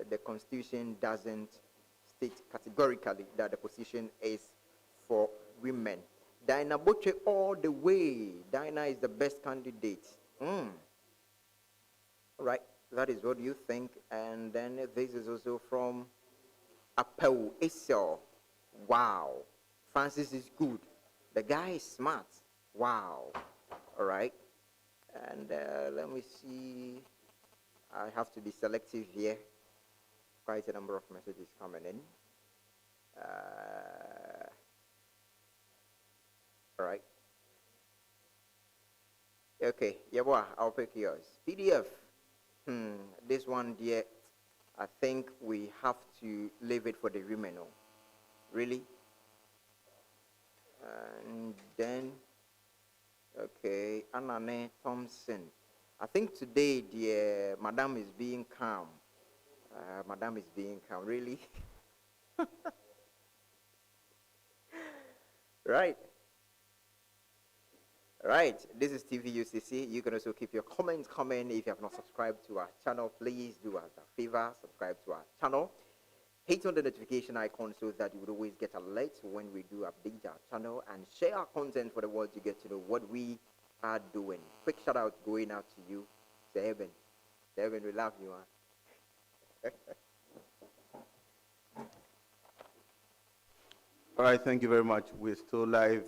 The Constitution doesn't state categorically that the position is for women. Dinah Boche all the way. Dinah is the best candidate. All right, that is what you think. And then this is also from Apeu Esau. Wow. Francis is good. The guy is smart. Wow. All right. And let me see. I have to be selective here. Quite a number of messages coming in. All right. Okay, yeah, boy, I'll pick yours. PDF. This one, dear, I think we have to leave it for the women. Oh. Really? And then, okay, Anane Thompson. I think today, dear, Madam is being calm. Madam is being calm, really? Right. Right, this is Tvucc. You can also keep your comments coming. If you have not subscribed to our channel, please do us a favor, subscribe to our channel. Hit on the notification icon so that you would always get alerts when we do update our channel, and share our content for the world to get to know what we are doing. Quick shout out going out to you, Seven. Seven, we love you, huh? All right, thank you very much. We're still live.